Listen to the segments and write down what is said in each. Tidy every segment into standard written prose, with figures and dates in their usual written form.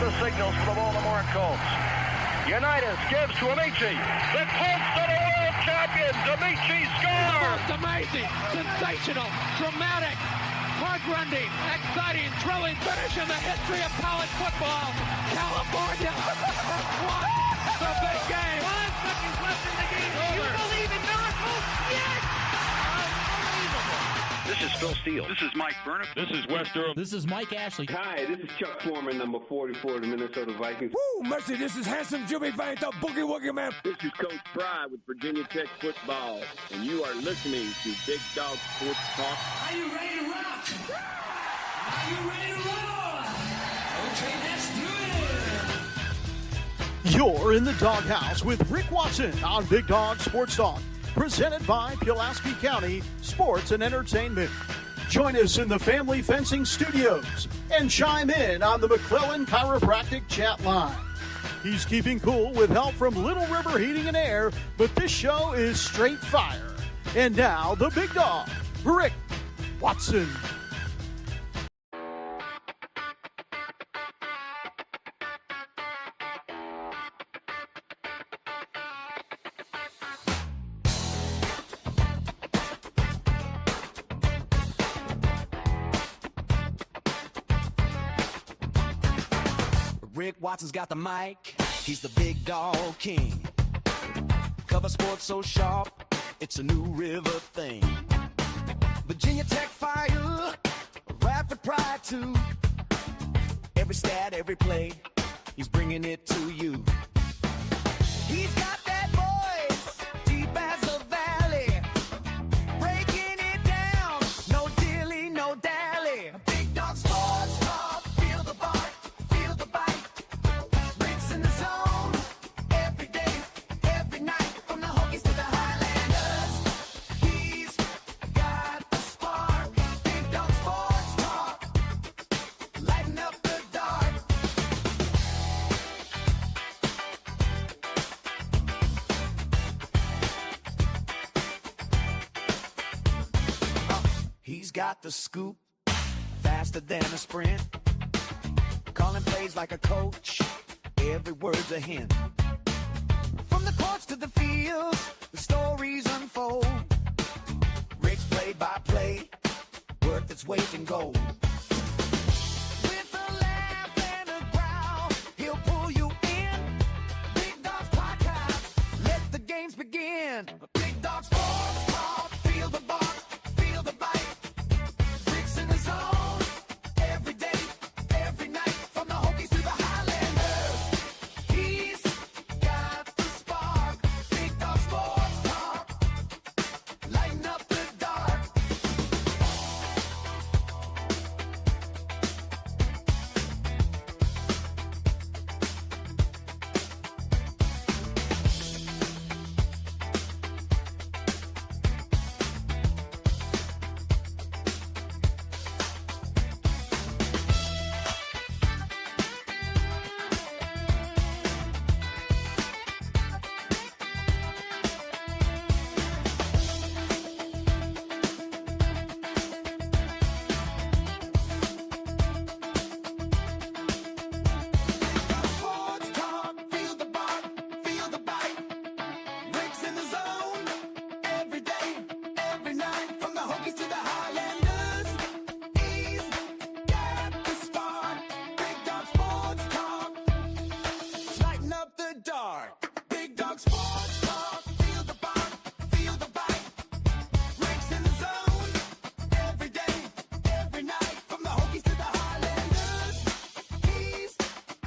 the signals for the Baltimore Colts. Unitas gives to Amici. The Colts are the world champions. Amici scores. It's amazing, sensational, dramatic, heart-rending, exciting, thrilling finish in the history of college football. California won the big game. 5 seconds left in the game. Do you believe in miracles? Yes! This is Phil Steele. This is Mike Burnham. This is Wes Durham. This is Mike Ashley. Hi, this is Chuck Foreman, number 44 of the Minnesota Vikings. Woo, mercy, this is handsome Jimmy Vane, the Boogie Woogie Man. This is Coach Fry with Virginia Tech football, and you are listening to Big Dog Sports Talk. Are you ready to rock? Are you ready to roll? Okay, let's do it. You're in the doghouse with Rick Watson on Big Dog Sports Talk, presented by Pulaski County Sports and Entertainment. Join us in the Family Fencing Studios and chime in on the McClellan Chiropractic chat line. He's keeping cool with help from Little River Heating and Air, but this show is straight fire. And now, the big dog, Rick Watson. Rick Watson's got the mic, he's the big dog king. Cover sports so sharp, it's a new river thing. Virginia Tech fire, rapid pride too. Every stat, every play, he's bringing it to you. He's got that voice, deep as the valley, breaking it down, no dilly, no dally. Big dog sports talk, feel the bark, feel the bite. Rick's in the zone, every day, every night, from the Hokies to the Highlanders. He's got the spark, Big dog sports talk, lighten up the dark. He's got the scoop, faster than a sprint. Calling plays like a coach, every word's a hint. From the courts to the fields, the stories unfold. Rick's play-by-play, worth its weight in gold. With a laugh and a growl, he'll pull you in. Big Dog's podcast, let the games begin. Big Dog Sports Talk, feel the bark, feel the bite. Rick's in the zone, every day, every night, from the Hokies to the Highlanders. He's got the spark, Big Dog Sports Talk, lighten up the dark. Sports talk, feel the bark, feel the bite. Rick's in the zone, every day, every night, from the Hokies to the Highlanders. He's got the spark, Big Dog Sports Talk, lighten up the dark. Big Dog Sports Talk, feel the bark, feel the bite. Rick's in the zone, every day, every night, from the Hokies to the Highlanders. He's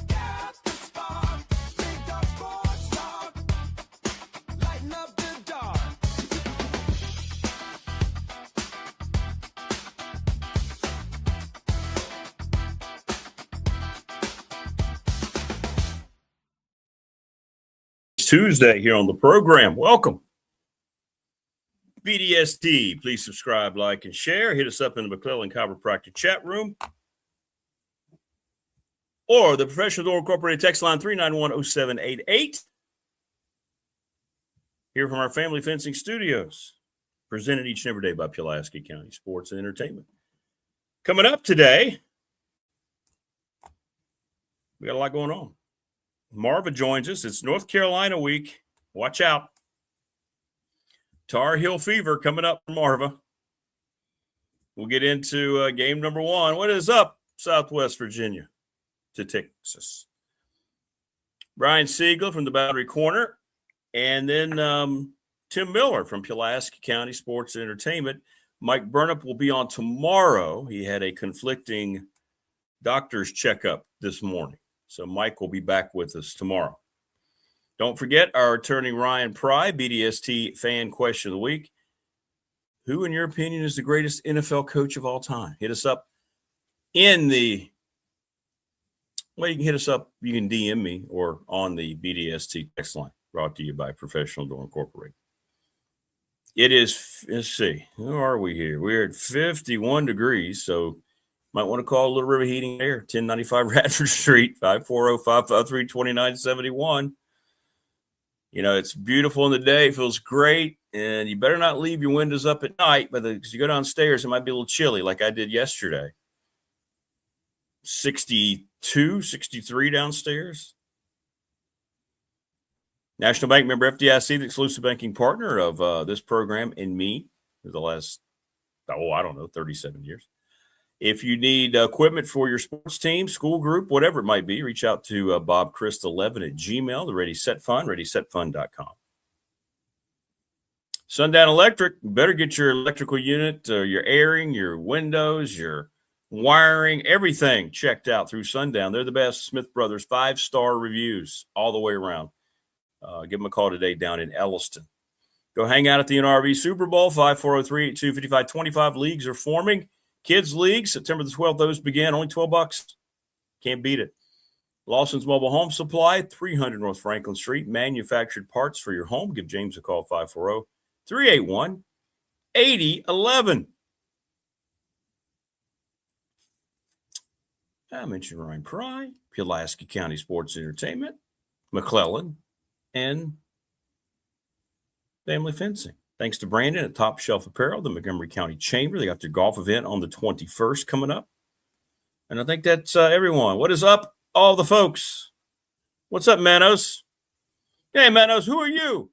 got the spark, Big Dog Sports Talk, lighten up the dark. Tuesday here on the program. Welcome. BDST, please subscribe, like, and share. Hit us up in the McClellan Chiropractic chat room or the Professional Door Incorporated text line 3910788. Here from our Family Fencing Studios, presented each and every day by Pulaski County Sports and Entertainment. Coming up today, We got a lot going on. Marva joins us. It's North Carolina week. Watch out. Tar Heel Fever coming up from Marva. We'll get into game number 1. What is up, Southwest Virginia to Texas? Brian Siegler from the Boundary Corner. And then Tim Miller from Pulaski County Sports Entertainment. Mike Burnup will be on tomorrow. He had a conflicting doctor's checkup this morning. So Mike will be back with us tomorrow. Don't forget our attorney Ryan Pry, BDST Fan Question of the Week. Who, in your opinion, is the greatest NFL coach of all time? Hit us up in the – well, you can hit us up. You can DM me or on the BDST text line, brought to you by Professional Door Incorporated. It is – let's see. Who are we here? We're at 51 degrees, so might want to call Little River Heating and Air, 1095 Radford Street, 540-553-2971. You know, it's beautiful in the day. It feels great. And you better not leave your windows up at night because you go downstairs, it might be a little chilly like I did yesterday. 62, 63 downstairs. National Bank member FDIC, the exclusive banking partner of this program and me for the last, 37 years. If you need equipment for your sports team, school group, whatever it might be, reach out to Bob Christ 11 at Gmail, the Ready Set Fund, ReadySetFund.com. Sundown Electric, you better get your electrical unit, your airing, your windows, your wiring, everything checked out through Sundown. They're the best. Smith Brothers, 5-star reviews all the way around. Give them a call today down in Elliston. Go hang out at the NRV Super Bowl, 540-382-5525. Leagues are forming. Kids League, September the 12th, those begin. Only $12. Can't beat it. Lawson's Mobile Home Supply, 300 North Franklin Street. Manufactured parts for your home. Give James a call, 540-381-8011. I mentioned Ryan Pry, Pulaski County Sports Entertainment, McClellan, and Family Fencing. Thanks to Brandon at Top Shelf Apparel, the Montgomery County Chamber. They got their golf event on the 21st coming up. And I think that's everyone. What is up, all the folks? What's up, Manos? Hey, Manos, who are you?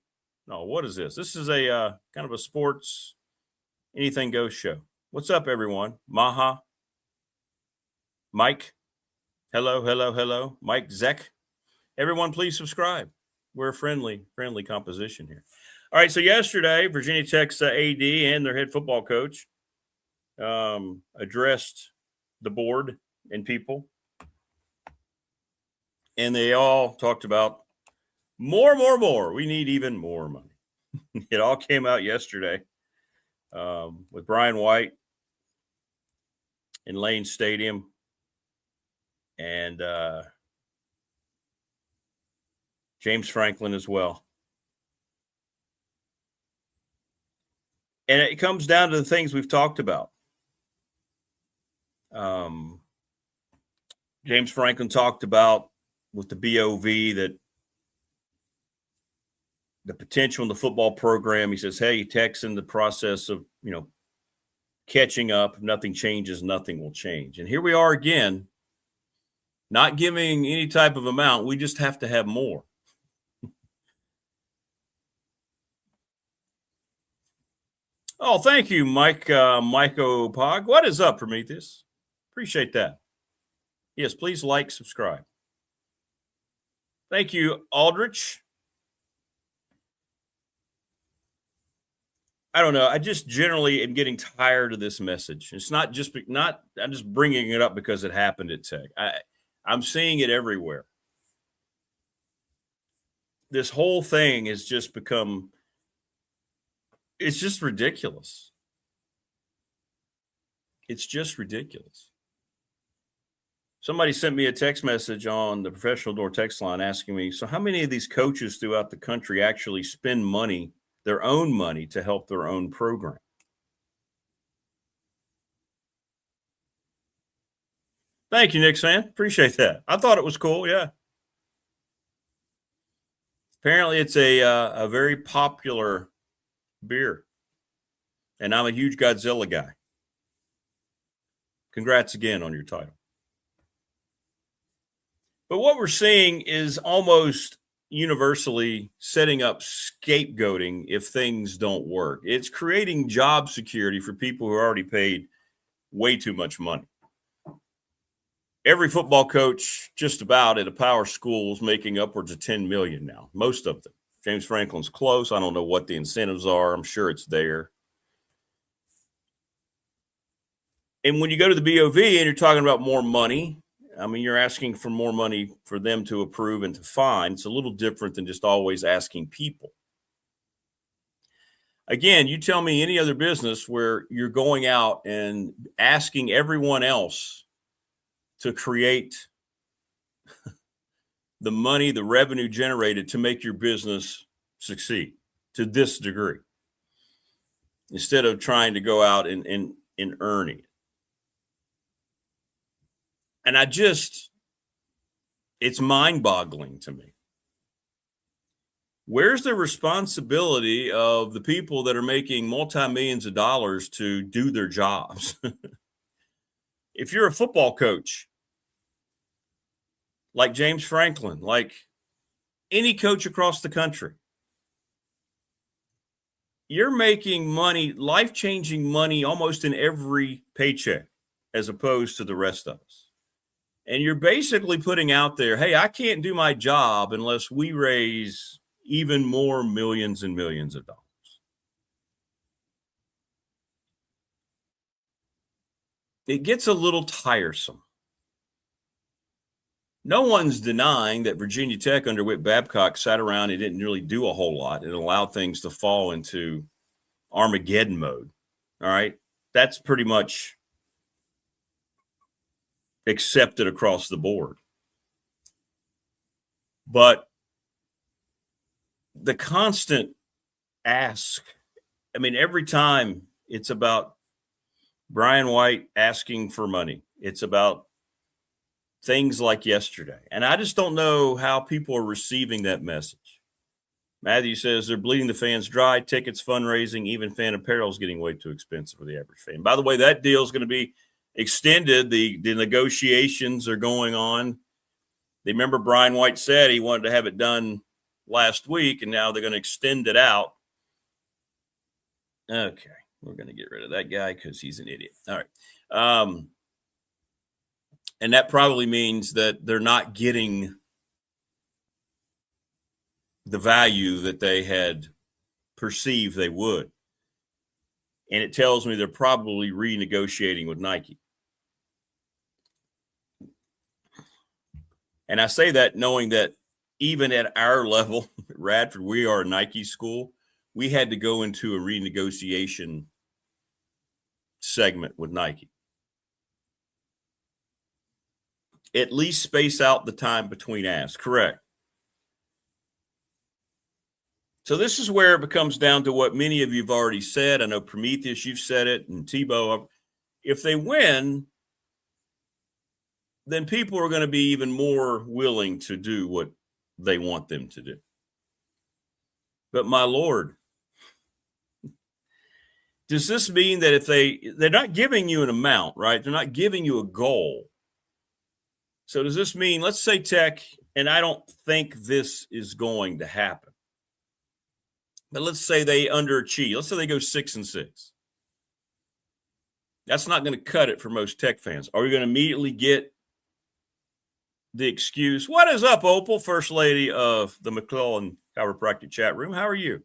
No, what is this? This is a kind of a sports anything goes show. What's up, everyone? Maha, Mike, hello. Mike Zek. Everyone, please subscribe. We're a friendly composition here. All right, so yesterday, Virginia Tech's AD and their head football coach addressed the board and people, and they all talked about more. We need even more money. It all came out yesterday with Brian White in Lane Stadium and James Franklin as well. And it comes down to the things we've talked about. James Franklin talked about with the BOV that the potential in the football program. He says, hey, Tech's in the process of, catching up. If nothing changes, nothing will change. And here we are again, not giving any type of amount. We just have to have more. Oh, thank you, Mike Pog. What is up, Prometheus? Appreciate that. Yes, please like, subscribe. Thank you, Aldrich. I don't know. I just generally am getting tired of this message. It's I'm just bringing it up because it happened at Tech. I'm seeing it everywhere. This whole thing has just become – it's just ridiculous. It's just ridiculous. Somebody sent me a text message on the Professional Door text line asking me, so how many of these coaches throughout the country actually spend money, their own money, to help their own program? Thank you, Nick Sam. Appreciate that. I thought it was cool, yeah. Apparently it's a very popular beer, and I'm a huge Godzilla guy. Congrats again on your title. But what we're seeing is almost universally setting up scapegoating if things don't work. It's creating job security for people who are already paid way too much money. Every football coach just about at a power school is making upwards of $10 million now, most of them. James Franklin's close. I don't know what the incentives are. I'm sure it's there. And when you go to the BOV and you're talking about more money, I mean, you're asking for more money for them to approve and to fine. It's a little different than just always asking people. Again, you tell me any other business where you're going out and asking everyone else to create the money, the revenue generated to make your business succeed to this degree, instead of trying to go out and earn it. And it's mind-boggling to me. Where's the responsibility of the people that are making multi-millions of dollars to do their jobs? If you're a football coach, like James Franklin, like any coach across the country, you're making money, life-changing money almost in every paycheck as opposed to the rest of us. And you're basically putting out there, hey, I can't do my job unless we raise even more millions and millions of dollars. It gets a little tiresome. No one's denying that Virginia Tech under Whit Babcock sat around and didn't really do a whole lot and allowed things to fall into Armageddon mode. All right. That's pretty much accepted across the board. But the constant ask, I mean, every time it's about Brian White asking for money, it's about things like yesterday. And I just don't know how people are receiving that message. Matthew says they're bleeding the fans dry. Tickets, fundraising, even fan apparel is getting way too expensive for the average fan. By the way, that deal is going to be extended. The negotiations are going on. They remember Brian White said he wanted to have it done last week, and now they're going to extend it out. Okay, we're going to get rid of that guy because he's an idiot. All right. And that probably means that they're not getting the value that they had perceived they would. And it tells me they're probably renegotiating with Nike. And I say that knowing that even at our level, Radford, we are a Nike school. We had to go into a renegotiation segment with Nike. At least space out the time between asks. Correct. So this is where it becomes down to what many of you have already said. I know Prometheus, you've said it, and Tebow. If they win, then people are going to be even more willing to do what they want them to do. But my Lord, does this mean that if they're not giving you an amount, right? They're not giving you a goal. So does this mean, let's say Tech, and I don't think this is going to happen, but let's say they underachieve. Let's say they go 6-6. That's not going to cut it for most Tech fans. Are we going to immediately get the excuse? What is up, Opal, First Lady of the McClellan Chiropractic Chat Room? How are you?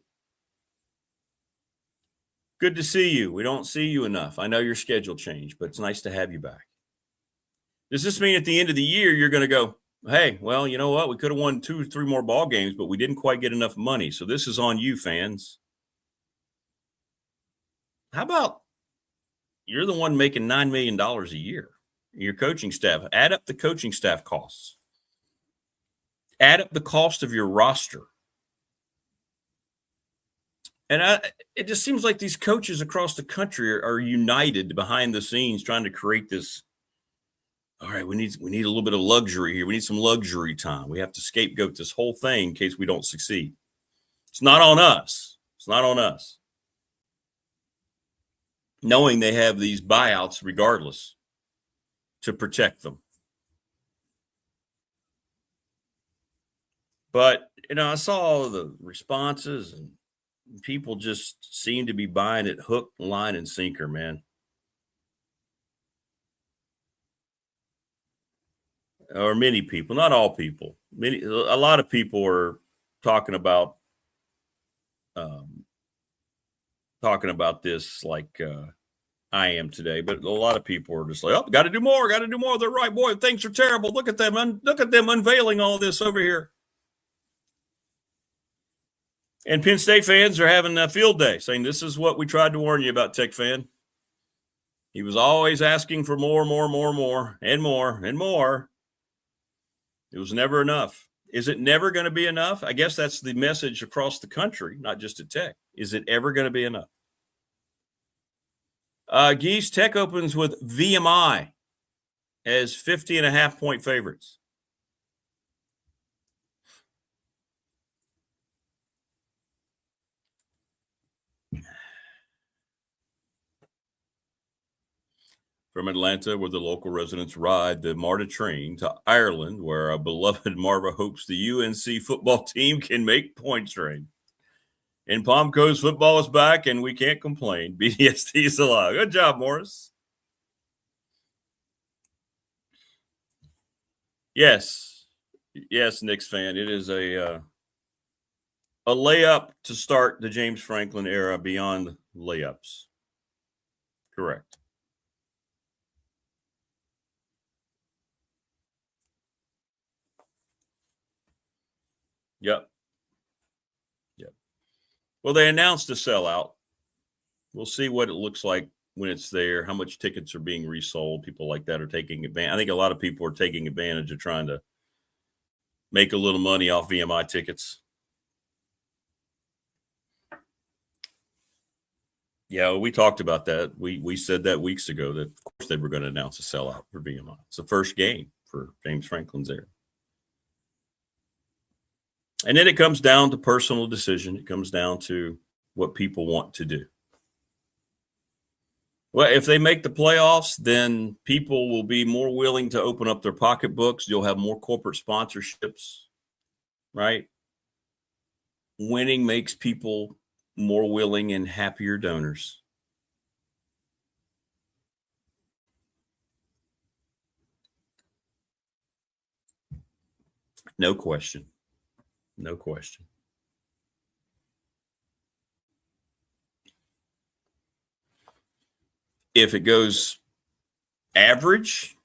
Good to see you. We don't see you enough. I know your schedule changed, but it's nice to have you back. Does this mean at the end of the year you're going to go, hey, well, you know what? We could have won 2 or 3 more ball games, but we didn't quite get enough money. So this is on you, fans. How about you're the one making $9 million a year? Your coaching staff. Add up the coaching staff costs. Add up the cost of your roster. And it just seems like these coaches across the country are united behind the scenes trying to create this. All right, we need a little bit of luxury here. We need some luxury time. We have to scapegoat this whole thing in case we don't succeed. It's not on us. It's not on us. Knowing they have these buyouts regardless to protect them. But, I saw all the responses, and people just seem to be buying it hook, line, and sinker, man. Or many people, not all people. A lot of people are talking about this like I am today, but a lot of people are just like, "Oh, got to do more, got to do more." They're right, boy. Things are terrible. Look at them, look at them unveiling all this over here. And Penn State fans are having a field day, saying this is what we tried to warn you about, Tech fan. He was always asking for more, and more, and more. It was never enough. Is it never going to be enough? I guess that's the message across the country, not just at Tech. Is it ever going to be enough? Geese, Tech opens with VMI as 50.5-point favorites. From Atlanta, where the local residents ride the MARTA train, to Ireland, where our beloved Marva hopes the UNC football team can make points rain. And Palm Coast football is back, and we can't complain. BDST is alive. Good job, Morris. Yes, Knicks fan. It is a layup to start the James Franklin era beyond layups. Correct. Yep. Well, they announced a sellout. We'll see what it looks like when it's there, how much tickets are being resold. People like that are taking advantage. I think a lot of people are taking advantage of trying to make a little money off VMI tickets. Yeah, we talked about that. We said that weeks ago that, of course, they were going to announce a sellout for VMI. It's the first game for James Franklin's era. And then it comes down to personal decision. It comes down to what people want to do. Well, if they make the playoffs, then people will be more willing to open up their pocketbooks. You'll have more corporate sponsorships, right? Winning makes people more willing and happier donors. No question. No question. If it goes average,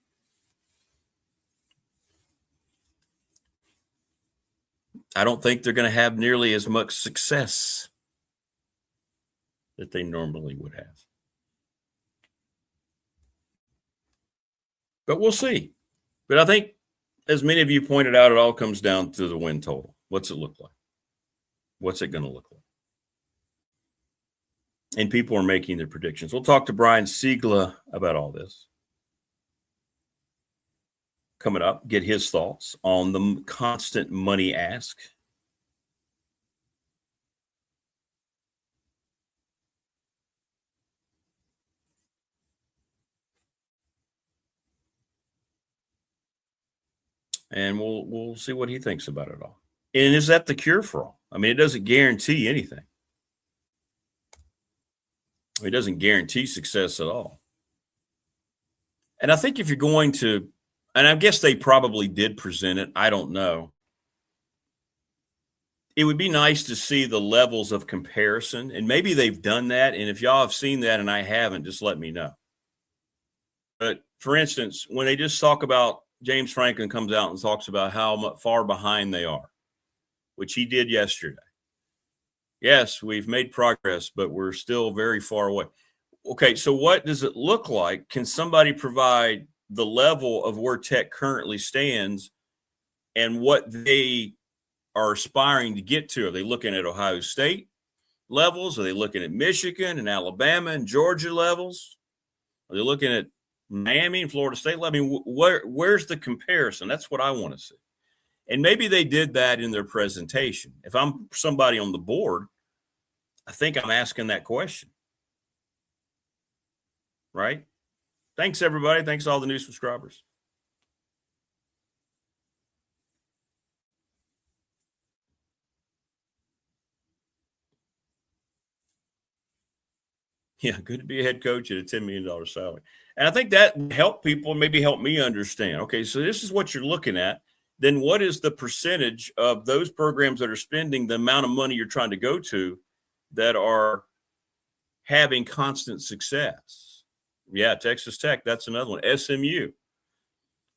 I don't think they're going to have nearly as much success that they normally would have. But we'll see. But I think, as many of you pointed out, it all comes down to the win total. What's it look like? What's it going to look like? And people are making their predictions. We'll talk to Brian Siegler about all this coming up, get his thoughts on the constant money ask. And we'll see what he thinks about it all. And is that the cure for all? I mean, it doesn't guarantee anything. It doesn't guarantee success at all. And I think if you're going to, and I guess they probably did present it, I don't know. It would be nice to see the levels of comparison, and maybe they've done that. And if y'all have seen that and I haven't, just let me know. But for instance, when they just talk about James Franklin comes out and talks about how far behind they are, which he did yesterday. Yes, we've made progress, but we're still very far away. Okay, so what does it look like? Can somebody provide the level of where Tech currently stands and what they are aspiring to get to? Are they looking at Ohio State levels? Are they looking at Michigan and Alabama and Georgia levels? Are they looking at Miami and Florida State? I mean, where's the comparison? That's what I want to see. And maybe they did that in their presentation. If I'm somebody on the board, I think I'm asking that question. Right? Thanks, everybody. Thanks to all the new subscribers. Yeah, good to be a head coach at a $10 million salary. And I think that helped people, maybe help me understand. Okay, so this is what you're looking at. Then what is the percentage of those programs that are spending the amount of money you're trying to go to that are having constant success? Yeah, Texas Tech, that's another one. SMU.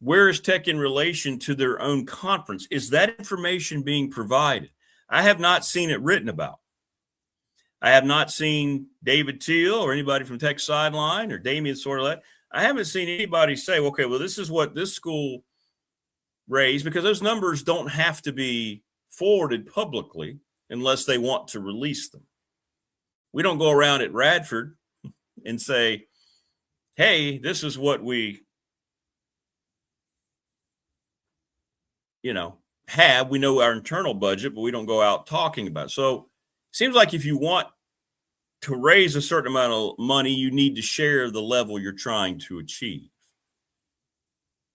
Where is Tech in relation to their own conference? Is that information being provided? I have not seen it written about. I have not seen David Teal or anybody from Tech Sideline or Damian Sorlet. I haven't seen anybody say, okay, well, this is what this school raised, because those numbers don't have to be forwarded publicly unless they want to release them. We don't go around at Radford and say, hey, this is what we, have. We know our internal budget, but we don't go out talking about it. So it seems like if you want to raise a certain amount of money, you need to share the level you're trying to achieve.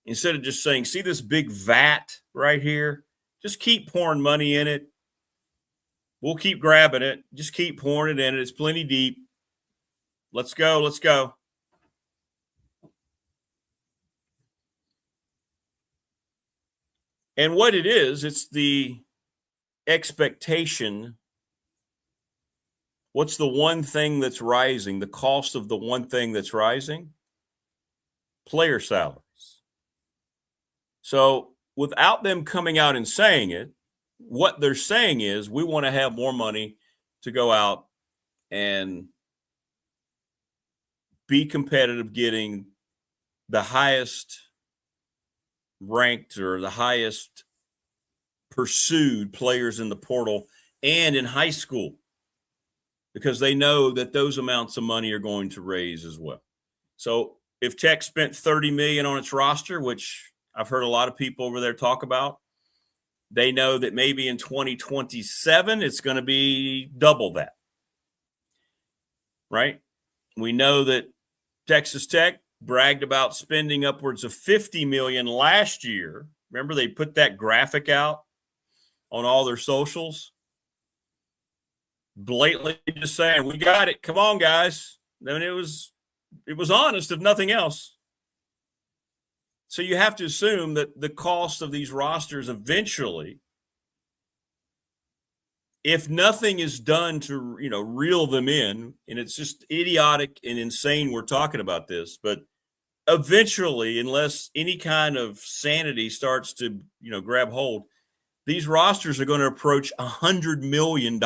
Instead of just saying, see this big vat right here? Just keep pouring money in it. We'll keep grabbing it. Just keep pouring it in it. It's plenty deep. Let's go. Let's go. And what it is, it's the expectation. What's the one thing that's rising? The cost of the one thing that's rising? Player salaries. So without them coming out and saying it, what they're saying is we want to have more money to go out and be competitive, getting the highest ranked or the highest pursued players in the portal and in high school, because they know that those amounts of money are going to raise as well. So if Tech spent $30 million on its roster, which I've heard a lot of people over there talk about, they know that maybe in 2027 it's going to be double that, right? We know that Texas Tech bragged about spending upwards of $50 million last year. Remember, they put that graphic out on all their socials, blatantly just saying, we got it. Come on, guys. I mean, it was honest, if nothing else. So you have to assume that the cost of these rosters eventually, if nothing is done to, reel them in, and it's just idiotic and insane we're talking about this, but eventually, unless any kind of sanity starts to, grab hold, these rosters are going to approach $100 million,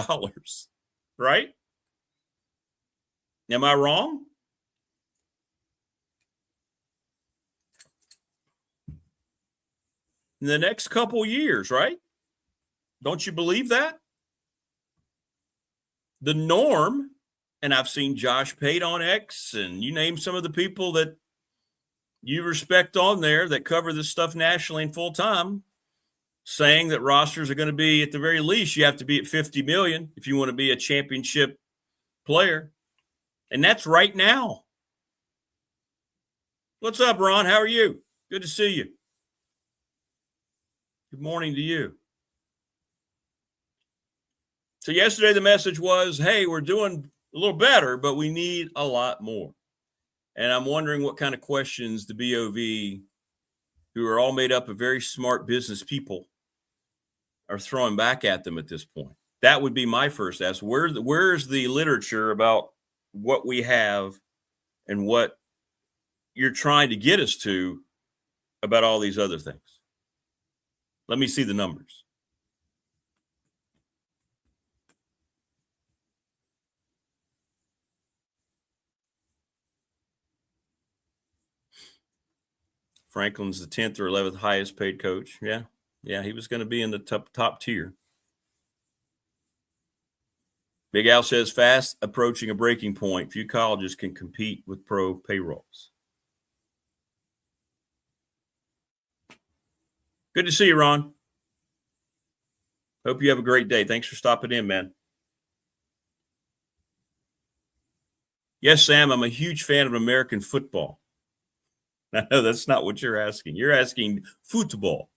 right? Am I wrong? In the next couple years, right? Don't you believe that? The norm, and I've seen Josh Pate on X, and you name some of the people that you respect on there that cover this stuff nationally and full time, saying that rosters are going to be, at the very least, you have to be at $50 million if you want to be a championship player. And that's right now. What's up, Ron? How are you? Good to see you. Good morning to you. So yesterday the message was, hey, we're doing a little better, but we need a lot more. And I'm wondering what kind of questions the BOV, who are all made up of very smart business people, are throwing back at them at this point. That would be my first ask. Where's the literature about what we have and what you're trying to get us to about all these other things? Let me see the numbers. Franklin's the 10th or 11th highest paid coach. Yeah, he was going to be in the top tier. Big Al says fast approaching a breaking point. Few colleges can compete with pro payrolls. Good to see you, Ron. Hope you have a great day. Thanks for stopping in, man. Yes, Sam, I'm a huge fan of American football. No, that's not what you're asking. You're asking football.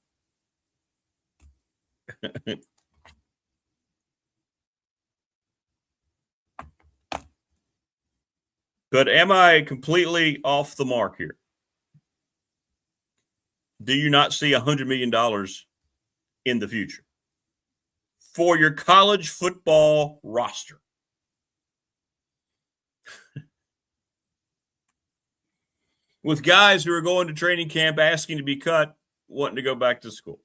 But am I completely off the mark here? Do you not see $100 million in the future for your college football roster? With guys who are going to training camp asking to be cut, wanting to go back to school.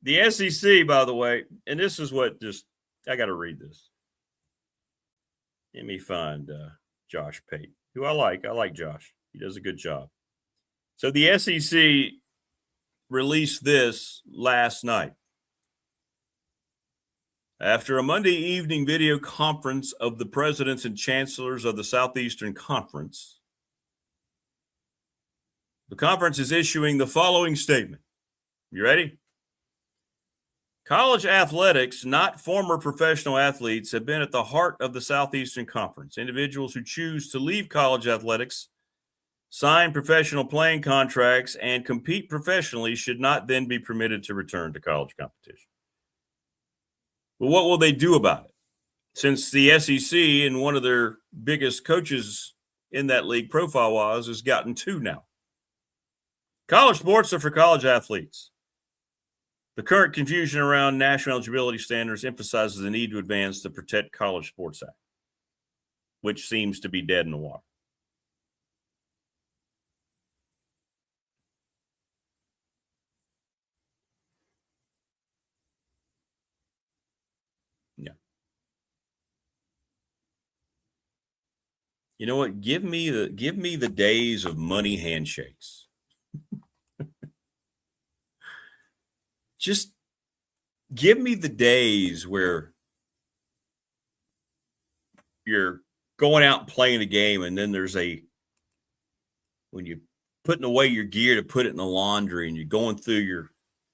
The SEC, by the way, and this is what I got to read this. Let me find Josh Pate, who I like. I like Josh. He does a good job. So the SEC released this last night. After a Monday evening video conference of the presidents and chancellors of the Southeastern Conference, the conference is issuing the following statement. You ready? College athletics, not former professional athletes, have been at the heart of the Southeastern Conference. Individuals who choose to leave college athletics, sign professional playing contracts, and compete professionally should not then be permitted to return to college competition. But what will they do about it? Since the SEC and one of their biggest coaches in that league profile-wise has gotten two now. College sports are for college athletes. The current confusion around national eligibility standards emphasizes the need to advance the Protect College Sports Act, which seems to be dead in the water. Yeah. You know what? Give me the days of money handshakes. Just give me the days where you're going out and playing a game, and then when you're putting away your gear to put it in the laundry, and you're going through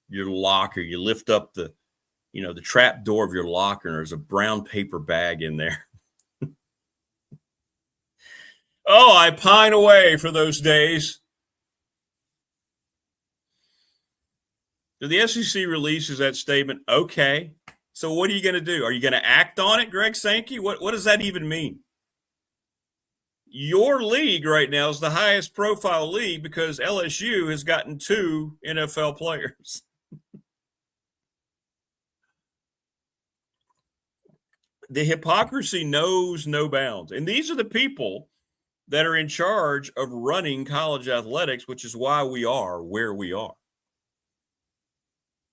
your locker, you lift up the trap door of your locker, and there's a brown paper bag in there. Oh, I pine away for those days. So the SEC releases that statement. Okay, so what are you going to do? Are you going to act on it, Greg Sankey? What does that even mean? Your league right now is the highest profile league because LSU has gotten 2 NFL players. The hypocrisy knows no bounds. And these are the people that are in charge of running college athletics, which is why we are where we are.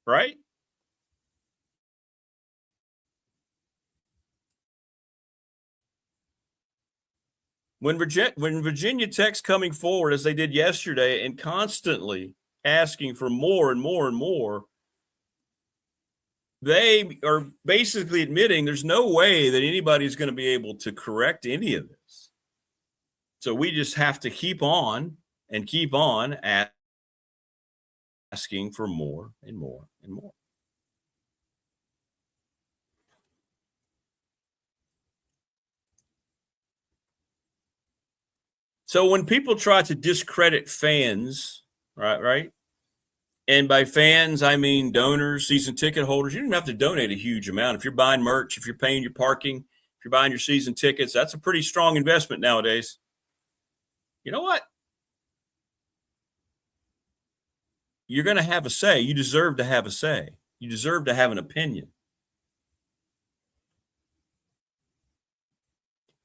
Right? When Virginia Tech's coming forward, as they did yesterday, and constantly asking for more and more and more, they are basically admitting there's no way that anybody's going to be able to correct any of this. So we just have to keep on and keep on asking for more and more and more. So when people try to discredit fans, right? And by fans, I mean donors, season ticket holders. You don't have to donate a huge amount. If you're buying merch, if you're paying your parking, if you're buying your season tickets, that's a pretty strong investment nowadays. You know what? You're going to have a say. You deserve to have a say. You deserve to have an opinion.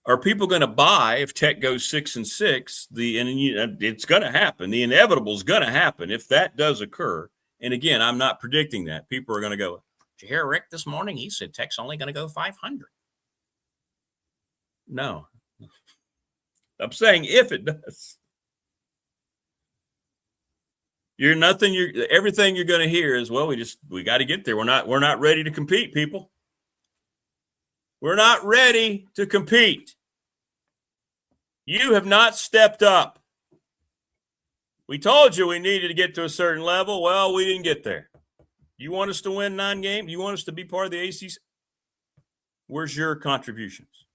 Are people going to buy if Tech goes 6-6? It's going to happen. The inevitable is going to happen if that does occur. And again, I'm not predicting that. People are going to go, did you hear Rick this morning? He said Tech's only going to go 500. No. I'm saying if it does. Everything you're going to hear is, well, we got to get there. We're not ready to compete, people. We're not ready to compete. You have not stepped up. We told you we needed to get to a certain level. Well, we didn't get there. You want us to win 9 games? You want us to be part of the ACC? Where's your contributions?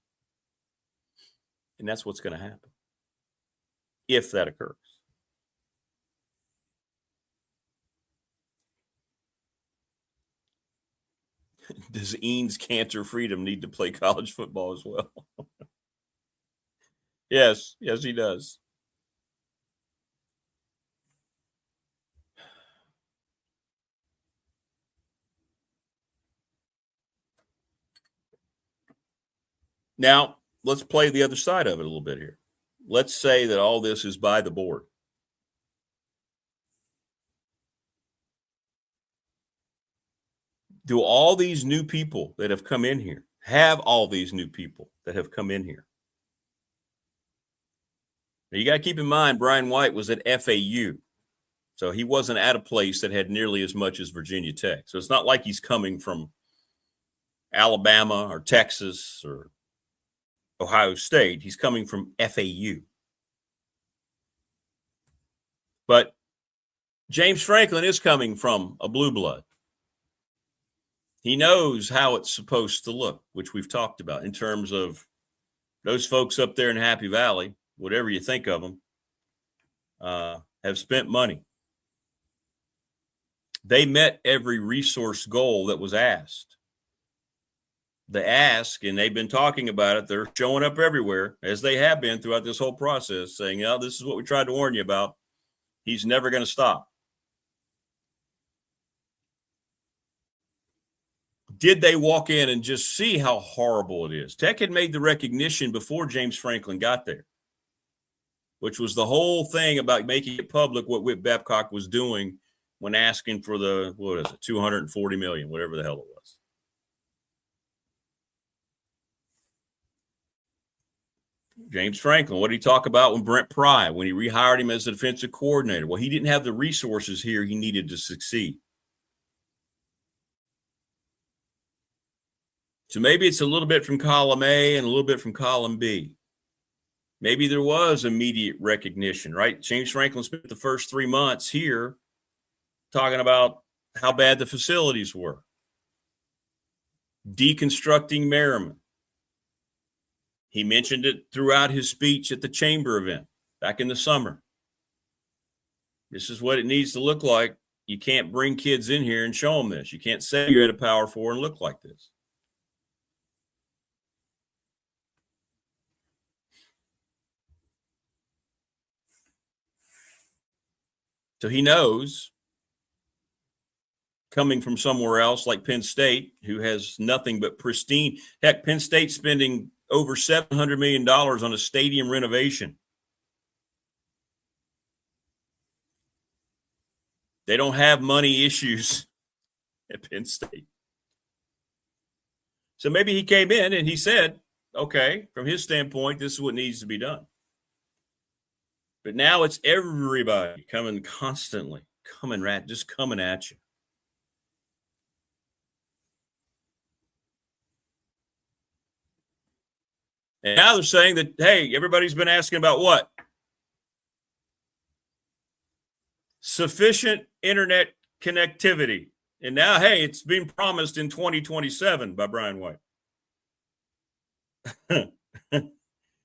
And that's what's going to happen if that occurs. Does Eanes Cantor Freedom need to play college football as well? Yes, he does. Now, let's play the other side of it a little bit here. Let's say that all this is by the board. Do all these new people that have come in here have all these new people that have come in here? Now, you got to keep in mind, Brian White was at FAU. So he wasn't at a place that had nearly as much as Virginia Tech. So it's not like he's coming from Alabama or Texas or Ohio State. He's coming from FAU. But James Franklin is coming from a blue blood. He knows how it's supposed to look, which we've talked about in terms of those folks up there in Happy Valley, whatever you think of them, have spent money. They met every resource goal that was asked. The ask, and they've been talking about it, they're showing up everywhere, as they have been throughout this whole process, saying, this is what we tried to warn you about. He's never going to stop. Did they walk in and just see how horrible it is? Tech had made the recognition before James Franklin got there, which was the whole thing about making it public what Whit Babcock was doing when asking for the, $240 million, whatever the hell it was. James Franklin, what did he talk about when Brent Pry, when he rehired him as the defensive coordinator? Well, he didn't have the resources here he needed to succeed. So maybe it's a little bit from column A and a little bit from column B. Maybe there was immediate recognition, right? James Franklin spent the first 3 months here talking about how bad the facilities were, deconstructing Merriman. He mentioned it throughout his speech at the chamber event back in the summer. This is what it needs to look like. You can't bring kids in here and show them this. You can't say you're at a Power 4 and look like this. So he knows, coming from somewhere else like Penn State, who has nothing but pristine. Heck, Penn State's spending over $700 million on a stadium renovation. They don't have money issues at Penn State. So maybe he came in and he said, okay, from his standpoint, this is what needs to be done. But now it's everybody coming constantly, just coming at you. And now they're saying that, hey, everybody's been asking about what? Sufficient internet connectivity. And now, hey, it's being promised in 2027 by Brian White.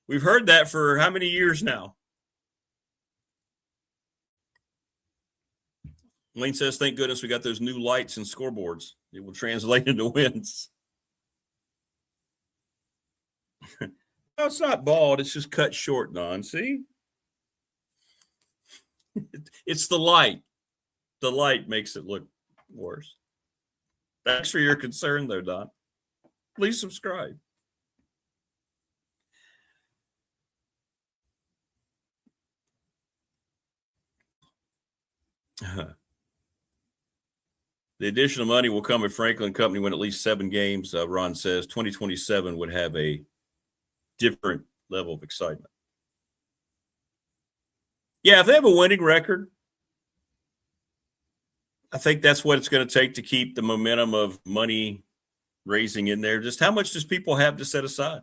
We've heard that for how many years now? Lane says, thank goodness we got those new lights and scoreboards. It will translate into wins. No, it's not bald. It's just cut short, Don. See? It's the light. The light makes it look worse. Thanks for your concern, though, Don. Please subscribe. The additional money will come if Franklin Company win at least 7 games. Ron says 2027 would have a different level of excitement. Yeah, if they have a winning record, I think that's what it's going to take to keep the momentum of money raising in there. Just how much does people have to set aside?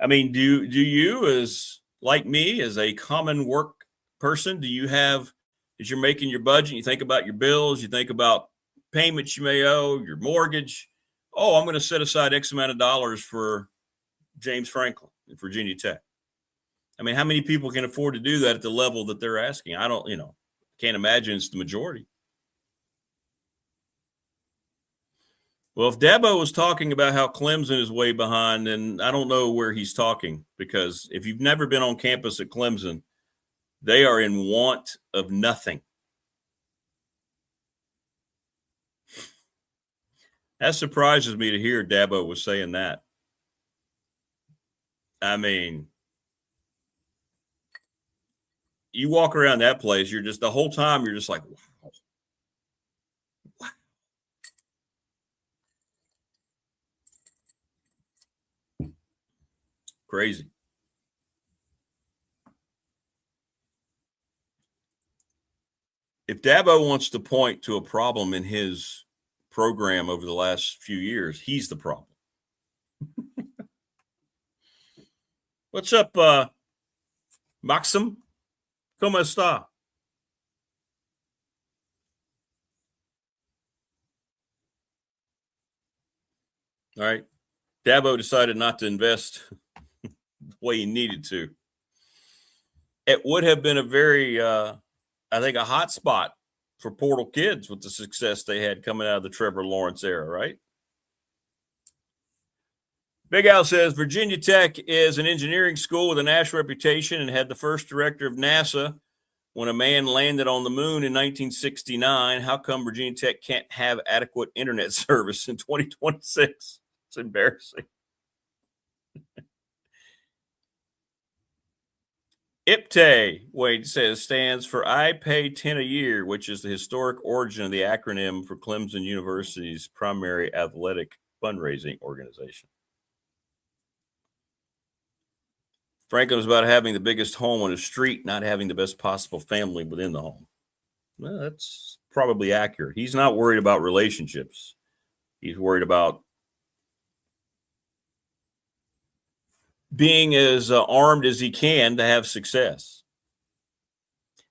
I mean, do you, as like me, as a common work person, do you have, as you're making your budget, you think about your bills, you think about payments you may owe, your mortgage. Oh, I'm going to set aside X amount of dollars for James Franklin and Virginia Tech. I mean, how many people can afford to do that at the level that they're asking? I don't, can't imagine it's the majority. Well, if Dabo was talking about how Clemson is way behind, then I don't know where he's talking, because if you've never been on campus at Clemson, they are in want of nothing. That surprises me to hear Dabo was saying that. I mean, you walk around that place, you're just, the whole time, you're just like, wow. Wow. Crazy. If Dabo wants to point to a problem in his program over the last few years, he's the problem. What's up, Maxim? ¿Cómo está? All right. Dabo decided not to invest the way he needed to. It would have been a very, I think, a hot spot for portal kids with the success they had coming out of the Trevor Lawrence era, right? Big Al says Virginia Tech is an engineering school with a national reputation and had the first director of NASA when a man landed on the moon in 1969. How come Virginia Tech can't have adequate internet service in 2026? It's embarrassing. IPTE, Wade says, stands for I Pay 10 a Year, which is the historic origin of the acronym for Clemson University's primary athletic fundraising organization. Franklin was about having the biggest home on the street, not having the best possible family within the home. Well, that's probably accurate. He's not worried about relationships. He's worried about being as armed as he can to have success.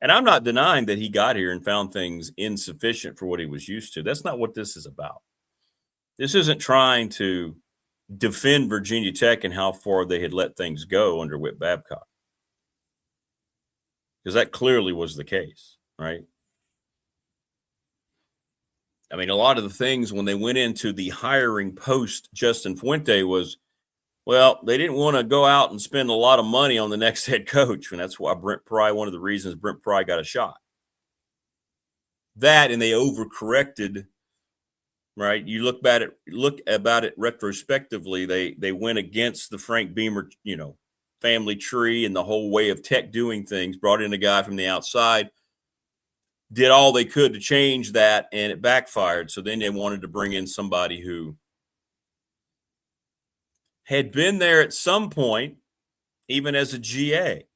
And I'm not denying that he got here and found things insufficient for what he was used to. That's not what this is about. This isn't trying to defend Virginia Tech and how far they had let things go under Whit Babcock, because that clearly was the case, right? I mean, a lot of the things when they went into the hiring post Justin Fuente was, well, they didn't want to go out and spend a lot of money on the next head coach, and that's why Brent Pry, one of the reasons Brent Pry got a shot. That, and they overcorrected. Right, you look about it retrospectively. They went against the Frank Beamer, family tree and the whole way of Tech doing things. Brought in a guy from the outside, did all they could to change that, and it backfired. So then they wanted to bring in somebody who had been there at some point, even as a GA.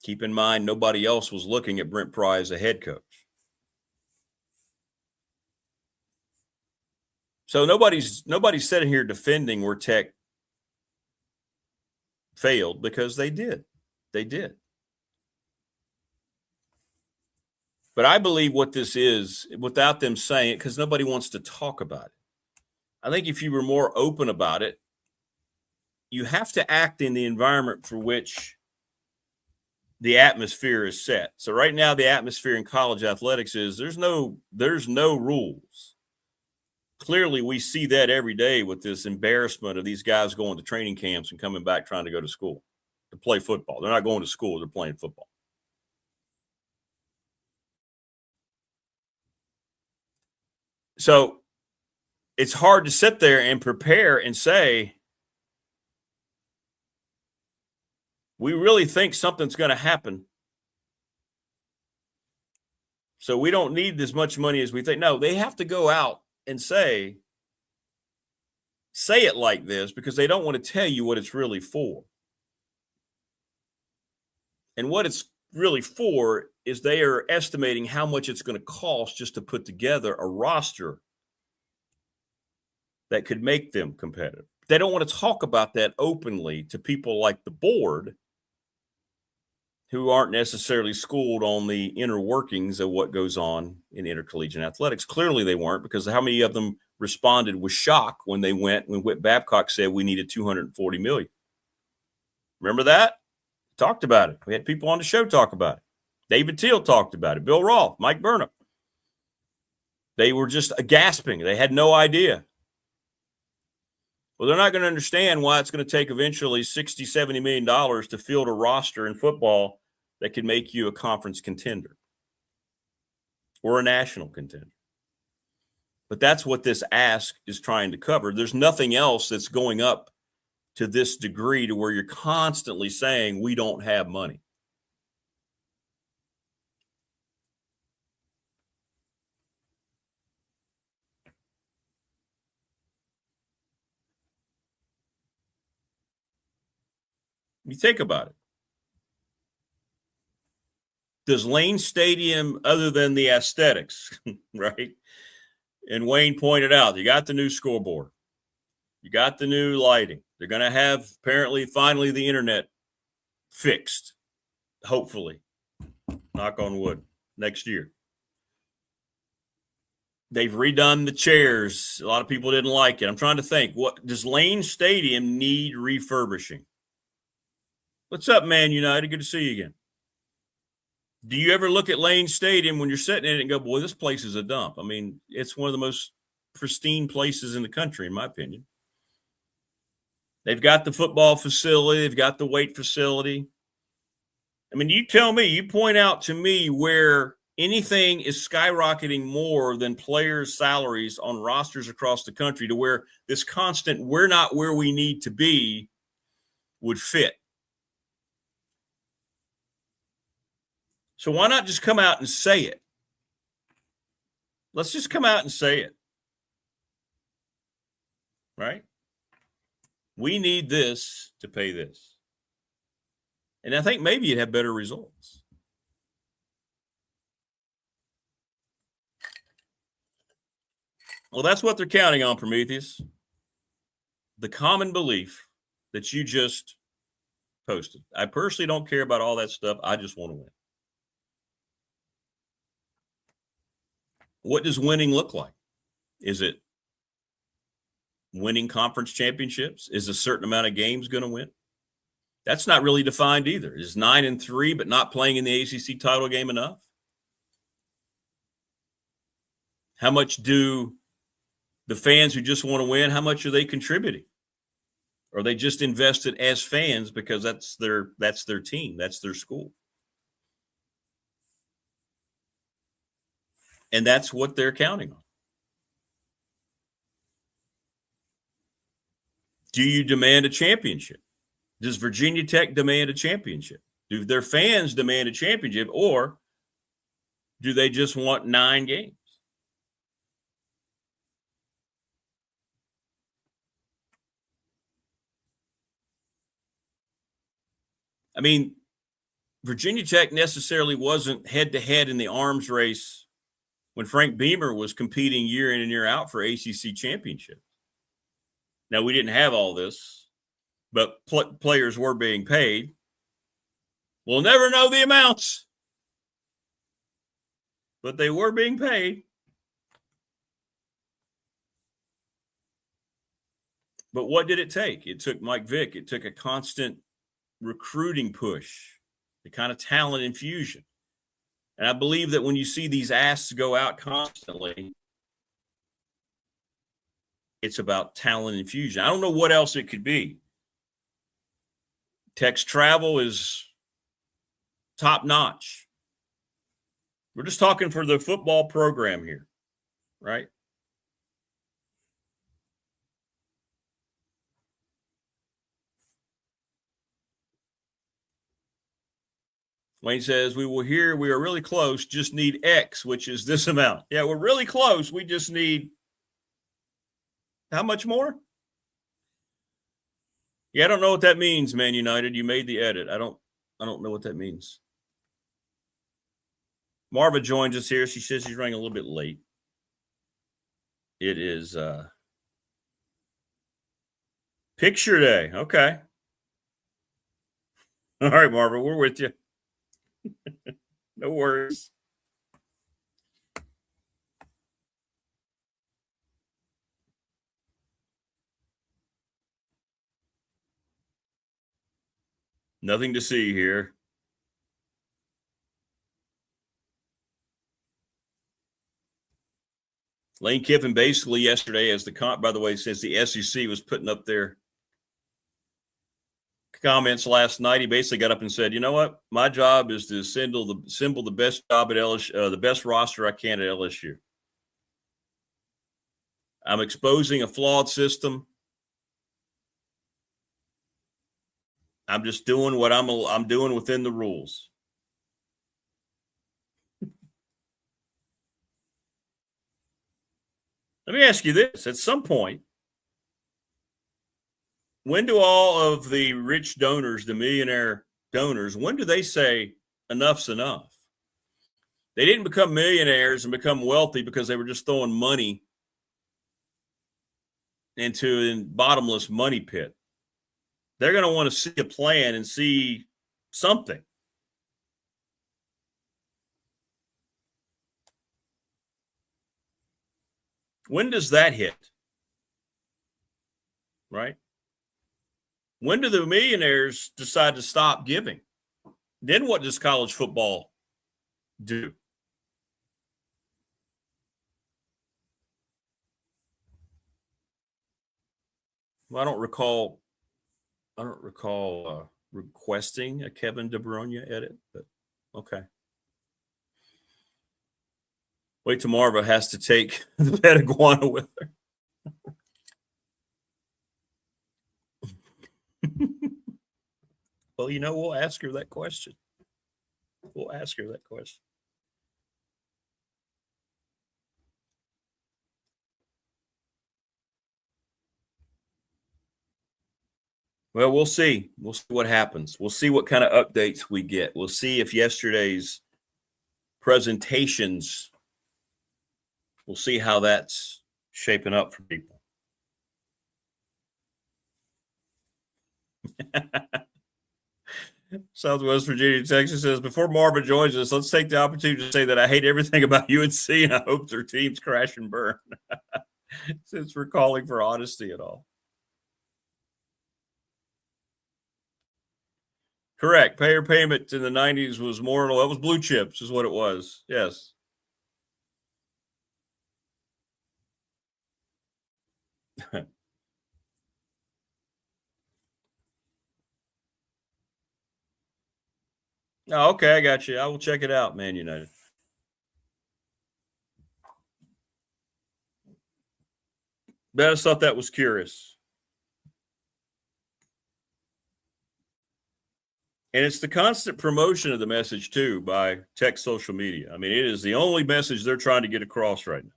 Keep in mind, nobody else was looking at Brent Pry as a head coach. So nobody's sitting here defending where Tech failed, because they did. They did. But I believe what this is, without them saying it, because nobody wants to talk about it. I think if you were more open about it, you have to act in the environment for which the atmosphere is set. So right now, the atmosphere in college athletics is there's no rules. Clearly, we see that every day with this embarrassment of these guys going to training camps and coming back trying to go to school to play football. They're not going to school. They're playing football. So it's hard to sit there and prepare and say, we really think something's going to happen, so we don't need as much money as we think. No, they have to go out and say it like this, because they don't want to tell you what it's really for. And what it's really for is they are estimating how much it's going to cost just to put together a roster that could make them competitive. They don't want to talk about that openly to people like the board, who aren't necessarily schooled on the inner workings of what goes on in intercollegiate athletics. Clearly they weren't, because how many of them responded with shock when Whit Babcock said we needed $240 million? Remember that? Talked about it. We had people on the show talk about it. David Teal talked about it. Bill Roth, Mike Burnham. They were just gasping. They had no idea. Well, they're not going to understand why it's going to take eventually $60, $70 million to field a roster in football that can make you a conference contender or a national contender. But that's what this ask is trying to cover. There's nothing else that's going up to this degree to where you're constantly saying we don't have money. You think about it. Does Lane Stadium, other than the aesthetics, right? And Wayne pointed out, you got the new scoreboard. You got the new lighting. They're going to have, apparently, finally the internet fixed, hopefully, knock on wood, next year. They've redone the chairs. A lot of people didn't like it. I'm trying to think, what does Lane Stadium need refurbishing? What's up, Man United? Good to see you again. Do you ever look at Lane Stadium when you're sitting in it and go, boy, this place is a dump? I mean, it's one of the most pristine places in the country, in my opinion. They've got the football facility. They've got the weight facility. I mean, you tell me, you point out to me where anything is skyrocketing more than players' salaries on rosters across the country to where this constant, we're not where we need to be, would fit. So why not just come out and say it? Let's just come out and say it. Right? We need this to pay this. And I think maybe you'd have better results. Well, that's what they're counting on, Prometheus. The common belief that you just posted. I personally don't care about all that stuff. I just want to win. What does winning look like? Is it winning conference championships? Is a certain amount of games going to win? That's not really defined either. Is 9-3 but not playing in the ACC title game enough? How much do the fans who just want to win, how much are they contributing? Or are they just invested as fans because that's their team, that's their school? And that's what they're counting on. Do you demand a championship? Does Virginia Tech demand a championship? Do their fans demand a championship, or do they just want 9 games? I mean, Virginia Tech necessarily wasn't head-to-head in the arms race when Frank Beamer was competing year in and year out for ACC championships. Now, we didn't have all this, but players were being paid. We'll never know the amounts, but they were being paid. But what did it take? It took Mike Vick. It took a constant recruiting push, the kind of talent infusion. And I believe that when you see these asks go out constantly, it's about talent infusion. I don't know what else it could be. Tech's travel is top notch. We're just talking for the football program here, right? Wayne says, we are really close, just need X, which is this amount. Yeah, we're really close. We just need how much more? Yeah, I don't know what that means, Man United. You made the edit. I don't know what that means. Marva joins us here. She says she's running a little bit late. It is picture day. Okay. All right, Marva, we're with you. No worries. Nothing to see here. Lane Kiffin basically yesterday, by the way, since the SEC was putting up their comments last night, he basically got up and said, you know what? My job is to assemble the best job at LSU, the best roster I can at LSU. I'm exposing a flawed system. I'm just doing what I'm doing within the rules. Let me ask you this. At some point, when do all of the rich donors, the millionaire donors, when do they say enough's enough? They didn't become millionaires and become wealthy because they were just throwing money into a bottomless money pit. They're going to want to see a plan and see something. When does that hit? Right? When do the millionaires decide to stop giving? Then what does college football do? Well, I don't recall requesting a Kevin De Bruyne edit, but okay. Wait till Marva has to take the pet iguana with her. Well, we'll ask her that question. Well, we'll see. We'll see what happens. We'll see what kind of updates we get. We'll see if yesterday's presentations, we'll see how that's shaping up for people. Southwest Virginia, Texas says, before Marva joins us, let's take the opportunity to say that I hate everything about UNC and I hope their teams crash and burn. Since we're calling for honesty at all. Correct. Payer payment in the 90s was more, that was blue chips is what it was. Yes. Oh, okay, I got you. I will check it out, Man United. But I just thought that was curious. And it's the constant promotion of the message, too, by tech social media. I mean, it is the only message they're trying to get across right now.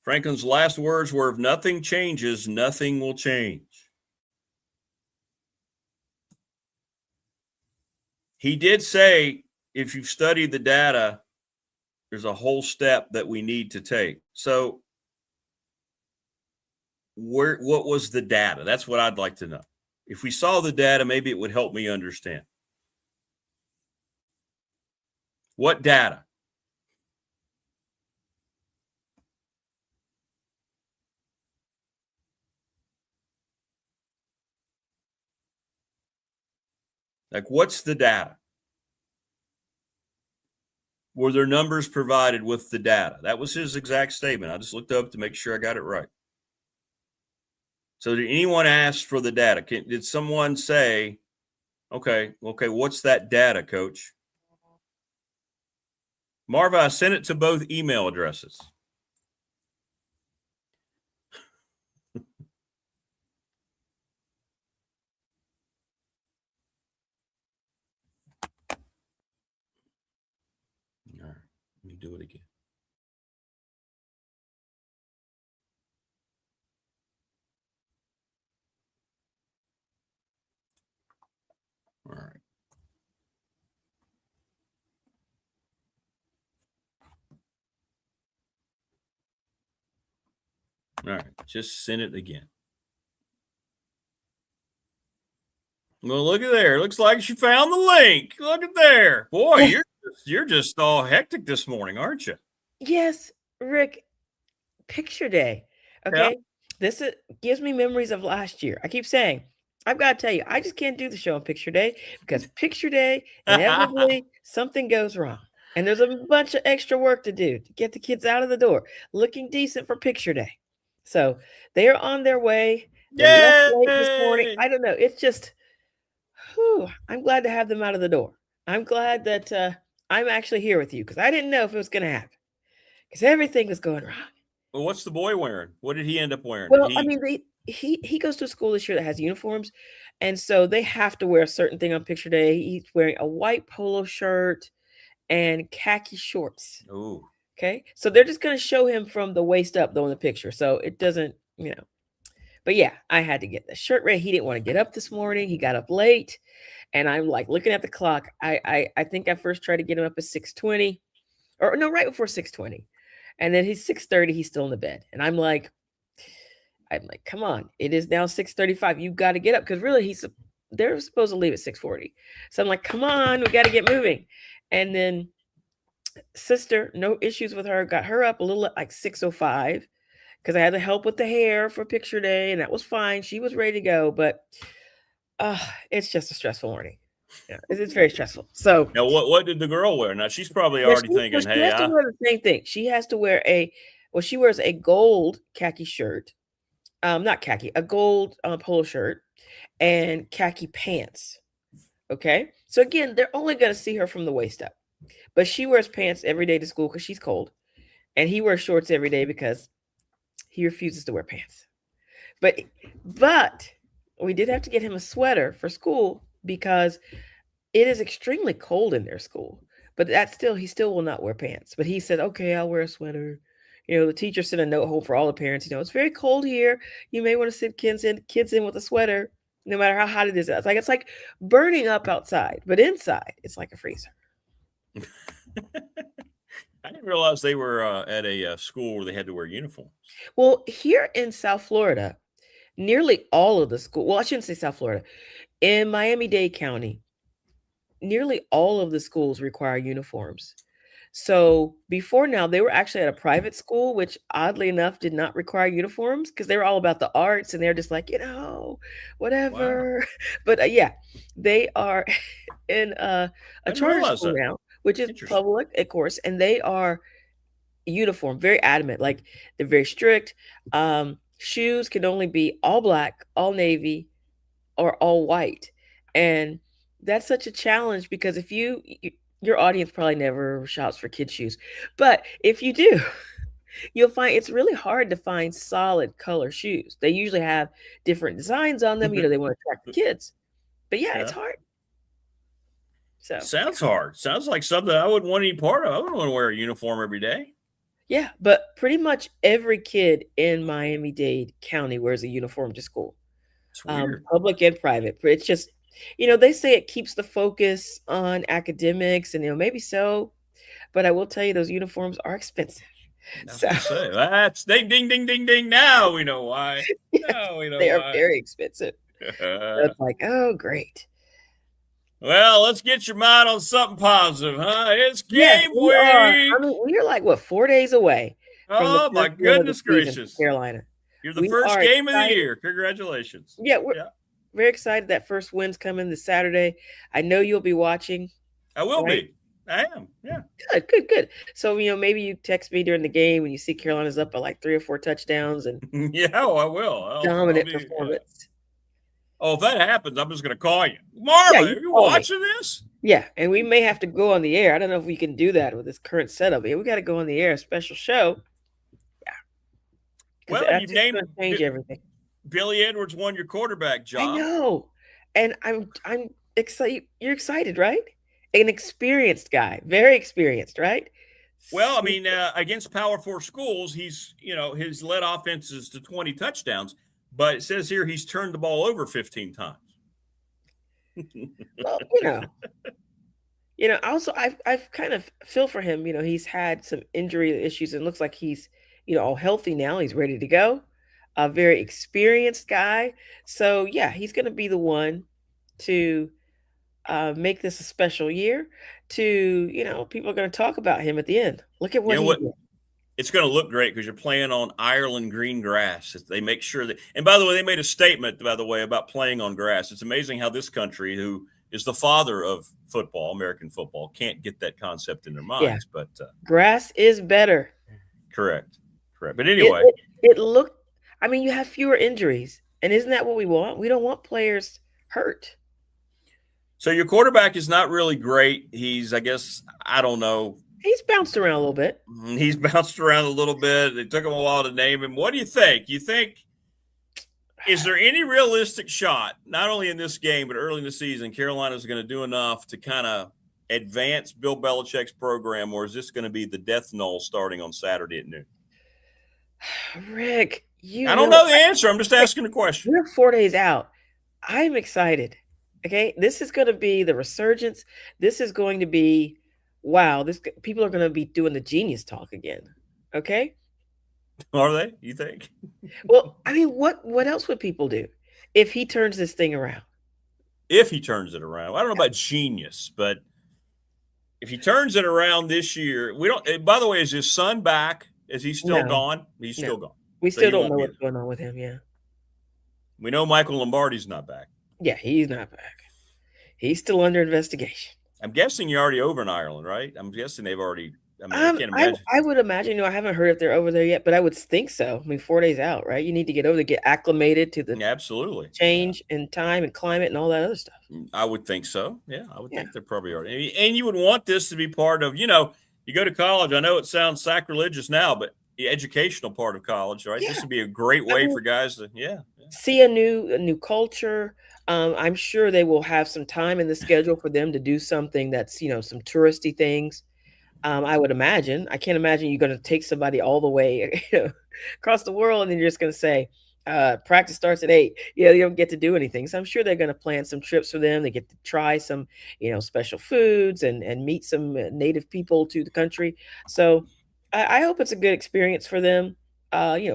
Franklin's last words were, if nothing changes, nothing will change. He did say, if you've studied the data, there's a whole step that we need to take. So what was the data? That's what I'd like to know. If we saw the data, maybe it would help me understand. What data? Like, what's the data? Were there numbers provided with the data? That was his exact statement. I just looked up to make sure I got it right. So did anyone ask for the data? Did someone say, okay, what's that data, Coach? Marva, I sent it to both email addresses. All right, let me do it again. All right. All right, just send it again. Well, look at there. Looks like she found the link. Look at there. Boy, you're just all hectic this morning, aren't you? Yes, Rick. Picture day. Okay. Yeah. This gives me memories of last year. I keep saying I've got to tell you, I just can't do the show on picture day because picture day, inevitably, something goes wrong. And there's a bunch of extra work to do to get the kids out of the door looking decent for picture day. So they are on their way. They left late this morning. Yay! I don't know. It's just, I'm glad to have them out of the door. I'm glad that I'm actually here with you because I didn't know if it was going to happen because everything was going wrong. Well, what's the boy wearing? What did he end up wearing? Well, I mean, he goes to a school this year that has uniforms, and so they have to wear a certain thing on picture day. He's wearing a white polo shirt and khaki shorts. Ooh. Okay, so they're just going to show him from the waist up though in the picture, so it doesn't, But yeah, I had to get the shirt ready. He didn't want to get up this morning. He got up late, and I'm like looking at the clock. I think I first tried to get him up at 6:20, or no, right before 6:20, and then he's 6:30. He's still in the bed, and I'm like, come on, it is now 6:35. You got to get up because really they're supposed to leave at 6:40. So I'm like, come on, we got to get moving. And then sister, no issues with her, got her up a little at like 6:05 because I had to help with the hair for picture day, and that was fine. She was ready to go, but it's just a stressful morning. Yeah, it's very stressful. So now, what did the girl wear? Now she's probably already thinking, she "Hey, has to wear the same thing. She has to wear she wears a gold khaki shirt, not khaki, a gold polo shirt, and khaki pants. Okay, so again, they're only going to see her from the waist up, but she wears pants every day to school because she's cold, and he wears shorts every day because he refuses to wear pants. But we did have to get him a sweater for school because it is extremely cold in their school. But he still will not wear pants. But he said, okay, I'll wear a sweater. The teacher sent a note home for all the parents. It's very cold here. You may want to send kids in with a sweater, no matter how hot it is. It's like burning up outside, but inside it's like a freezer. I didn't realize they were at a school where they had to wear uniforms. Well, here in South Florida, nearly all of the school. Well, I shouldn't say South Florida. In Miami-Dade County, nearly all of the schools require uniforms. So before now, they were actually at a private school, which oddly enough did not require uniforms because they were all about the arts and they're just like, whatever. Wow. But yeah, they are in a charter school now, which is public, of course, and they are uniform, very adamant. Like they're very strict. Shoes can only be all black, all navy, or all white. And that's such a challenge because if your audience probably never shops for kids' shoes, but if you do, you'll find it's really hard to find solid color shoes. They usually have different designs on them. They want to attract the kids. But yeah, it's hard. So sounds hard. Sounds like something I wouldn't want any part of. I wouldn't want to wear a uniform every day. Yeah, but pretty much every kid in Miami-Dade County wears a uniform to school. It's weird. Public and private. But it's just, they say it keeps the focus on academics, and maybe so, but I will tell you those uniforms are expensive. That's ding, ding, ding, ding, ding. Now we know why. Now we know they why. are very expensive. It's like, oh, great. Well, let's get your mind on something positive, huh? It's game week. We are like 4 days away. Oh my goodness gracious, Carolina! You're the first game of the year. Congratulations! Yeah, we're very excited. That first win's coming this Saturday. I know you'll be watching. I will be. I am. Yeah. Good. So maybe you text me during the game when you see Carolina's up by like 3 or 4 touchdowns and I will. Dominant performance. Yeah. Oh, if that happens, I'm just going to call you. Marva, are you watching this? Yeah, and we may have to go on the air. I don't know if we can do that with this current setup. Yeah, we got to go on the air, a special show. Yeah. Well, you named change everything. Billy Edwards won your quarterback job. I know, and I'm excited. You're excited, right? An experienced guy, very experienced, right? Well, I mean, against Power 4 schools, he's his led offenses to 20 touchdowns. But it says here he's turned the ball over 15 times. Well, also I've kind of feel for him. He's had some injury issues and looks like he's, all healthy now. He's ready to go. A very experienced guy. So yeah, he's going to be the one to make this a special year. To people are going to talk about him at the end. Look at what he did. it's going to look great because you're playing on Ireland green grass. They make sure that, and by the way, they made a statement, by the way, about playing on grass. It's amazing how this country, who is the father of football, American football, can't get that concept in their minds. But grass is better. Correct. But anyway, it looked. I mean, you have fewer injuries, and isn't that what we want? We don't want players hurt. So your quarterback is not really great. He's, I guess, I don't know. He's bounced around a little bit. He's bounced around a little bit. It took him a while to name him. What do you think? Is there any realistic shot, not only in this game, but early in the season, Carolina's going to do enough to kind of advance Bill Belichick's program, or is this going to be the death knell starting on Saturday at noon? Rick, I don't know the answer. I'm just asking the question. We're 4 days out. I'm excited. Okay, this is going to be the resurgence. This is going to be, wow, people are going to be doing the genius talk again. Okay? Are they? You think? Well, I mean, what else would people do if he turns this thing around? If he turns it around. I don't know about genius, but if he turns it around this year, we don't. By the way, is his son back? Is he still gone? He's still gone. We still don't know what's going on with him, yeah. We know Michael Lombardi's not back. Yeah, he's not back. He's still under investigation. I'm guessing you're already over in Ireland, right? I'm guessing they've already. I mean, I can't imagine. I would imagine. I haven't heard if they're over there yet, but I would think so. I mean, 4 days out, right? You need to get over to get acclimated to the absolutely change in time and climate and all that other stuff. I would think so. Yeah, I would think they're probably already. And you would want this to be part of. You go to college. I know it sounds sacrilegious now, but the educational part of college, right? Yeah. This would be a great way for guys to, see a new culture. I'm sure they will have some time in the schedule for them to do something that's, some touristy things. I would imagine. I can't imagine you're going to take somebody all the way across the world and then you're just going to say, practice starts at 8. You don't get to do anything. So I'm sure they're going to plan some trips for them. They get to try some, special foods and meet some native people to the country. So I hope it's a good experience for them.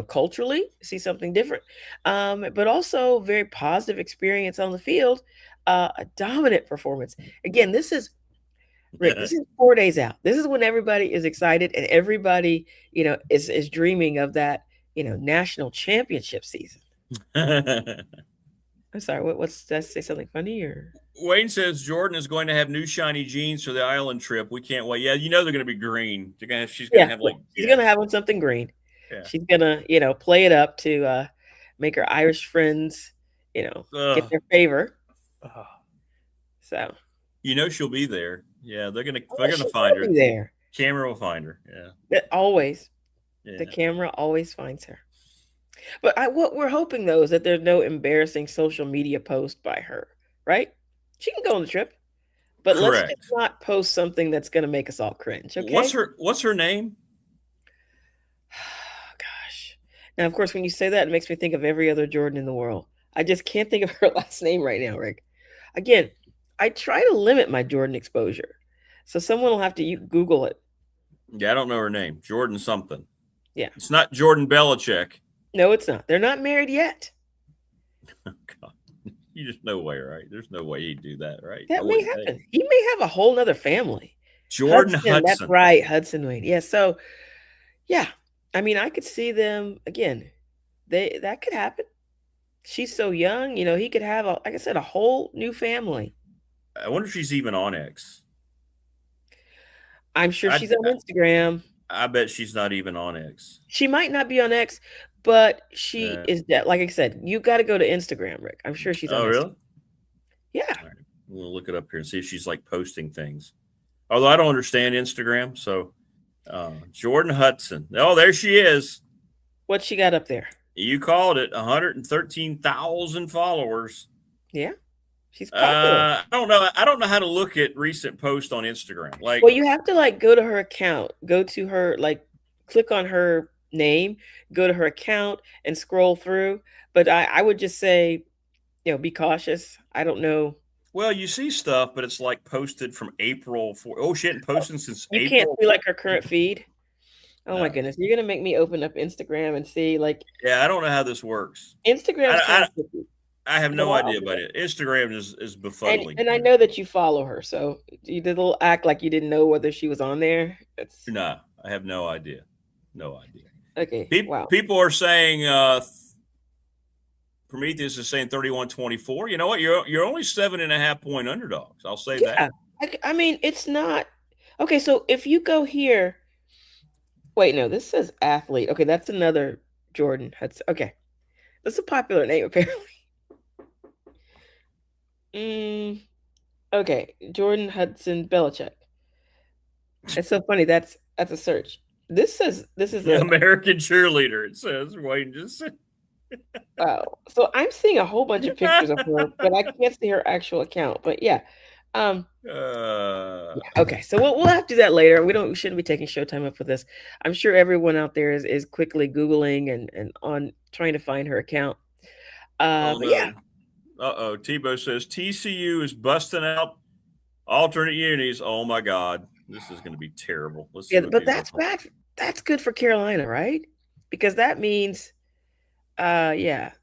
Culturally, see something different, but also very positive experience on the field, a dominant performance. Again, this is 4 days out. This is when everybody is excited and everybody, is dreaming of that, national championship season. I'm sorry, did I say something funny or? Wayne says Jordan is going to have new shiny jeans for the island trip. We can't wait. Yeah, they're going to be green. She's going to have she's going to have on something green. Yeah. She's gonna, play it up to make her Irish friends, get their favor. So she'll be there. Yeah, they're gonna find her. There, camera will find her. Yeah, always. Yeah. The camera always finds her. But what we're hoping though is that there's no embarrassing social media post by her. Right? She can go on the trip, but let's just not post something that's gonna make us all cringe. Okay. What's her name? Now, of course, when you say that, it makes me think of every other Jordan in the world. I just can't think of her last name right now, Rick. Again, I try to limit my Jordan exposure. So someone will have to Google it. Yeah, I don't know her name. Jordan something. Yeah. It's not Jordan Belichick. No, it's not. They're not married yet. Oh, God. You just no way, right? There's no way he'd do that, right? That may happen. He may have a whole nother family. Jordan Hudson. That's right. Hudson Wade. Yeah. So, yeah. I mean, I could see them again. That could happen. She's so young, he could have, like I said, a whole new family. I wonder if she's even on X. I'm sure she's on Instagram. I bet she's not even on X. She might not be on X, but she is that. Like I said, you got to go to Instagram, Rick. I'm sure she's on. Oh, really? Yeah. All right. We'll look it up here and see if she's posting things. Although I don't understand Instagram, so. Jordan Hudson. Oh, there she is. What she got up there? You called it. 113,000 followers. Yeah, she's popular. I don't know how to look at recent posts on Instagram. Well, you have to go to her account, go to her, click on her name, go to her account, and scroll through. But I would just say, be cautious. I don't know. Well, you see stuff, but it's posted from April. She hadn't posted since April. You can't see her current feed. Oh my goodness! You're gonna make me open up Instagram and see Yeah, I don't know how this works. Instagram. I have no idea about it. Instagram is befuddling. And I know that you follow her, so you did a little act like you didn't know whether she was on there. No, I have no idea. No idea. Okay. Wow. People are saying Prometheus is saying 31-24. You know what? You're only 7.5 point underdogs. I'll say Yeah. that. I mean, it's not. Okay, so if you go here, wait, no, this says athlete. Okay, that's another Jordan Hudson. Okay, that's a popular name apparently. Okay, Jordan Hudson Belichick. It's so funny. That's a search. This is a American cheerleader. It says Wayne just said. Wow. So I'm seeing a whole bunch of pictures of her, but I can't see her actual account. But yeah. Yeah, okay. So we'll have to do that later. We shouldn't be taking Showtime up for this. I'm sure everyone out there is quickly Googling and on trying to find her account. But yeah. Tebow says TCU is busting out alternate unis. Oh my God. This is going to be terrible. Let's see but that's bad. That's good for Carolina, right? Because that means yeah.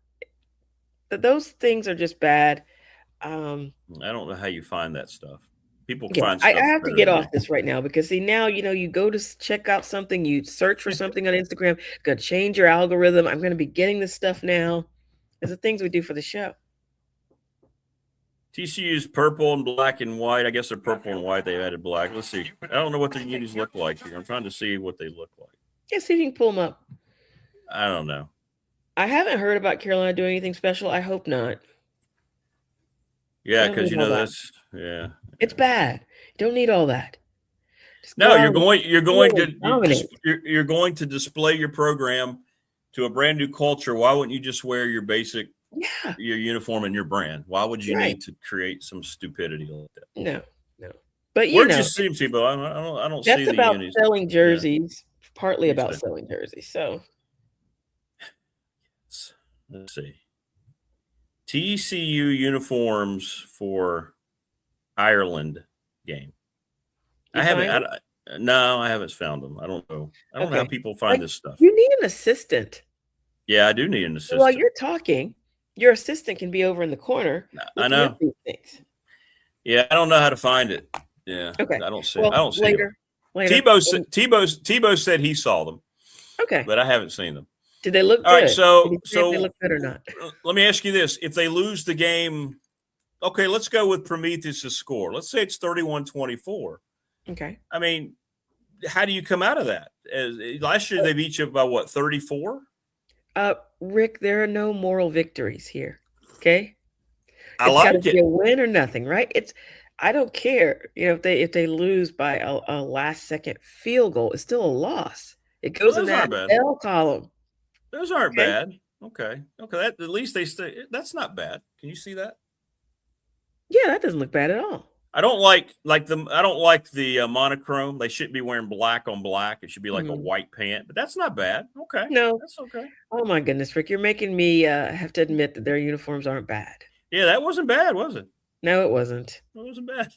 Those things are just bad. I don't know how you find that stuff. People Yeah, find stuff. I have to get off this right now because see now you go to check out something, you search for something on Instagram, gonna change your algorithm. I'm gonna be getting this stuff now. These are things we do for the show. TCU's purple and black and white. I guess they're purple and white. They added black. Let's see. I don't know what their unis look like here. I'm trying to see what they look like. Yeah, see if you can pull them up. I don't know. I haven't heard about Carolina doing anything special. I hope not. Yeah, because that's it's bad. You don't need all that. No, you're going to display your program to a brand new culture. Why wouldn't you just wear your basic your uniform and your brand? Why would you need to create some stupidity like that? No. But where'd you see them, Tebow? I don't see the about unis. Selling jerseys. Partly about selling jerseys. So let's see. TCU uniforms for Ireland game. I haven't found them. I don't know. I don't know how people find this stuff. You need an assistant. Yeah, I do need an assistant. While you're talking, your assistant can be over in the corner. I know. Yeah, I don't know how to find it. Yeah. Okay. I don't see it. Later. Tebow said he saw them. Okay. But I haven't seen them. Did they look good? All right, so they look good or not? Let me ask you this. If they lose the game, okay, let's go with Prometheus' score. Let's say it's 31-24. Okay. I mean, how do you come out of that? Last year they beat you by what, 34? Rick, there are no moral victories here. Okay? I like it. It's got to be a win or nothing, right? I don't care. If they lose by a last second field goal, it's still a loss. It goes in that L column. Those aren't bad. Okay. At least they stay. That's not bad. Can you see that? Yeah, that doesn't look bad at all. I don't like the monochrome. They shouldn't be wearing black on black. It should be like a white pant. But that's not bad. Okay. No, that's okay. Oh my goodness, Rick, you're making me have to admit that their uniforms aren't bad. Yeah, that wasn't bad, was it? No, it wasn't. It wasn't bad.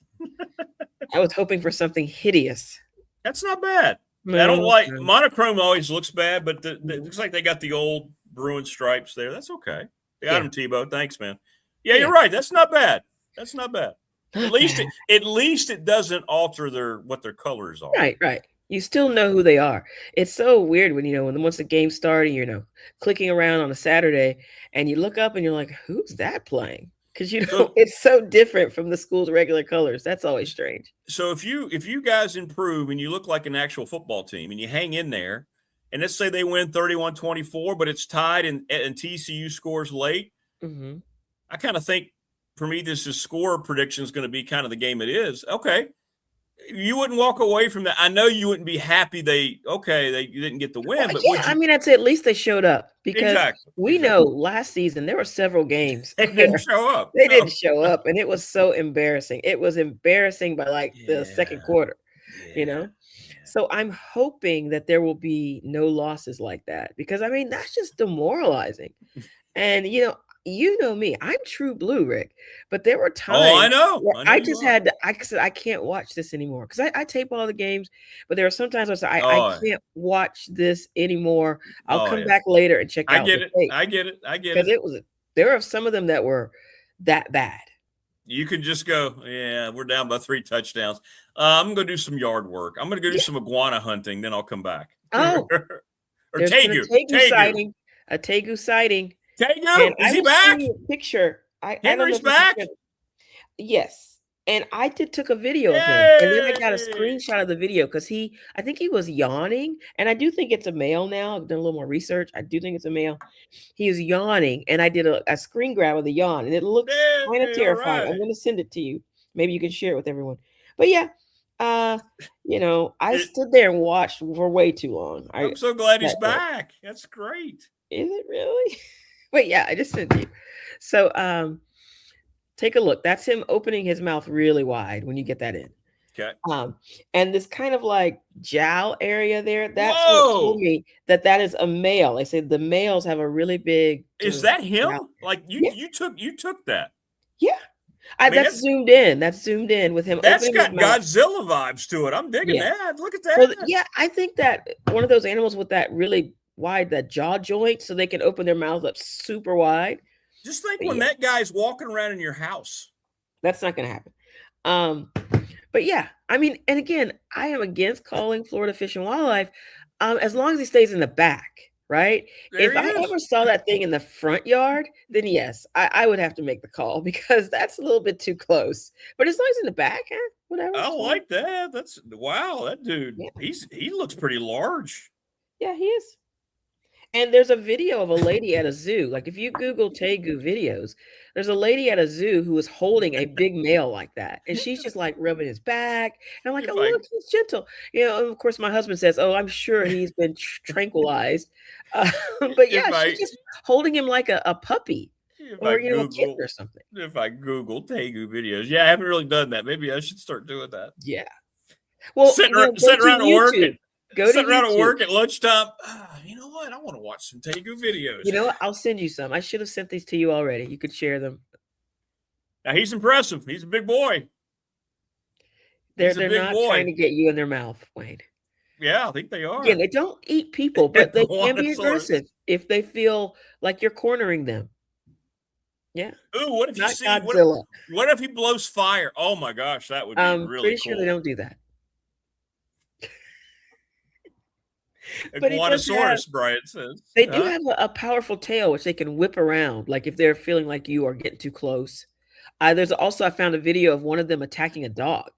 I was hoping for something hideous. That's not bad. No, I don't like monochrome. Always looks bad, but it looks like they got the old Bruin stripes there. That's okay. They got them, Tebow. Thanks, man. Yeah, you're right. That's not bad. That's not bad. At least it doesn't alter what their colors are. Right. You still know who they are. It's so weird when once the game started, clicking around on a Saturday, and you look up and you're like, who's that playing? Because it's so different from the school's regular colors. That's always strange. So if you guys improve and you look like an actual football team and you hang in there, and let's say they win 31-24, but it's tied and TCU scores late, I kind of think Prometheus' score prediction is going to be kind of the game it is. Okay. You wouldn't walk away from that. I know you wouldn't be happy they didn't get the win. But I mean, I'd say at least they showed up because we know last season there were several games. They didn't show up. They didn't show up, and it was so embarrassing. It was embarrassing by the second quarter, So I'm hoping that there will be no losses like that because, I mean, that's just demoralizing. And, you know me, I'm true blue, Rick, but there were times I know I just had to, I said, I can't watch this anymore because I tape all the games, but there are sometimes I said, I can't watch this anymore. I'll come back later and check out. I get it. Because there are some of them that were that bad. You could just go, we're down by 3 touchdowns. I'm going to do some yard work. I'm going to go do some iguana hunting, then I'll come back. Oh, or there's been Tegu. a Tegu Tegu. sighting. A Tegu sighting. Tegu, And is I he will show back? you a picture. I don't know Henry's if you can back? show it. Yes. And I took a video of him, and then I got a Yay! screenshot of the video because I think he was yawning, and I do think it's a male now. I've done a little more research. I do think it's a male. He was yawning, and I did a screen grab of the yawn, and it looks kind of Yay, all terrifying. I'm right. going to send it to you. Maybe you can share it with everyone. But yeah, I stood there and watched for way too long. I'm so glad he's that- back. That's great. Is it really? But yeah, I just sent you. So take a look. That's him opening his mouth really wide when you get that in. Okay. And this kind of like jowl area there, that's what Whoa! told me that is a male. They said the males have a really big. Is that him? jowl. Like Yeah. you took that. Yeah. I mean, that's zoomed in. That's zoomed in with him. That's opening his got mouth. Godzilla vibes to it. I'm digging Yeah. that. Look at that. Well, yeah, I think that one of those animals with that really wide, that jaw joint, so they can open their mouth up super wide. Just think But when yeah. that guy's walking around in your house. That's not going to happen. But yeah, I mean, and again, I am against calling Florida Fish and Wildlife, as long as he stays in the back, right? There If he I is. ever saw that thing in the front yard, then yes, I would have to make the call because that's a little bit too close. But as long as in the back, whatever. I it's fine. like that. That's wow. That dude, Yeah. he looks pretty large. Yeah, he is. And there's a video of a lady at a zoo. Like if you Google Tegu videos, there's a lady at a zoo who is holding a big male like that. And she's just like rubbing his back. And I'm like, If oh, I- look, he's gentle. And of course, my husband says, oh, I'm sure he's been tranquilized. But yeah, If I- she's just holding him like a puppy If or, I a kitten Google, or something. if I Google Tegu videos, yeah, I haven't really done that. Maybe I should start doing that. Yeah. Well, Sitting around at work, sitting around at work at lunchtime. You know what? I want to watch some Tegu videos. You know what? I'll send you some. I should have sent these to you already. You could share them. Now he's impressive. He's a big boy. They're He's a big not boy. trying to get you in their mouth, Wayne. Yeah, I think they are. Again, they don't eat people, but they can be Brontosaurus. aggressive if they feel like you're cornering them. Yeah. Ooh, what if you Not see? Godzilla. What if he blows fire? Oh my gosh, that would be really Pretty cool. sure they don't do that. A But he does Brontosaurus, Brian says. They do have a powerful tail, which they can whip around, like if they're feeling like you are getting too close. There's also, I found a video of one of them attacking a dog.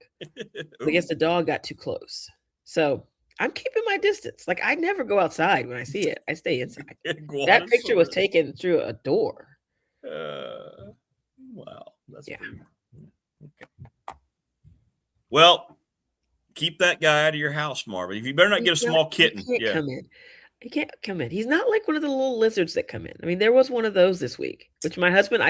I guess the dog got too close. So I'm keeping my distance. Like I never go outside when I see it. I stay inside. That picture was taken through a door. Wow. That's pretty. Okay. Well, keep that guy out of your house, Marvin. You better not get a small kitten. He can't come in. He can't come in. He's not like one of the little lizards that come in. I mean, there was one of those this week, which my husband,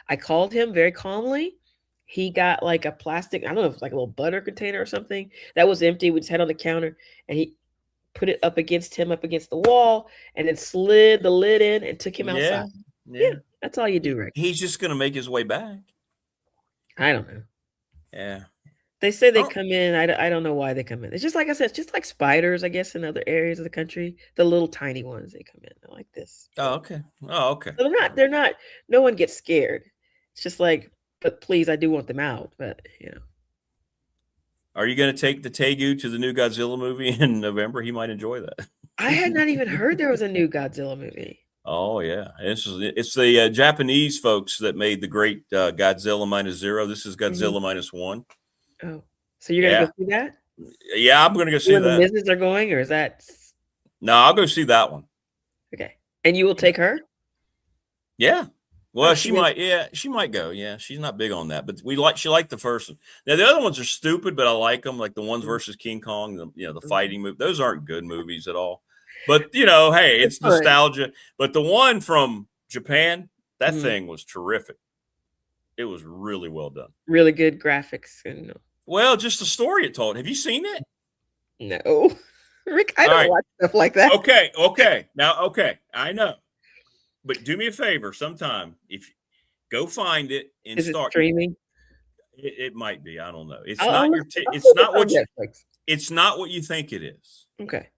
I called him very calmly. He got like a plastic, I don't know if it's like a little butter container or something that was empty. We just had on the counter and he put it up against the wall and then slid the lid in and took him outside. Yeah. That's all you do, Rick. He's just going to make his way back. I don't know. Yeah. They say they come in. I don't know why they come in. It's just like I said, it's just like spiders, I guess, in other areas of the country. The little tiny ones, they come in. They're like this. Oh, okay. Oh, okay. So they're not, no one gets scared. It's just like, but please, I do want them out. But, Are you going to take the Tegu to the new Godzilla movie in November? He might enjoy that. I had not even heard there was a new Godzilla movie. Oh, yeah. It's the Japanese folks that made the great Godzilla -0. This is Godzilla -1. Oh, so you're going to go see that? Yeah, I'm going to go see You and that. the missus are going, or is that? No, I'll go see that one. Okay. And you will take her? Yeah. Well, Oh, she might go. Yeah, she's not big on that, but she liked the first one. Now the other ones are stupid, but I like them, like the ones versus King Kong, the fighting movie. Those aren't good movies at all. But hey, it's nostalgia. But the one from Japan, that thing was terrific. It was really well done. Really good graphics. Well, just the story it told. Have you seen it? No. Rick, I don't watch stuff like that. Okay. Now, I know. But do me a favor sometime. If go find it and Is start it streaming. It might be. I don't know. It's it's not what you think it is. Okay.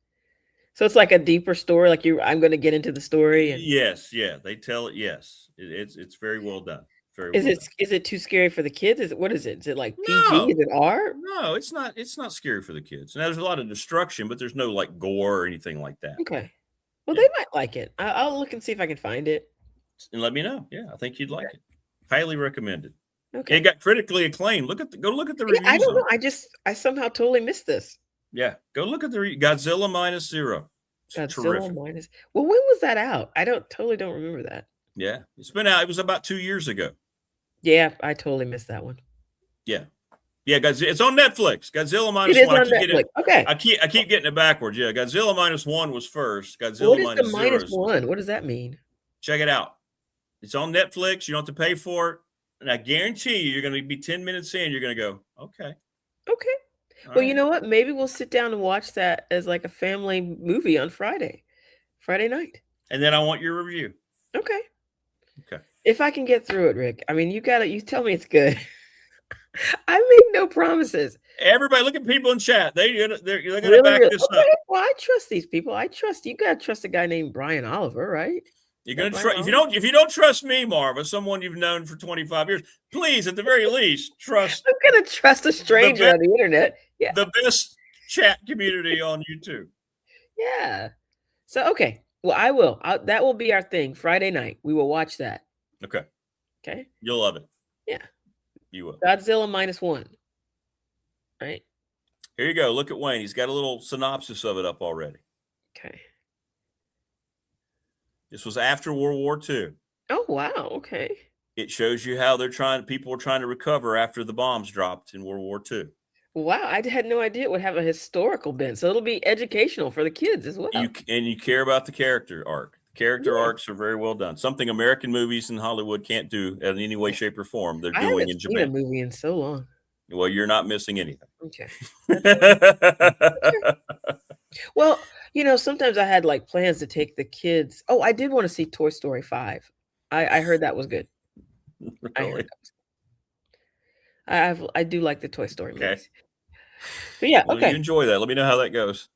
So it's like a deeper story. Like I'm going to get into the story. And... Yes, yeah. They tell it. Yes, it's very well done. Very Is well it done. is it too scary for the kids? What is it? Is it like PG? No. Is it R? No, it's not. It's not scary for the kids. Now there's a lot of destruction, but there's no like gore or anything like that. Okay. Well, Yeah. they might like it. I'll look and see if I can find it. And let me know. Yeah, I think you'd like it. Highly recommended. Okay. It got critically acclaimed. Go look at the reviews. Yeah, I don't on know. I somehow totally missed this. Yeah, go look at the Godzilla -0. It's Godzilla terrific. minus. Well, when was that out? I totally don't remember that. Yeah, it's been out. It was about 2 years ago. Yeah, I totally missed that one. Yeah, Godzilla. It's on Netflix. Godzilla It is -1. on Netflix. Okay. I keep getting it backwards. Yeah, Godzilla -1 was first. Godzilla What is the -0 is. -1? What does that mean? Check it out. It's on Netflix. You don't have to pay for it, and I guarantee you're going to be 10 minutes in. You're going to go, okay. Okay. All Well, you right. know what? Maybe we'll sit down and watch that as like a family movie on Friday night. And then I want your review. Okay. Okay. If I can get through it, Rick. I mean, you tell me it's good. I make no promises. Everybody, look at people in chat. They're going to Really, back really? this Okay. up. Well, I trust these people. You gotta trust a guy named Brian Oliver, right? You're going to Brian trust. If you don't trust me, Marva, someone you've known for 25 years, please, at the very least, trust. I'm gonna trust a stranger on the internet. Yeah. The best chat community on YouTube. Yeah. So okay. Well, I will. That will be our thing. Friday night. We will watch that. Okay. Okay. You'll love it. Yeah. You will. Godzilla -1. Right. Here you go. Look at Wayne. He's got a little synopsis of it up already. Okay. This was after World War II. Oh wow. Okay. It shows you how people were trying to recover after the bombs dropped in World War II. Wow. I had no idea it would have a historical bent. So it'll be educational for the kids as well. You care about the character arc. Character arcs are very well done. Something American movies in Hollywood can't do in any way, shape, or form. They're doing in Japan. I haven't seen a movie in so long. Well, you're not missing anything. Okay. Well, sometimes I had like plans to take the kids. Oh, I did want to see Toy Story 5. I heard that was good. Really? I heard that was good. I do like the Toy Story Okay. movies. But yeah, Well, okay. you enjoy that. Let me know how that goes.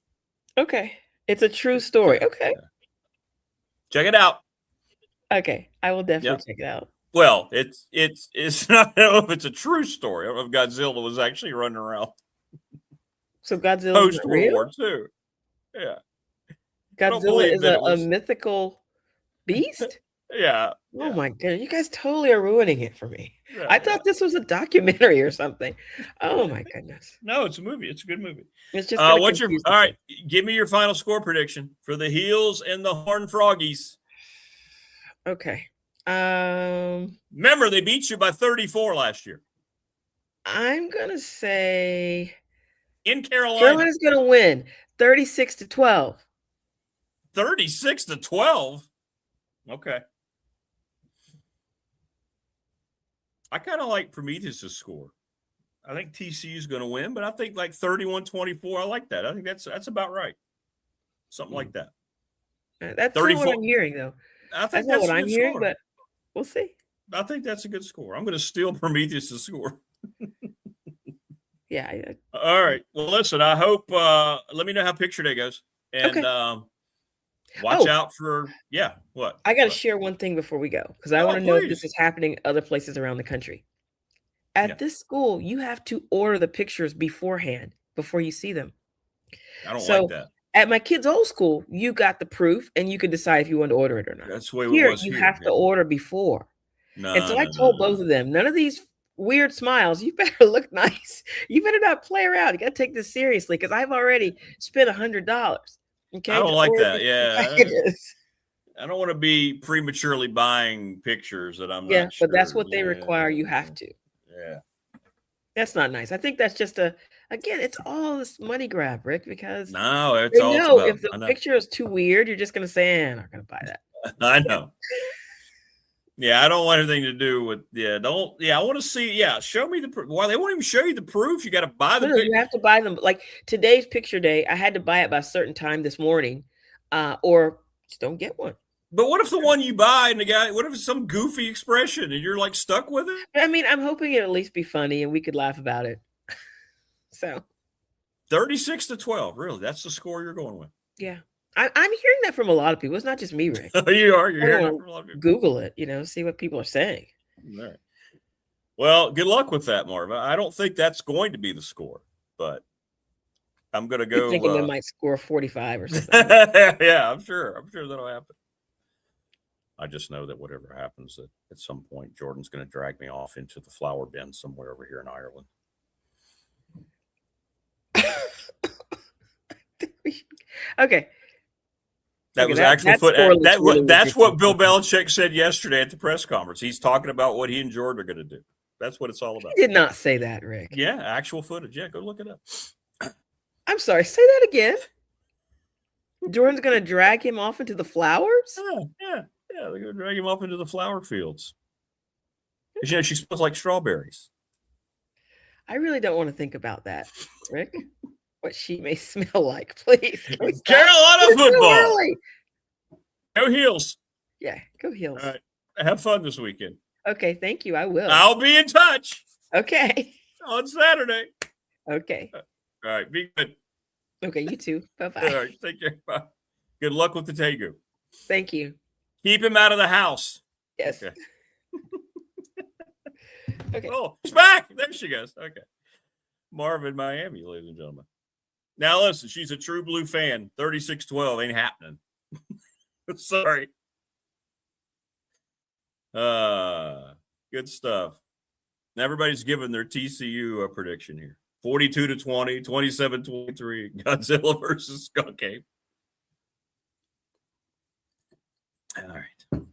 Okay. It's a true story. Okay. Check it out. Okay. I will definitely check it out. Well, it's not. I don't know if it's a true story. I don't know if Godzilla was actually running around So Godzilla post World War II. Yeah. Godzilla is a mythical beast? Yeah. Oh my goodness. You guys totally are ruining it for me. Yeah, I thought this was a documentary or something. Oh my goodness. No, it's a movie. It's a good movie. It's just all right. Give me your final score prediction for the Heels and the Horned Froggies. Okay. Remember, they beat you by 34 last year. I'm gonna say in Carolina. Carolina's gonna win 36-12. 36-12. Okay. I kind of like Prometheus' score. I think TCU is going to win, but I think like 31-24. I like that. I think that's about right. Something like that. That's not what I'm hearing, though. I think that's not what I'm hearing, but we'll see. I think that's a good score. I'm going to steal Prometheus' score. Yeah. All right. Well, listen, I hope, let me know how picture day goes. And watch out for, what? I got to share one thing before we go, because I want to know if this is happening other places around the country. At this school, you have to order the pictures beforehand, before you see them. I don't like that. At my kid's old school, you got the proof and you could decide if you want to order it or not. That's the way Here, it was. You have to order before. And so I told both of them, none of these weird smiles. You better look nice. You better not play around. You got to take this seriously, because I've already spent $100. Okay. I don't like that. Yeah. I don't want to be prematurely buying pictures that I'm not sure. But that's what they require. You have to. Yeah. That's not nice. I think that's just again, it's all this money grab, Rick, because no, it's all about, if the picture is too weird, you're just going to say, I'm not going to buy that. I know. Yeah, I don't want anything to do with, I want to see, show me the proof. Why, they won't even show you the proof. You got to buy the picture. You have to buy them. Like today's picture day, I had to buy it by a certain time this morning, or just don't get one. But what if the one you buy and what if it's some goofy expression and you're like stuck with it? I mean, I'm hoping it'll at least be funny and we could laugh about it. So 36-12, really? That's the score you're going with? Yeah. I'm hearing that from a lot of people. It's not just me, Rick. You are. You're hearing it from a lot of people. Google it, see what people are saying. All right. Well, good luck with that, Marv. I don't think that's going to be the score, but I'm going to go. You're thinking they might score 45 or something. Yeah, I'm sure that'll happen. I just know that whatever happens, that at some point Jordan's going to drag me off into the flower bin somewhere over here in Ireland. Okay. That was actual foot. That's what Bill Belichick said yesterday at the press conference. He's talking about what he and Jordan are going to do. That's what it's all about. He did not say that, Rick. Yeah, actual footage. Yeah, go look it up. I'm sorry. Say that again. Jordan's going to drag him off into the flowers? Yeah. They're going to drag him off into the flower fields. You know, she smells like strawberries. I really don't want to think about that, Rick. What she may smell like, please. Carolina football. Go Heels. Yeah, go Heels. All right. Have fun this weekend. Okay, thank you. I will. I'll be in touch. Okay. On Saturday. Okay. All right. Be good. Okay, you too. Bye-bye. All right. Take care. Bye. Good luck with the Tegu. Thank you. Keep him out of the house. Yes. Okay. Okay. Oh, she's back. There she goes. Okay. Marvin, Miami, ladies and gentlemen. Now, listen, she's a true blue fan. 36-12 ain't happening. Sorry. Good stuff. Now everybody's giving their TCU prediction here. 42-20, 27-23, Godzilla versus Skunk Ape. All right.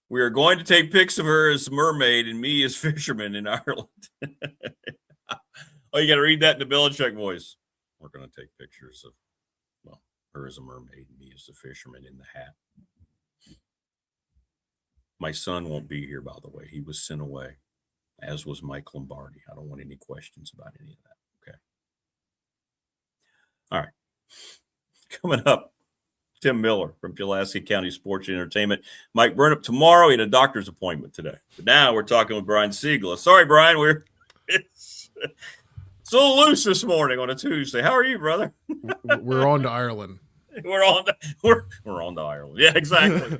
We are going to take pics of her as mermaid and me as fisherman in Ireland. Oh, you got to read that in the Belichick voice. We're going to take pictures of, well, her as a mermaid and me as the fisherman in the hat. My son won't be here, by the way. He was sent away, as was Mike Lombardi. I don't want any questions about any of that. Okay. All right. Coming up, Tim Miller from Pulaski County Sports Entertainment. Mike Burnip tomorrow. He had a doctor's appointment today. But now we're talking with Brian Siegler. Sorry, Brian. It's a little loose this morning on a Tuesday. How are you, brother? We're on to Ireland. We're on to Ireland. Yeah, exactly.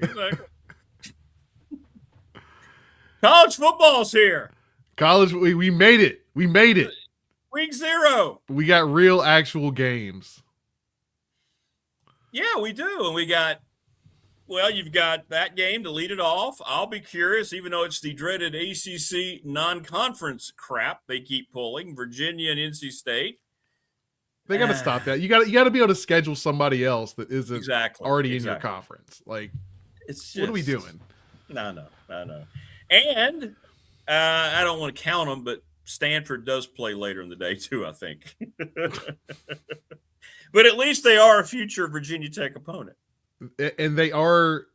College football's here. College, we made it. We made it. Week 0. We got real, actual games. Yeah, we do. And we got, well, you've got that game to lead it off. I'll be curious, even though it's the dreaded ACC non-conference crap they keep pulling, Virginia and NC State. They got to stop that. You got to be able to schedule somebody else that isn't already in your conference. Like, it's just, what are we doing? No. And I don't want to count them, but Stanford does play later in the day too, I think. But at least they are a future Virginia Tech opponent. And they are,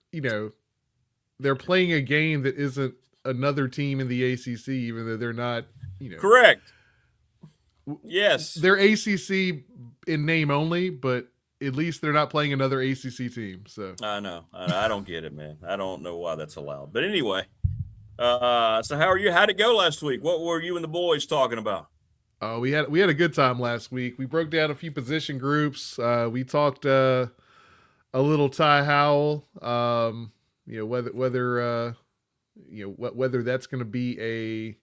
they're playing a game that isn't another team in the ACC, even though they're not, Correct. Yes. They're ACC in name only, but at least they're not playing another ACC team. So I know. I don't get it, man. I don't know why that's allowed. But anyway, so how are you? How'd it go last week? What were you and the boys talking about? We had a good time last week. We broke down a few position groups. We talked a little Ty Howell. Whether that's going to be a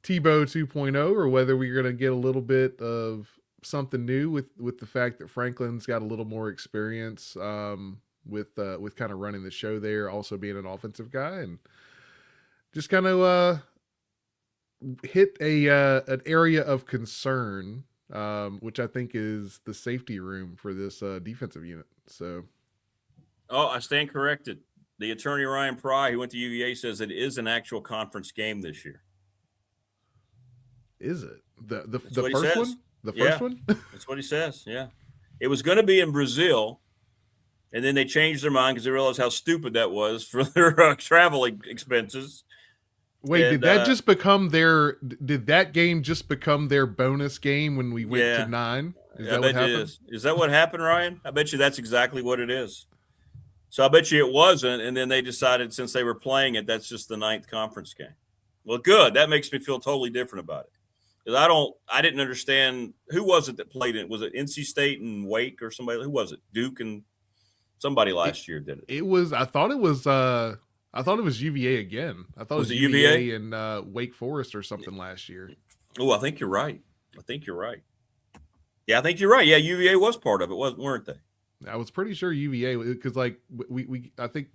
Tebow 2.0 or whether we're going to get a little bit of something new with the fact that Franklin's got a little more experience with kind of running the show there, also being an offensive guy, and just kind of hit an area of concern, which I think is the safety room for this defensive unit. So, I stand corrected. The attorney Ryan Pry, who went to UVA, says it is an actual conference game this year. Is it the first one? The first one? That's what he says. Yeah, it was going to be in Brazil, and then they changed their mind because they realized how stupid that was for their traveling expenses. Wait, did that just become did that game just become their bonus game when we went to 9? Is that what happened? Is that what happened, Ryan? I bet you that's exactly what it is. So I bet you it wasn't, and then they decided since they were playing it, that's just the 9th conference game. Well, good. That makes me feel totally different about it. Because I didn't understand, who was it that played it? Was it NC State and Wake or somebody? Who was it? Duke and somebody last year did it. I thought it was I thought it was UVA again. I thought Was it was it UVA? UVA and Wake Forest or something last year. Oh, I think you're right. Yeah, I think you're right. Yeah, UVA was part of it, weren't they? I was pretty sure UVA, because like I think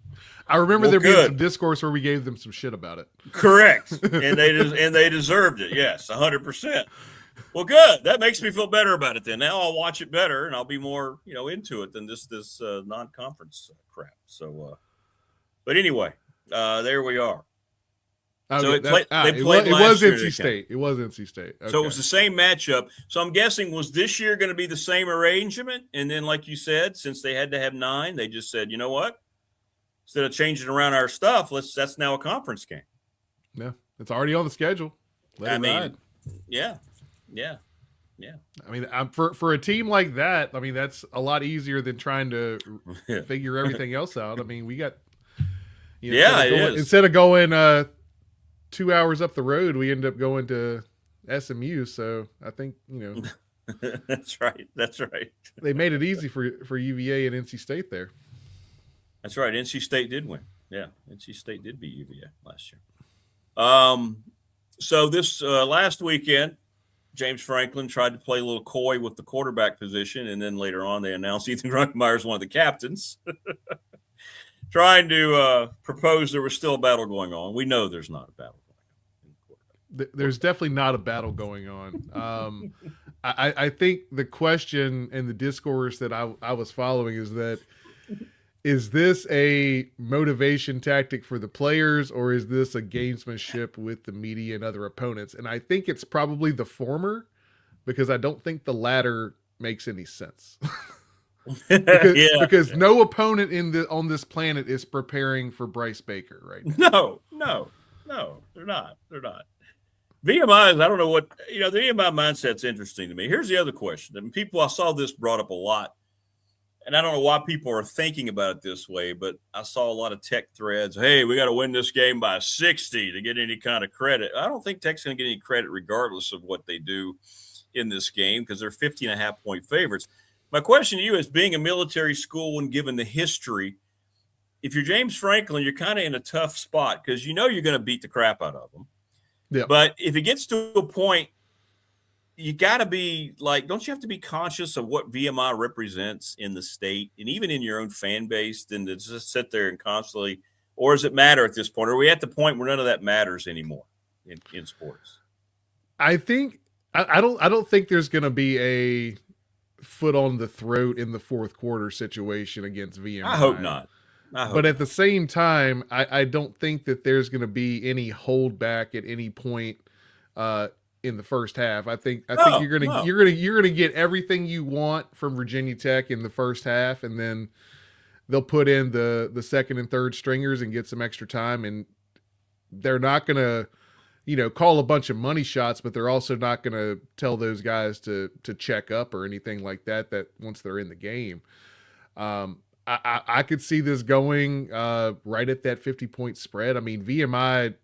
I remember there being some discourse where we gave them some shit about it. Correct, and they deserved it. Yes, 100%. Well, good. That makes me feel better about it. Then now I'll watch it better, and I'll be more into it than this non-conference crap. So, but anyway, there we are. Okay, so it was NC State. It was NC State. Okay. So it was the same matchup. So I'm guessing, was this year going to be the same arrangement? And then, like you said, since they had to have 9, they just said, you know what? Instead of changing around our stuff, that's now a conference game. Yeah, it's already on the schedule. Yeah. I mean, for a team like that, I mean, that's a lot easier than trying to figure everything else out. I mean, we got instead of going 2 hours up the road, we end up going to SMU. So I think that's right. They made it easy for UVA and NC State there. That's right. NC State did win. Yeah, NC State did beat UVA last year. So this last weekend, James Franklin tried to play a little coy with the quarterback position, and then later on they announced Ethan Runkmeyer is one of the captains, trying to propose there was still a battle going on. We know there's not a battle going on. There's definitely not a battle going on. I think the question and the discourse that I was following is this a motivation tactic for the players, or is this a gamesmanship with the media and other opponents? And I think it's probably the former, because I don't think the latter makes any sense. because no opponent on this planet is preparing for Bryce Baker right now. No, they're not. VMI is, I don't know what, the VMI mindset's interesting to me. Here's the other question. I mean, I saw this brought up a lot, and I don't know why people are thinking about it this way, but I saw a lot of Tech threads. Hey, we got to win this game by 60 to get any kind of credit. I don't think Tech's going to get any credit regardless of what they do in this game, because they're 15.5-point favorites. My question to you is, being a military school and given the history, if you're James Franklin, you're kind of in a tough spot because you're going to beat the crap out of them. Yeah. But if it gets to a point, you got to be like, don't you have to be conscious of what VMI represents in the state and even in your own fan base, than to just sit there and constantly, or does it matter at this point? Are we at the point where none of that matters anymore in sports? I think I don't think there's going to be a foot on the throat in the fourth quarter situation against VMI. I hope not. But at the same time, I don't think that there's going to be any holdback at any point in the first half. I think you're gonna get everything you want from Virginia Tech in the first half, and then they'll put in the second and third stringers and get some extra time, and they're not gonna call a bunch of money shots, but they're also not gonna tell those guys to check up or anything like that once they're in the game. I could see this going right at that 50-point spread. I mean, VMI,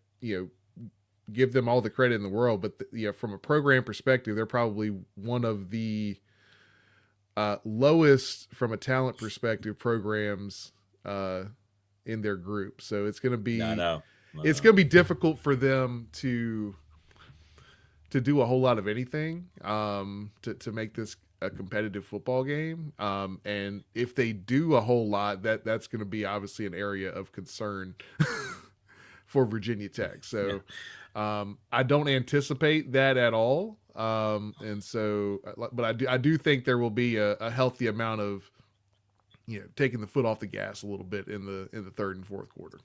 give them all the credit in the world, but from a program perspective, they're probably one of the lowest from a talent perspective programs in their group. So it's going to be it's going to be difficult for them to do a whole lot of anything to make this a competitive football game. And if they do a whole lot, that's going to be obviously an area of concern for Virginia Tech. So I don't anticipate that at all. And so, but I do think there will be a healthy amount of, taking the foot off the gas a little bit in the third and fourth quarter.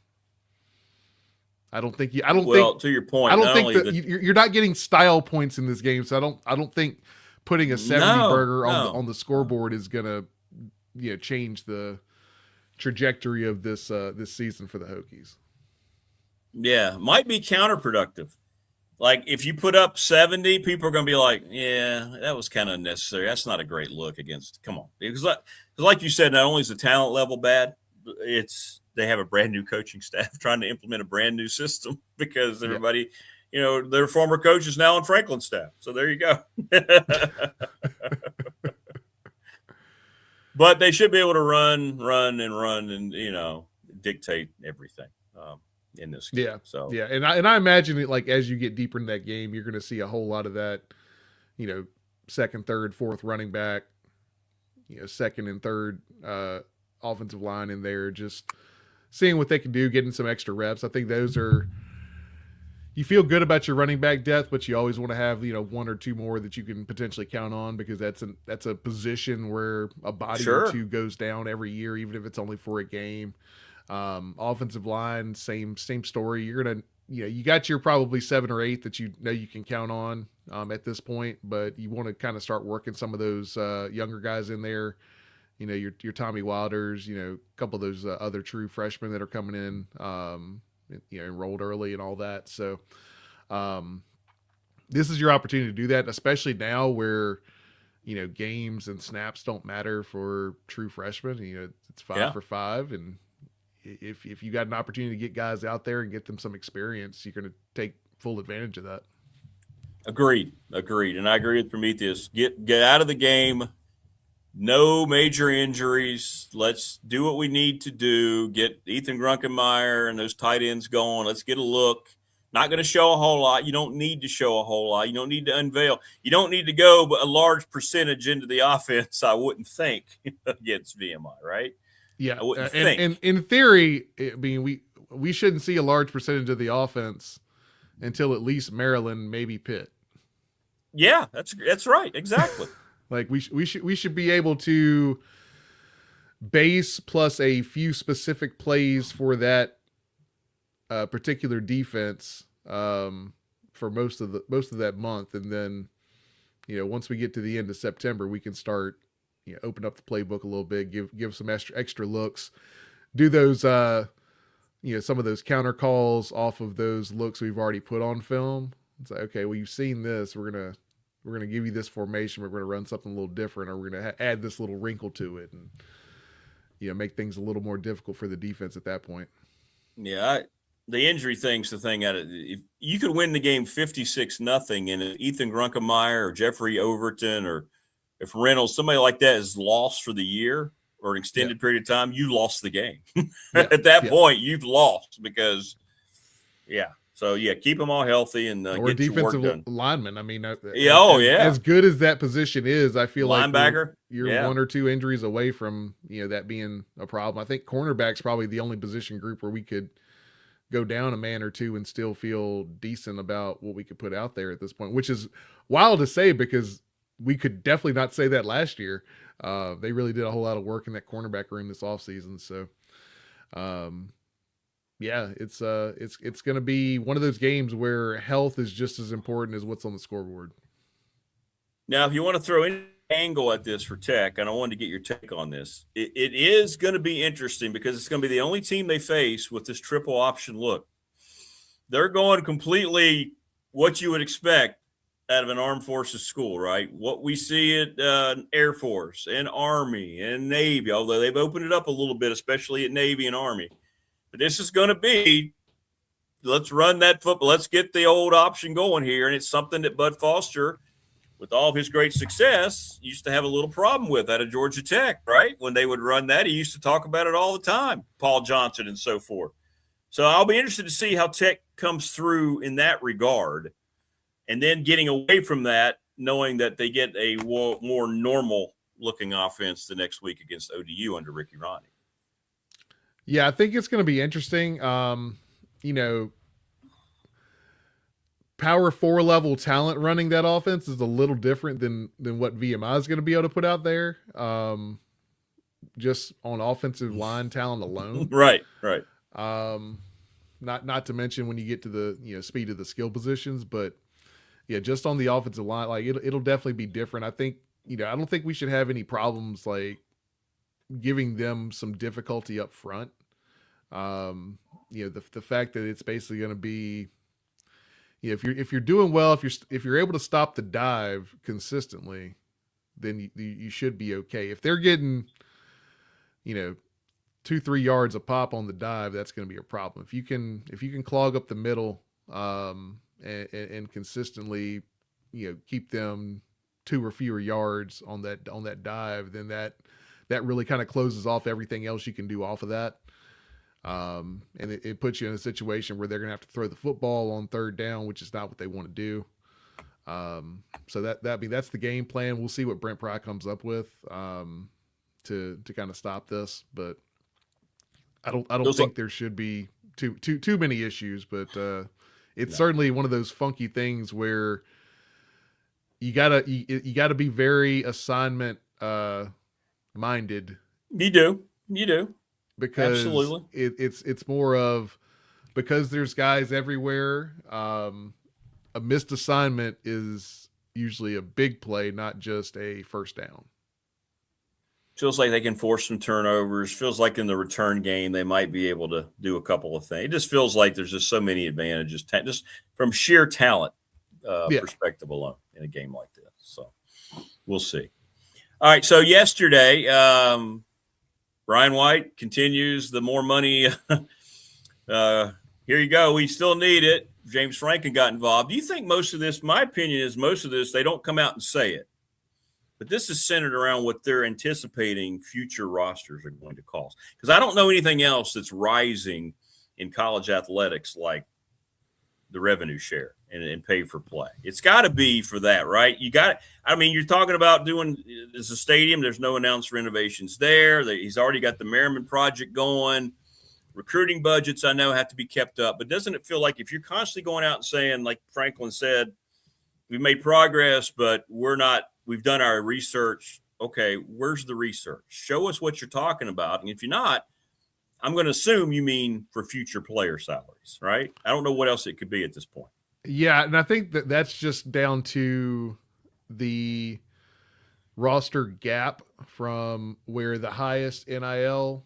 To your point, I don't think you're not getting style points in this game. So I don't think putting a 70 burger on the scoreboard is going to, change the trajectory of this season for the Hokies. Yeah, might be counterproductive. Like if you put up 70, people are going to be like, yeah, that was kind of unnecessary. That's not a great look against. Come on. Because like you said, not only is the talent level bad, they have a brand new coaching staff trying to implement a brand new system because everybody, their former coach is now on Franklin's staff. So there you go. But they should be able to run and dictate everything. in this game. Yeah. So yeah. And I imagine it, like, as you get deeper in that game, you're going to see a whole lot of that, second, third, fourth running back, second and third offensive line in there, just seeing what they can do, getting some extra reps. I think those are, you feel good about your running back depth, but you always want to have, one or two more that you can potentially count on, because that's a position where a body or two goes down every year, even if it's only for a game. Offensive line, same story. You're going to, you got your probably 7 or 8 that you know you can count on at this point, but you want to kind of start working some of those younger guys in there. Your Tommy Wilders, a couple of those other true freshmen that are coming in, enrolled early and all that. So this is your opportunity to do that, especially now where, games and snaps don't matter for true freshmen. It's 5 for 5. And if you got an opportunity to get guys out there and get them some experience, you're going to take full advantage of that. Agreed. And I agree with Prometheus. Get out of the game. No major injuries. Let's do what we need to do. Get Ethan Grunkenmeyer and those tight ends going. Let's get a look. Not going to show a whole lot. You don't need to show a whole lot. You don't need to unveil. You don't need to go a large percentage into the offense, I wouldn't think, against VMI, right? Yeah. I wouldn't think. And in theory, I mean, we shouldn't see a large percentage of the offense until at least Maryland, maybe Pitt. Yeah, that's right. Exactly. Like we should be able to base plus a few specific plays for that particular defense for most of that month, and then once we get to the end of September, we can start open up the playbook a little bit, give some extra looks, do those some of those counter calls off of those looks we've already put on film. It's like, okay, well, you've seen this, we're gonna give you this formation. We're going to run something a little different, or we're going to add this little wrinkle to it, and make things a little more difficult for the defense at that point. Yeah, the injury thing's the thing. If you could win the game 56-0, and if Ethan Grunkenmeyer or Jeffrey Overton, or if Reynolds, somebody like that, is lost for the year or an extended period of time, you lost the game. At that point, you've lost because, So, keep them all healthy and or get your work done. Defensive lineman. I mean, as good as that position is, I feel linebacker, like you're 1 or 2 injuries away from that being a problem. I think cornerback's probably the only position group where we could go down a man or two and still feel decent about what we could put out there at this point, which is wild to say because we could definitely not say that last year. They really did a whole lot of work in that cornerback room this offseason. So, it's going to be one of those games where health is just as important as what's on the scoreboard. Now, if you want to throw any angle at this for Tech, and I wanted to get your take on this, it is going to be interesting because it's going to be the only team they face with this triple option look. They're going completely what you would expect out of an armed forces school, right? What we see at Air Force and Army and Navy, although they've opened it up a little bit, especially at Navy and Army. But this is going to be, let's run that football. Let's get the old option going here. And it's something that Bud Foster, with all of his great success, used to have a little problem with out of Georgia Tech, right? When they would run that, he used to talk about it all the time, Paul Johnson and so forth. So I'll be interested to see how Tech comes through in that regard. And then getting away from that, knowing that they get a more normal-looking offense the next week against ODU under Ricky Ronnie. Yeah, I think it's going to be interesting. Power 4 level talent running that offense is a little different than what VMI is going to be able to put out there. Just on offensive line talent alone. Right. Not to mention when you get to the speed of the skill positions, but just on the offensive line, like it'll definitely be different. I think I don't think we should have any problems like giving them some difficulty up front. The fact that it's basically going to be, if you're doing well, if you're able to stop the dive consistently, then you should be okay. If they're getting, 2-3 yards a pop on the dive, that's going to be a problem. If you can clog up the middle, and consistently, keep them 2 or fewer yards on that dive, then that really kind of closes off everything else you can do off of that. And it puts you in a situation where they're going to have to throw the football on third down, which is not what they want to do. So that's the game plan. We'll see what Brent Pry comes up with to kind of stop this, but I don't think there should be too many issues, but it's certainly one of those funky things where you gotta be very assignment minded. You do. Because absolutely, it's more of, because there's guys everywhere. A missed assignment is usually a big play, not just a first down. Feels like they can force some turnovers. Feels like in the return game they might be able to do a couple of things. It just feels like there's just so many advantages, just from sheer talent perspective alone in a game like this. So we'll see. All right. So yesterday, Brian White continues the more money. Here you go. We still need it. James Franklin got involved. Do you think most of this, my opinion is most of this, they don't come out and say it, but this is centered around what they're anticipating future rosters are going to cost? Because I don't know anything else that's rising in college athletics like the revenue share and pay for play. It's got to be for that, right? You're talking about doing as a stadium. There's no announced renovations there. He's already got the Merriman project going. Recruiting budgets, I know, have to be kept up. But doesn't it feel like if you're constantly going out and saying, like Franklin said, we've made progress, but we've done our research. Okay, where's the research? Show us what you're talking about. And if you're not, I'm going to assume you mean for future player salaries, right? I don't know what else it could be at this point. Yeah, and I think that's just down to the roster gap from where the highest NIL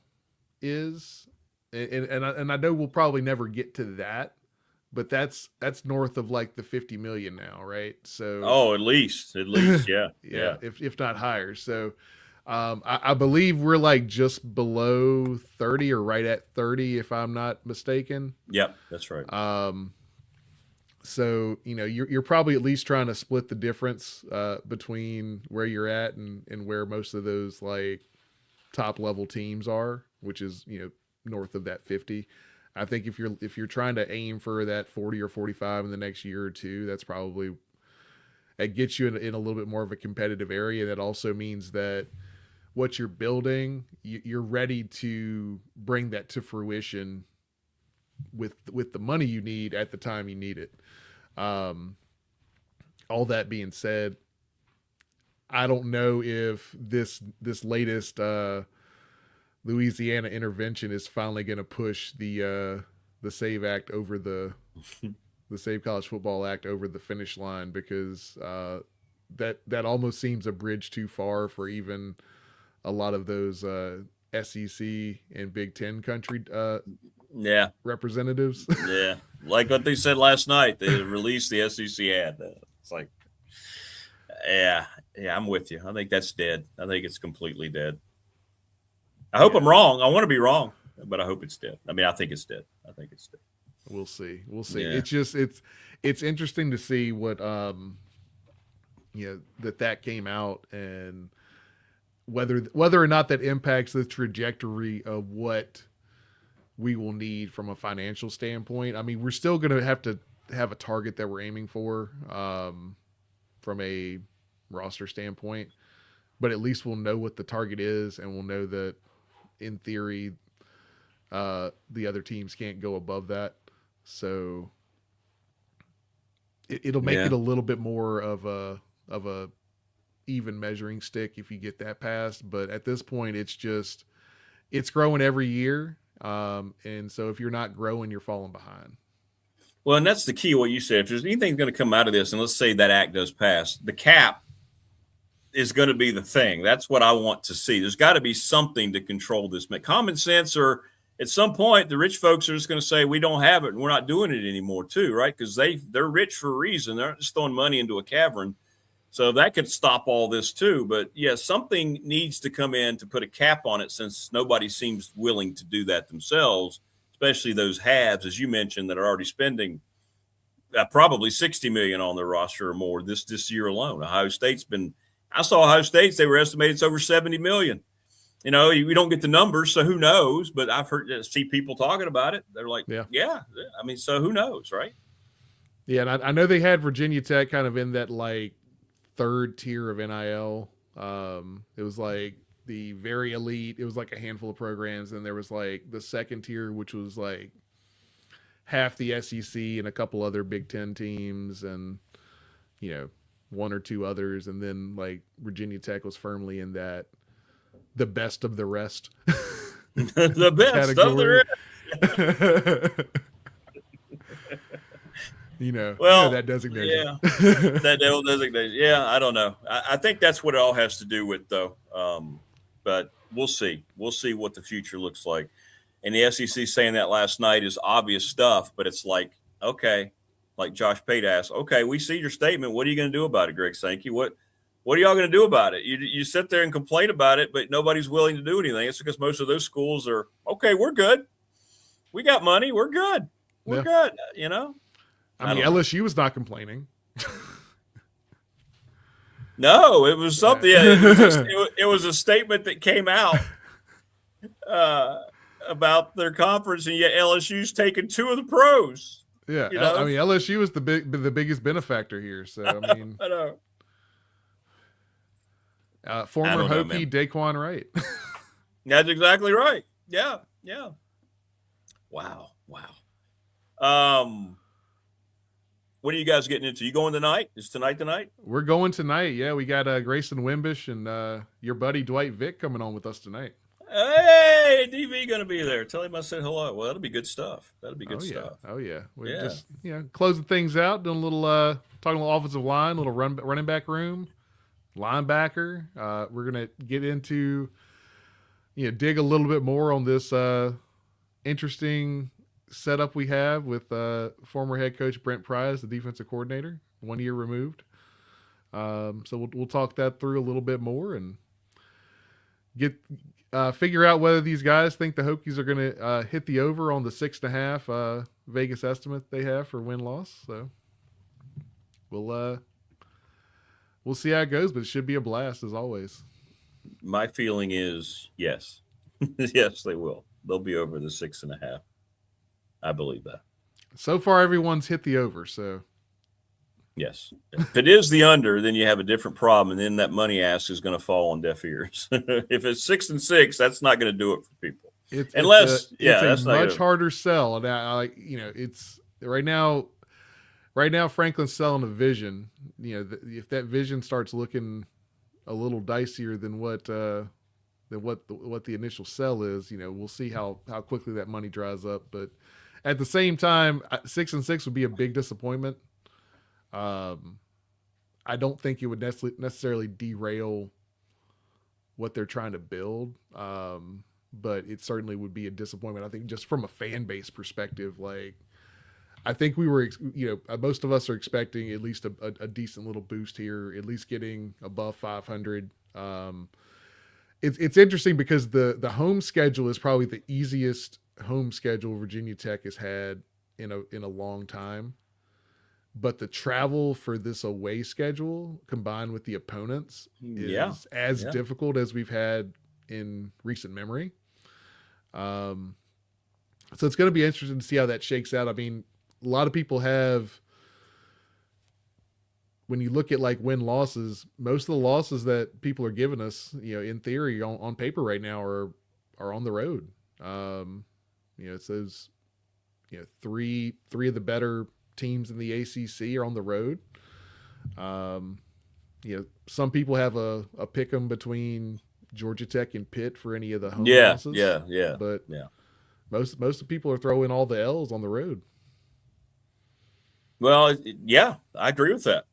is. And I know we'll probably never get to that, but that's north of like the 50 million now, right? So at least, yeah. If not higher. So I believe we're like just below 30 or right at 30, if I'm not mistaken. Yep, that's right. So you're probably at least trying to split the difference between where you're at and where most of those like top level teams are, which is north of that 50. I think if you're trying to aim for that 40 or 45 in the next year or two, that's probably, it gets you in a little bit more of a competitive area. That also means that what you're building, you're ready to bring that to fruition with the money you need at the time you need it. All that being said, I don't know if this latest Louisiana intervention is finally going to push the SAVE Act over the Save College Football Act over the finish line, because that almost seems a bridge too far for even a lot of those SEC and Big Ten country representatives. Yeah, like what they said last night, they released the SEC ad. It's like, yeah, I'm with you. I think that's dead. I think it's completely dead. I hope I'm wrong. I want to be wrong, but I hope it's dead. I think it's dead. We'll see. Yeah. It's just it's interesting to see what that came out, and whether or not that impacts the trajectory of what we will need from a financial standpoint. I mean, we're still going to have a target that we're aiming for from a roster standpoint, but at least we'll know what the target is, and we'll know that in theory the other teams can't go above that. So it'll make it a little bit more of a even measuring stick if you get that passed. But at this point, it's growing every year. And so if you're not growing, you're falling behind. Well, and that's the key, what you said. If there's anything going to come out of this, and let's say that act does pass, the cap is going to be the thing. That's what I want to see. There's got to be something to control this. Common sense, or at some point, the rich folks are just going to say, we don't have it and we're not doing it anymore too, right? Because they're rich for a reason. They're not just throwing money into a cavern. So that could stop all this too. But yeah, something needs to come in to put a cap on it, since nobody seems willing to do that themselves, especially those haves, as you mentioned, that are already spending probably $60 million on their roster or more this year alone. Ohio State's been, I saw Ohio State's, they were estimated it's over $70 million. You know, we don't get the numbers, so who knows? But I've see people talking about it. They're like, yeah. I mean, so who knows, right? Yeah, and I know they had Virginia Tech kind of in that like third tier of NIL. It was like the very elite. It was like a handful of programs, and there was like the second tier, which was like half the SEC and a couple other Big Ten teams, and one or two others, and then like Virginia Tech was firmly in that the best of the rest. The best of the rest. That designation. Yeah, that designation. Yeah, I don't know. I think that's what it all has to do with, though. But we'll see. We'll see what the future looks like. And the SEC saying that last night is obvious stuff, but it's like, okay, like Josh Pate asked, okay, we see your statement. What are you going to do about it, Greg Sankey? What are y'all going to do about it? You sit there and complain about it, but nobody's willing to do anything. It's because most of those schools are, okay, we're good. We got money. We're good. We're good, I mean, LSU was not complaining. No, it was something. It was a statement that came out about their conference, and yet LSU's taken two of the pros. Yeah, I mean, LSU is the biggest benefactor here. So I mean, I know. Former Hokie Daquan Wright. That's exactly right. Yeah. Wow. What are you guys getting into? You going tonight? Is tonight the night? We're going tonight. Yeah, we got Grayson Wimbish and your buddy Dwight Vick coming on with us tonight. Hey, DV going to be there. Tell him I said hello. Well, that'll be good stuff. That'll be good stuff. Oh yeah. We're just closing things out, doing a little talking a little offensive line, little running back room, linebacker. We're gonna get into dig a little bit more on this interesting setup we have with former head coach Brent Pryce, the defensive coordinator, 1 year removed. So we'll talk that through a little bit more and get figure out whether these guys think the Hokies are going to hit the over on the 6.5 Vegas estimate they have for win-loss. So we'll see how it goes, but it should be a blast as always. My feeling is yes. Yes, they will. They'll be over the 6.5. I believe that. So far, everyone's hit the over, so. Yes. If it is the under, then you have a different problem, and then that money ask is going to fall on deaf ears. If it's 6-6, that's not going to do it for people. It's that's a much harder sell. And it's right now Franklin's selling a vision. If that vision starts looking a little dicier than what the initial sell is, we'll see how quickly that money dries up. But at the same time, 6-6 would be a big disappointment. I don't think it would necessarily derail what they're trying to build. But it certainly would be a disappointment. I think just from a fan base perspective, I think we were, most of us are expecting at least a decent little boost here, at least getting above 500. It's interesting because the home schedule is probably the easiest home schedule Virginia Tech has had in a long time. But the travel for this away schedule combined with the opponents is as difficult as we've had in recent memory. So it's going to be interesting to see how that shakes out. I mean, a lot of people have, when you look at win losses, most of the losses that people are giving us, in theory on paper right now are on the road. It says, three of the better teams in the ACC are on the road. Some people have a pick 'em between Georgia Tech and Pitt for any of the home losses. Yeah. But most of the people are throwing all the L's on the road. Well, yeah, I agree with that.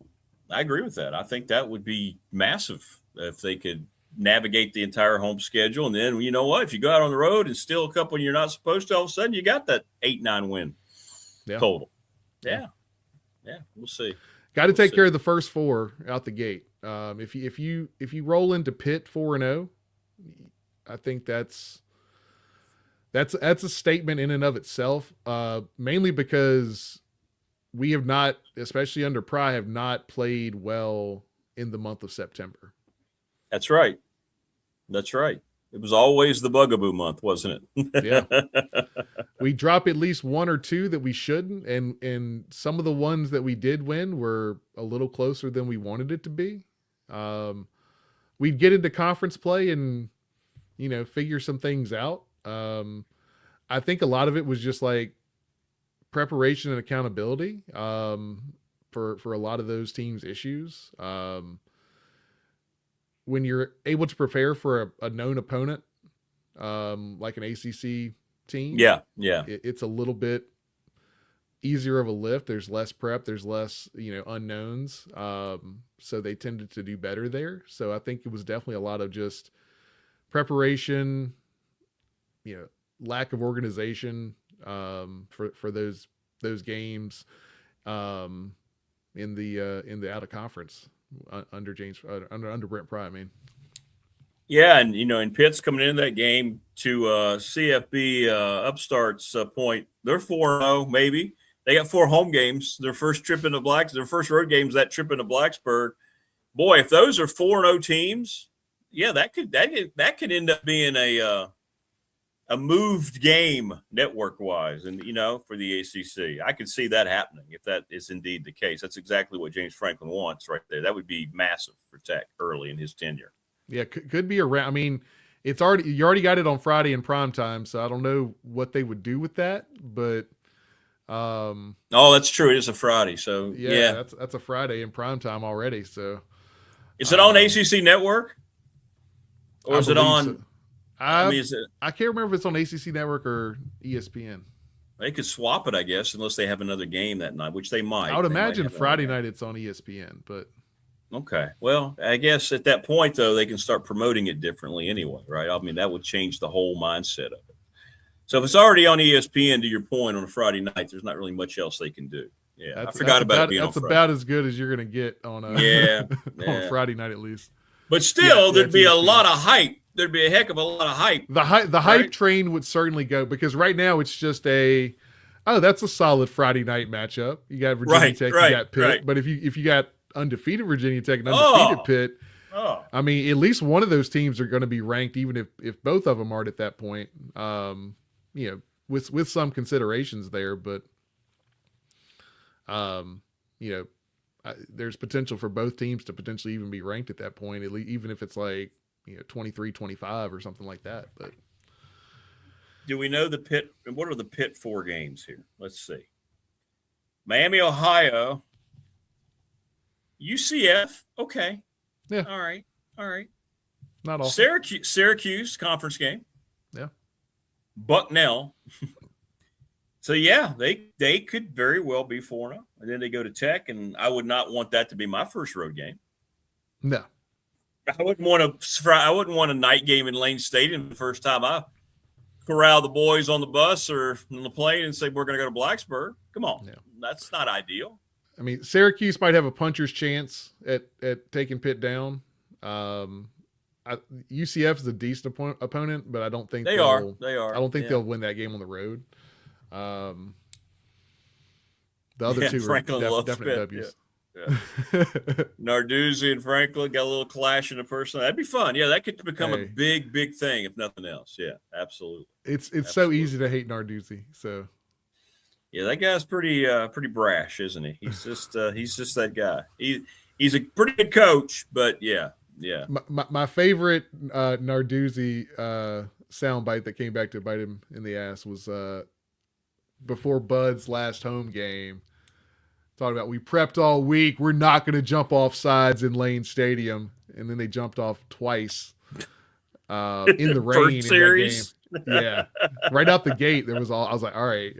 I think that would be massive if they could navigate the entire home schedule. And then, you know what? If you go out on the road and steal a couple you're not supposed to, all of a sudden you got that 8-9 win total. Yeah, we'll see. Got to take care of the first four out the gate. If you roll into Pitt 4-0, I think that's a statement in and of itself. Mainly because we have not, especially under Pry, have not played well in the month of September. That's right. It was always the bugaboo month, wasn't it? Yeah. We drop at least one or two that we shouldn't, and some of the ones that we did win were a little closer than we wanted it to be. We'd get into conference play and, figure some things out. I think a lot of it was just like preparation and accountability for a lot of those teams' issues. When you're able to prepare for a known opponent, like an ACC team, it's a little bit easier of a lift. There's less prep, there's less unknowns, so they tended to do better there. So I think it was definitely a lot of just preparation, lack of organization for those games in the out of conference under under Brent Pry. I mean, yeah, and in Pitt's coming into that game to CFB Upstart's point, they're 4-0 maybe. They got 4 home games. Their first road games, that trip into Blacksburg. Boy, if those are 4-0 teams, yeah, that could end up being a moved game network wise, and for the ACC, I could see that happening if that is indeed the case. That's exactly what James Franklin wants right there. That would be massive for Tech early in his tenure. Yeah, could be around. I mean, you already got it on Friday in prime time, so I don't know what they would do with that, but that's true. It is a Friday, so yeah. That's a Friday in prime time already. So is it on ACC Network, or is it on? So. I can't remember if it's on ACC Network or ESPN. They could swap it, I guess, unless they have another game that night, which they might. I would imagine Friday night it's on ESPN, but okay. Well, I guess at that point, though, they can start promoting it differently anyway, right? I mean, that would change the whole mindset of it. So if it's already on ESPN, to your point, on a Friday night, there's not really much else they can do. Yeah, I forgot about it being on Friday. That's about as good as you're going to get on on Friday night at least. But still, there'd be a lot of hype. There'd be a heck of a lot of hype. The hype train would certainly go, because right now it's just that's a solid Friday night matchup. You got Virginia Tech, you got Pitt. But if you got undefeated Virginia Tech and undefeated Pitt, I mean, at least one of those teams are going to be ranked, even if both of them aren't at that point. With some considerations there, but there's potential for both teams to potentially even be ranked at that point, even if it's like 23-25 or something like that. But do we know the Pitt? What are the Pitt 4 games here? Let's see. Miami, Ohio, UCF. Okay. Yeah. All right. Not all. Syracuse conference game. Yeah. Bucknell. So yeah, they could very well be 4-0, and then they go to Tech, and I would not want that to be my first road game. No. I wouldn't want a night game in Lane Stadium the first time I corral the boys on the bus or on the plane and say we're going to go to Blacksburg. Come on, That's not ideal. I mean, Syracuse might have a puncher's chance at taking Pitt down. UCF is a decent opponent, but I don't think they are. I don't think they'll win that game on the road. The other two are definite W's. Yeah. Narduzzi and Franklin got a little clash in the person. That'd be fun. Yeah, that could become a big thing if nothing else. Yeah, absolutely. It's so easy to hate Narduzzi. So yeah, that guy's pretty brash, isn't he? He's just that guy. He's a pretty good coach, but yeah. My favorite Narduzzi soundbite that came back to bite him in the ass was before Bud's last home game. Talking about, we prepped all week. We're not going to jump off sides in Lane Stadium. And then they jumped off twice in the rain in series. That game. Yeah. Right out the gate, I was like, all right.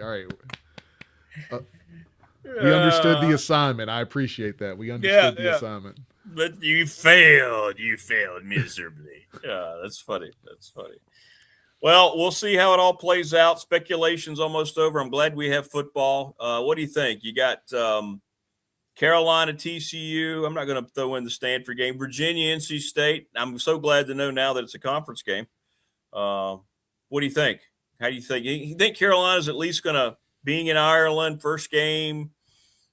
We understood the assignment. I appreciate that. We understood the assignment. But you failed. You failed miserably. Yeah, that's funny. Well, we'll see how it all plays out. Speculation's almost over. I'm glad we have football. What do you think? You got Carolina, TCU. I'm not going to throw in the Stanford game. Virginia, NC State. I'm so glad to know now that it's a conference game. What do you think? How do you think? You think Carolina's at least going to, being in Ireland, first game,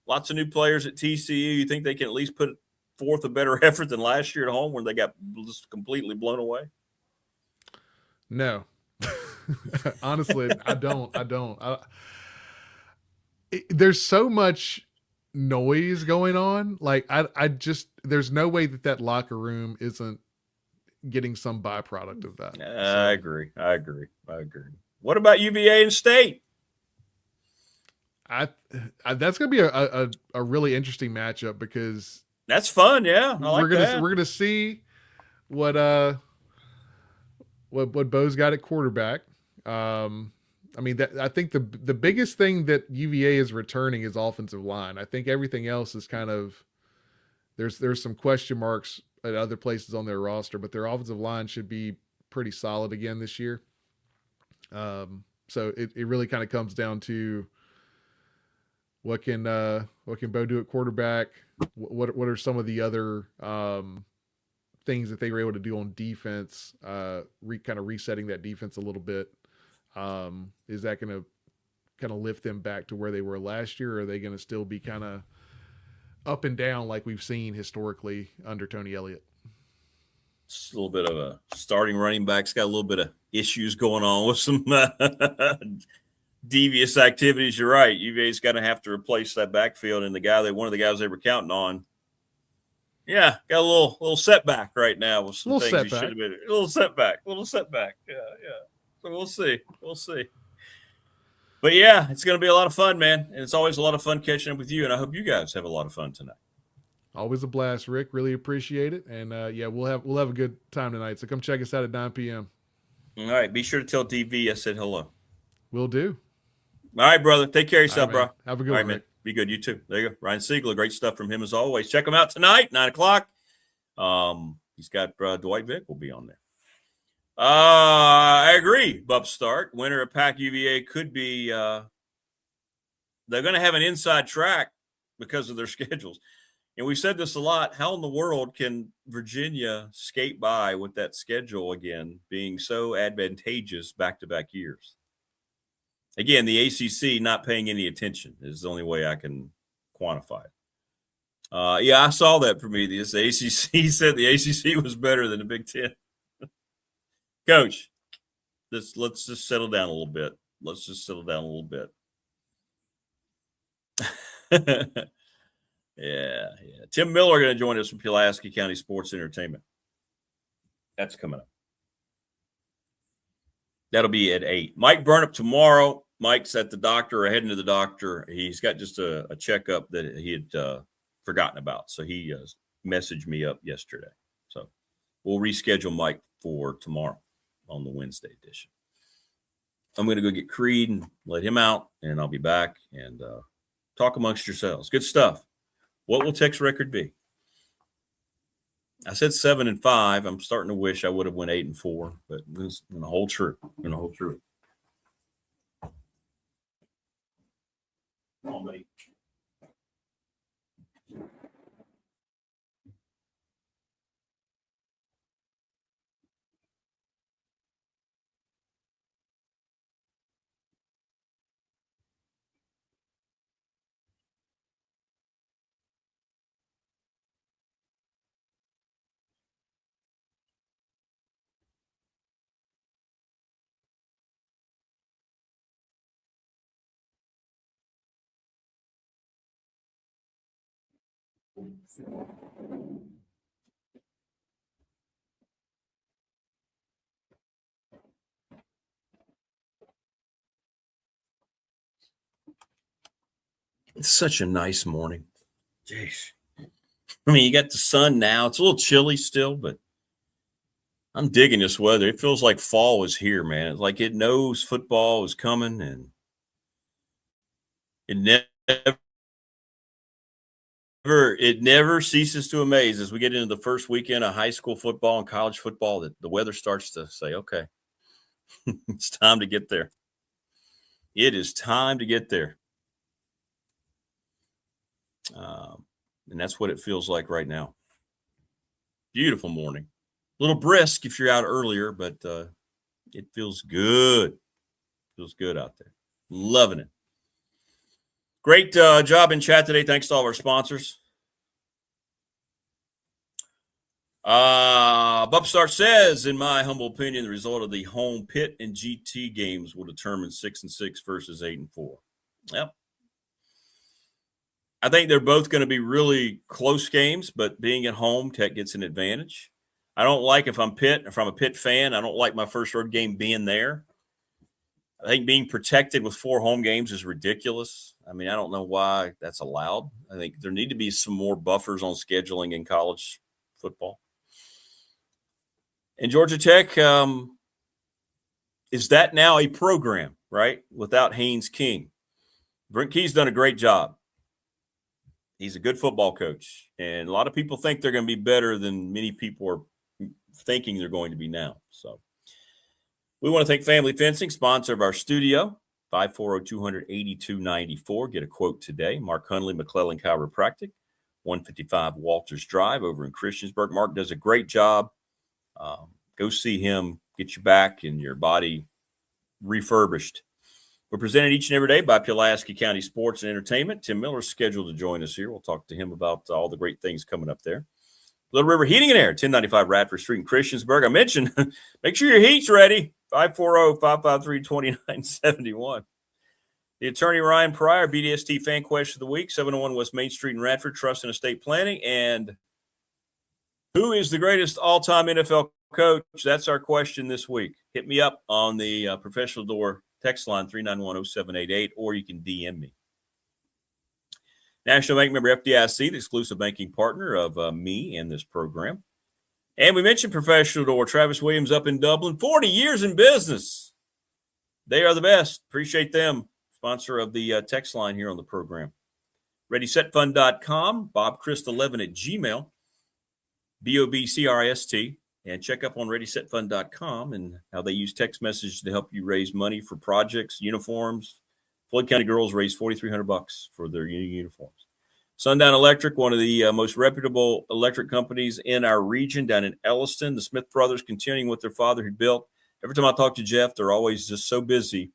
lots of new players at TCU, you think they can at least put forth a better effort than last year at home when they got just completely blown away? No. Honestly, I don't. There's so much noise going on. Like I just there's no way that locker room isn't getting some byproduct of that. I agree. What about UVA and State? I that's going to be a really interesting matchup because that's fun. Yeah, we're gonna see what Bo's got at quarterback. I mean, I think the biggest thing that UVA is returning is offensive line. I think everything else is kind of there's some question marks at other places on their roster, but their offensive line should be pretty solid again this year. So it really kind of comes down to what can Bo do at quarterback? What are some of the other things that they were able to do on defense? Kind of resetting that defense a little bit. Is that going to kind of lift them back to where they were last year, or are they going to still be kind of up and down like we've seen historically under Tony Elliott? It's a little bit of a starting running back's got a little bit of issues going on with some devious activities. You're right. UVA's going to have to replace that backfield, and one of the guys they were counting on. Yeah, got a little setback right now with some things he should have been. A little setback. Yeah. So we'll see. But yeah, it's going to be a lot of fun, man. And it's always a lot of fun catching up with you. And I hope you guys have a lot of fun tonight. Always a blast, Rick. Really appreciate it. And yeah, we'll have a good time tonight. So come check us out at 9 p.m. All right. Be sure to tell DV I said hello. Will do. All right, brother. Take care of yourself, bro. Have a good one, man. Rick. Be good. You too. There you go. Ryan Siegler. Great stuff from him as always. Check him out tonight, 9:00. He's got Dwight Vick will be on there. I agree. Bub Stark. Winner of Pac UVA could be. They're going to have an inside track because of their schedules. And we've said this a lot. How in the world can Virginia skate by with that schedule again being so advantageous back-to-back years? Again, the ACC not paying any attention is the only way I can quantify it. Yeah, I saw that, Prometheus. The ACC said the ACC was better than the Big Ten. Coach, let's just settle down a little bit. Yeah. Tim Miller going to join us from Pulaski County Sports Entertainment. That's coming up. That'll be at 8. Mike Burnup tomorrow. Mike's at the doctor or heading to the doctor. He's got just a checkup that he had forgotten about. So he messaged me up yesterday. So we'll reschedule Mike for tomorrow on the Wednesday edition. I'm going to go get Creed and let him out, and I'll be back and talk amongst yourselves. Good stuff. What will Tech's record be? I said 7-5. I'm starting to wish I would have went 8-4, but it's going to hold true. Come on, buddy. It's such a nice morning. Jeez. I mean, you got the sun now. It's a little chilly still, but I'm digging this weather. It feels like fall is here, man. It's like it knows football is coming, and it never ceases to amaze as we get into the first weekend of high school football and college football that the weather starts to say, okay, it's time to get there. It is time to get there. And that's what it feels like right now. Beautiful morning. A little brisk if you're out earlier, but it feels good. Feels good out there. Loving it. Great job in chat today. Thanks to all of our sponsors. Upstart says, in my humble opinion, the result of the home Pitt and GT games will determine 6-6 versus 8-4. Yep. I think they're both going to be really close games, but being at home, Tech gets an advantage. I don't like if I'm a Pitt fan, I don't like my first road game being there. I think being protected with 4 home games is ridiculous. I mean, I don't know why that's allowed. I think there need to be some more buffers on scheduling in college football. And Georgia Tech, is that now a program, right, without Haynes King? Brent Key's done a great job. He's a good football coach. And a lot of people think they're going to be better than many people are thinking they're going to be now. So we want to thank Family Fencing, sponsor of our studio, 540-200-8294. Get a quote today. Mark Hunley, McClellan Chiropractic, 155 Walters Drive over in Christiansburg. Mark does a great job. Go see him, get your back and your body refurbished. We're presented each and every day by Pulaski County Sports and Entertainment. Tim Miller's scheduled to join us here. We'll talk to him about all the great things coming up there. Little River Heating and Air, 1095 Radford Street in Christiansburg. I mentioned, make sure your heat's ready, 540-553-2971. The attorney Ryan Pryor, BDST Fan Question of the Week, 701 West Main Street in Radford, Trust and Estate Planning. And who is the greatest all-time NFL coach? That's our question this week. Hit me up on the Professional Door text line 3910788, or you can DM me. National Bank member FDIC, the exclusive banking partner of me and this program. And we mentioned Professional Door, Travis Williams up in Dublin, 40 years in business. They are the best. Appreciate them. Sponsor of the text line here on the program. ReadySetFund.com, BobChrist11 @Gmail, BOBCRIST. And check up on ReadySetFund.com and how they use text messages to help you raise money for projects, uniforms. Floyd County girls raised $4,300 for their uniforms. Sundown Electric, one of the most reputable electric companies in our region down in Elliston. The Smith brothers continuing what their father had built. Every time I talk to Jeff, they're always just so busy.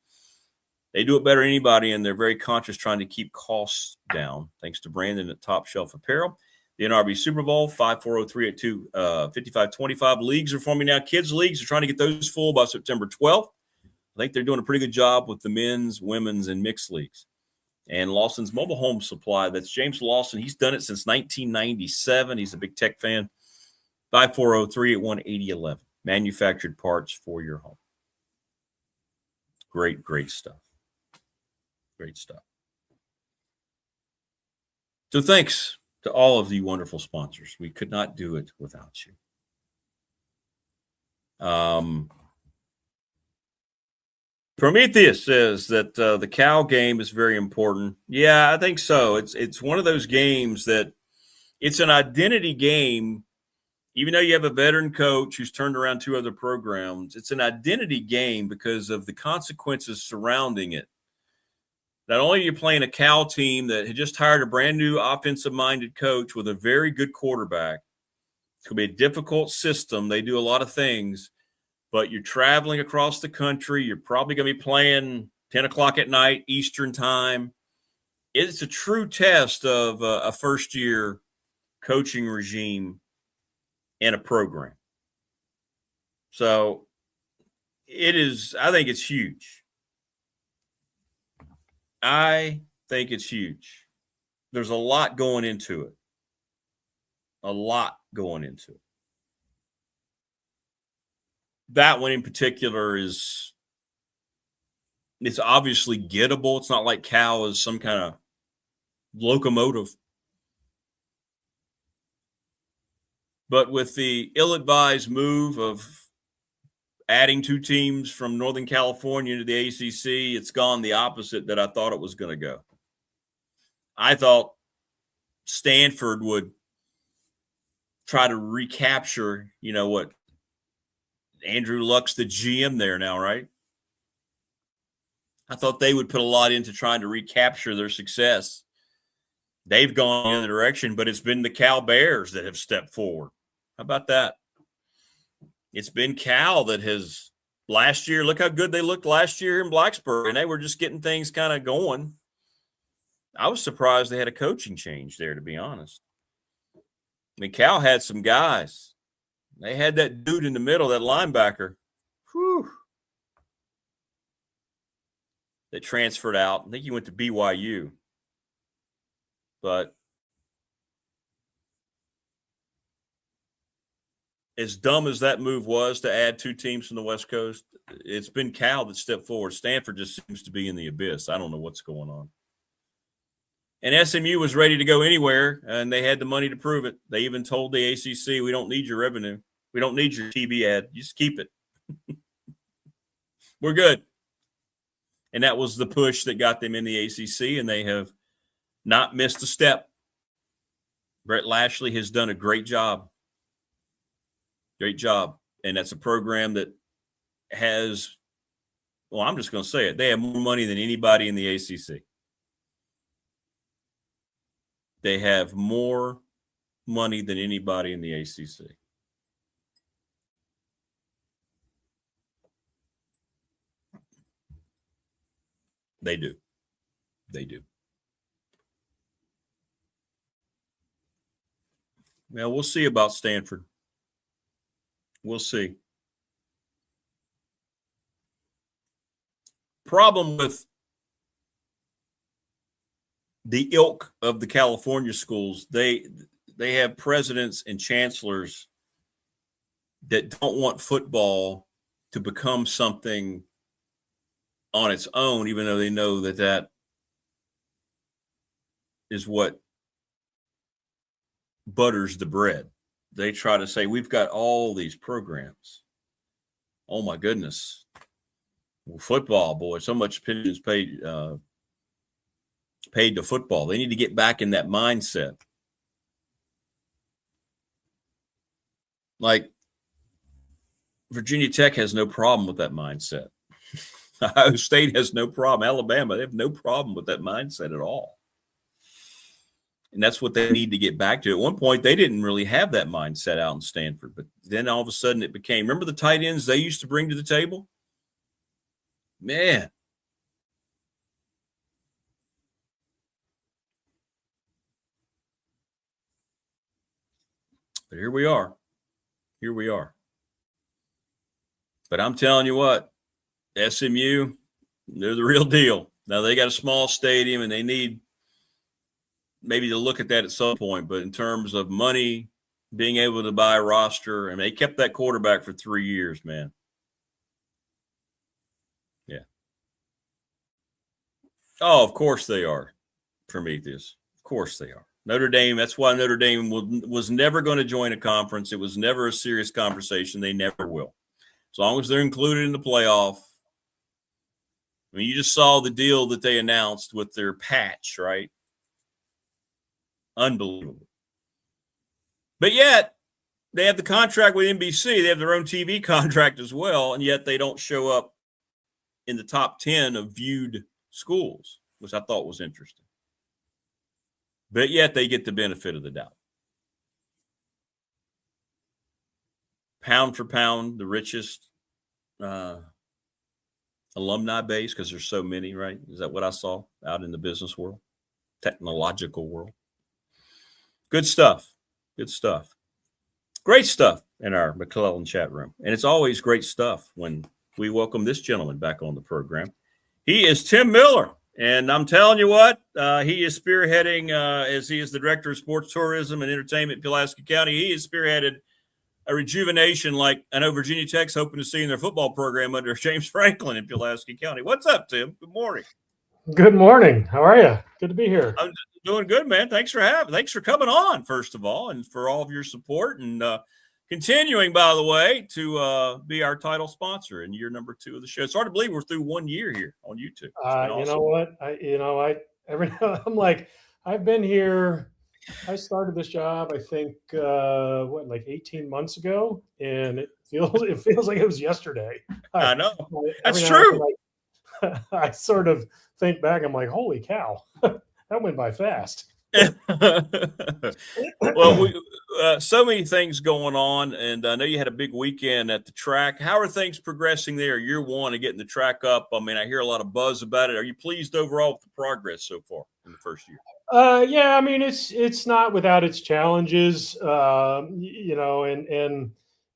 They do it better than anybody, and they're very conscious trying to keep costs down. Thanks to Brandon at Top Shelf Apparel. The NRB Super Bowl, 540-382-5525. Leagues are forming now. Kids leagues are trying to get those full by September 12th. I think they're doing a pretty good job with the men's, women's, and mixed leagues. And Lawson's Mobile Home Supply, that's James Lawson. He's done it since 1997. He's a big Tech fan. 540-381-8011. Manufactured parts for your home. Great, great stuff. Great stuff. So thanks to all of the wonderful sponsors. We could not do it without you. Prometheus says that the Cal game is very important. Yeah, I think so. It's one of those games that it's an identity game. Even though you have a veteran coach who's turned around 2 other programs, it's an identity game because of the consequences surrounding it. Not only are you playing a Cal team that had just hired a brand new offensive-minded coach with a very good quarterback. It's going to be a difficult system. They do a lot of things, but you're traveling across the country. You're probably going to be playing 10 o'clock at night, Eastern time. It's a true test of a first-year coaching regime in a program. So I think it's huge. I think it's huge. There's a lot going into it. A lot going into it. That one in particular it's obviously gettable. It's not like Cal is some kind of locomotive. But with the ill-advised move of adding 2 teams from Northern California to the ACC, it's gone the opposite that I thought it was going to go. I thought Stanford would try to recapture, what Andrew Luck's the GM there now, right? I thought they would put a lot into trying to recapture their success. They've gone in the direction, but it's been the Cal Bears that have stepped forward. How about that? It's been Cal that has last year. Look how good they looked last year in Blacksburg, and they were just getting things kind of going. I was surprised they had a coaching change there, to be honest. I mean, Cal had some guys. They had that dude in the middle, that linebacker. Whew. That transferred out. I think he went to BYU. But as dumb as that move was to add 2 teams from the West Coast, it's been Cal that stepped forward. Stanford just seems to be in the abyss. I don't know what's going on. And SMU was ready to go anywhere, and they had the money to prove it. They even told the ACC, we don't need your revenue. We don't need your TV ad. You just keep it. We're good. And that was the push that got them in the ACC, and they have not missed a step. Brett Lashley has done a great job. Great job. And that's a program that has, well, I'm just going to say it. They have more money than anybody in the ACC. They have more money than anybody in the ACC. They do. They do. Well, we'll see about Stanford. We'll see. Problem with the ilk of the California schools, they have presidents and chancellors that don't want football to become something on its own, even though they know that that is what butters the bread. They try to say, we've got all these programs. Oh, my goodness. Well, football, boy, so much attention is paid to football. They need to get back in that mindset. Like, Virginia Tech has no problem with that mindset. Ohio State has no problem. Alabama, they have no problem with that mindset at all. And that's what they need to get back to. At one point, they didn't really have that mindset out in Stanford. But then all of a sudden it became, remember the tight ends they used to bring to the table? Man. But here we are. Here we are. But I'm telling you what, SMU, they're the real deal. Now, they got a small stadium, and they need maybe to look at that at some point. But in terms of money, being able to buy a roster, and they kept that quarterback for 3 years, man. Yeah. Oh, of course they are, Prometheus. Of course they are. Notre Dame, that's why Notre Dame was never going to join a conference. It was never a serious conversation. They never will. As long as they're included in the playoff. I mean, you just saw the deal that they announced with their patch, right? Unbelievable. But yet, they have the contract with NBC. They have their own TV contract as well, and yet they don't show up in the top 10 of viewed schools, which I thought was interesting. But yet they get the benefit of the doubt. Pound for pound, the richest alumni base, because there's so many, right? Is that what I saw out in the business world, technological world? Good stuff. Good stuff. Great stuff in our McClellan chat room. And it's always great stuff when we welcome this gentleman back on the program. He is Tim Miller. And I'm telling you what, he is spearheading, as he is the director of sports tourism and entertainment in Pulaski County, he has spearheaded a rejuvenation like I know Virginia Tech's hoping to see in their football program under James Franklin in Pulaski County. What's up, Tim? Good morning. Good morning. How are you? Good to be here. I'm doing good, man. Thanks for coming on, first of all, and for all of your support and continuing, by the way, to be our title sponsor in year number 2 of the show. It's hard to believe we're through 1 year here on YouTube. Awesome. You know what? Every now I'm like, I've been here. I started this job, I think, like 18 months ago, and it feels like it was yesterday. I know. That's true. I sort of think back. I'm like, holy cow, that went by fast. Well, so many things going on, and I know you had a big weekend at the track. How are things progressing there? Year 1 of getting the track up. I mean, I hear a lot of buzz about it. Are you pleased overall with the progress so far in the first year? Yeah, I mean, it's not without its challenges, and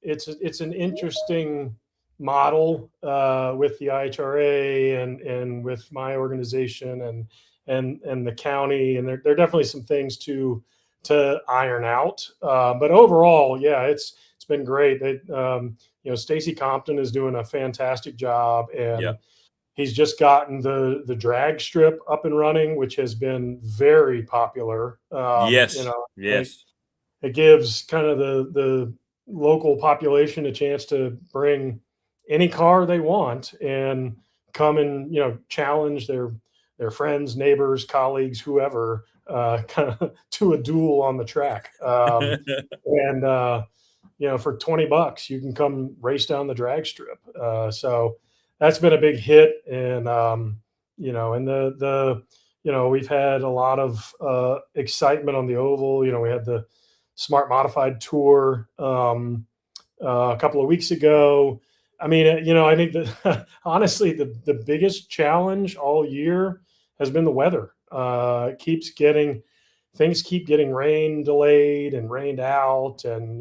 it's an interesting model with the IHRA and with my organization and the county, and there are definitely some things to iron out. But overall, yeah, it's been great. Stacy Compton is doing a fantastic job, and he's just gotten the drag strip up and running, which has been very popular. Yes. It gives kind of the local population a chance to bring any car they want and come and challenge their friends, neighbors, colleagues, whoever, kind of to a duel on the track. And for $20 you can come race down the drag strip. So that's been a big hit. And we've had a lot of excitement on the oval. We had the Smart Modified Tour a couple of weeks ago. I mean, I think that honestly, the biggest challenge all year has been the weather. Things keep getting rain delayed and rained out, and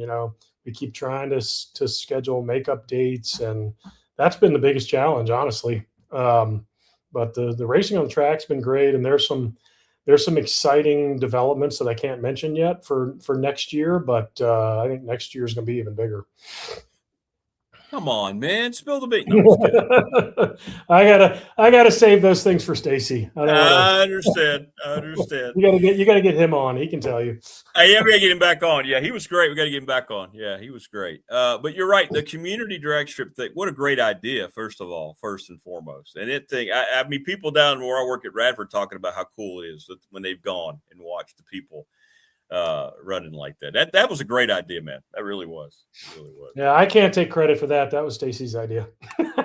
we keep trying to schedule makeup dates, and that's been the biggest challenge, honestly. But the racing on the track's been great, and there's some exciting developments that I can't mention yet for next year, but I think next year is going to be even bigger. Come on, man, spill the beans. No, I gotta save those things for Stacy. I understand. You gotta get him on. He can tell you. We gotta get him back on. Yeah, he was great. We gotta get him back on. Yeah, he was great. But you're right. The community drag strip thing. What a great idea! First and foremost, and I mean, people down where I work at Radford talking about how cool it is when they've gone and watched the people running like that. That was a great idea, man. That really was. It really was. Yeah, I can't take credit for that. That was Stacy's idea.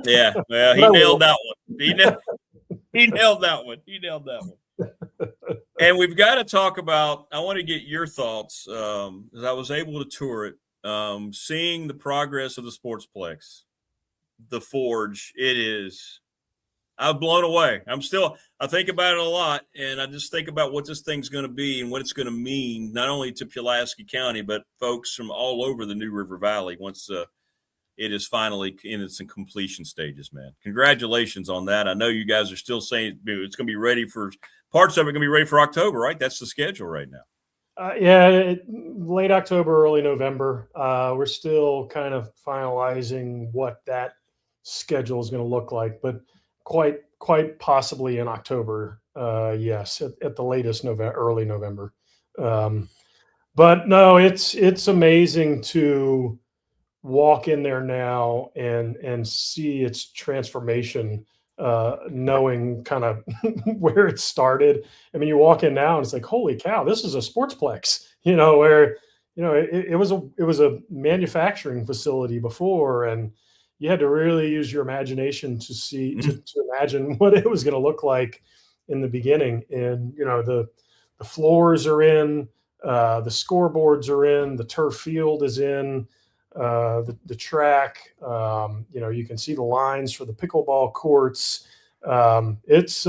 Yeah, well, he nailed that one. He nailed that one. And we've got to talk about, I want to get your thoughts, as I was able to tour it, seeing the progress of the Sportsplex, the Forge. I'm blown away. I think about it a lot, and I just think about what this thing's going to be and what it's going to mean, not only to Pulaski County, but folks from all over the New River Valley once it is finally in its completion stages, man. Congratulations on that. I know you guys are still saying it's going to be ready for – parts of it going to be ready for October, right? That's the schedule right now. Late October, early November. We're still kind of finalizing what that schedule is going to look like, but – quite possibly in October. Yes, at the latest early November. But no, it's amazing to walk in there now and see its transformation, knowing kind of where it started. I mean, you walk in now and it's like, holy cow, this is a sportsplex, where, it was a manufacturing facility before, and you had to really use your imagination to see, to imagine what it was going to look like in the beginning. And, the floors are in, the scoreboards are in, the turf field is in, the track. You can see the lines for the pickleball courts. It's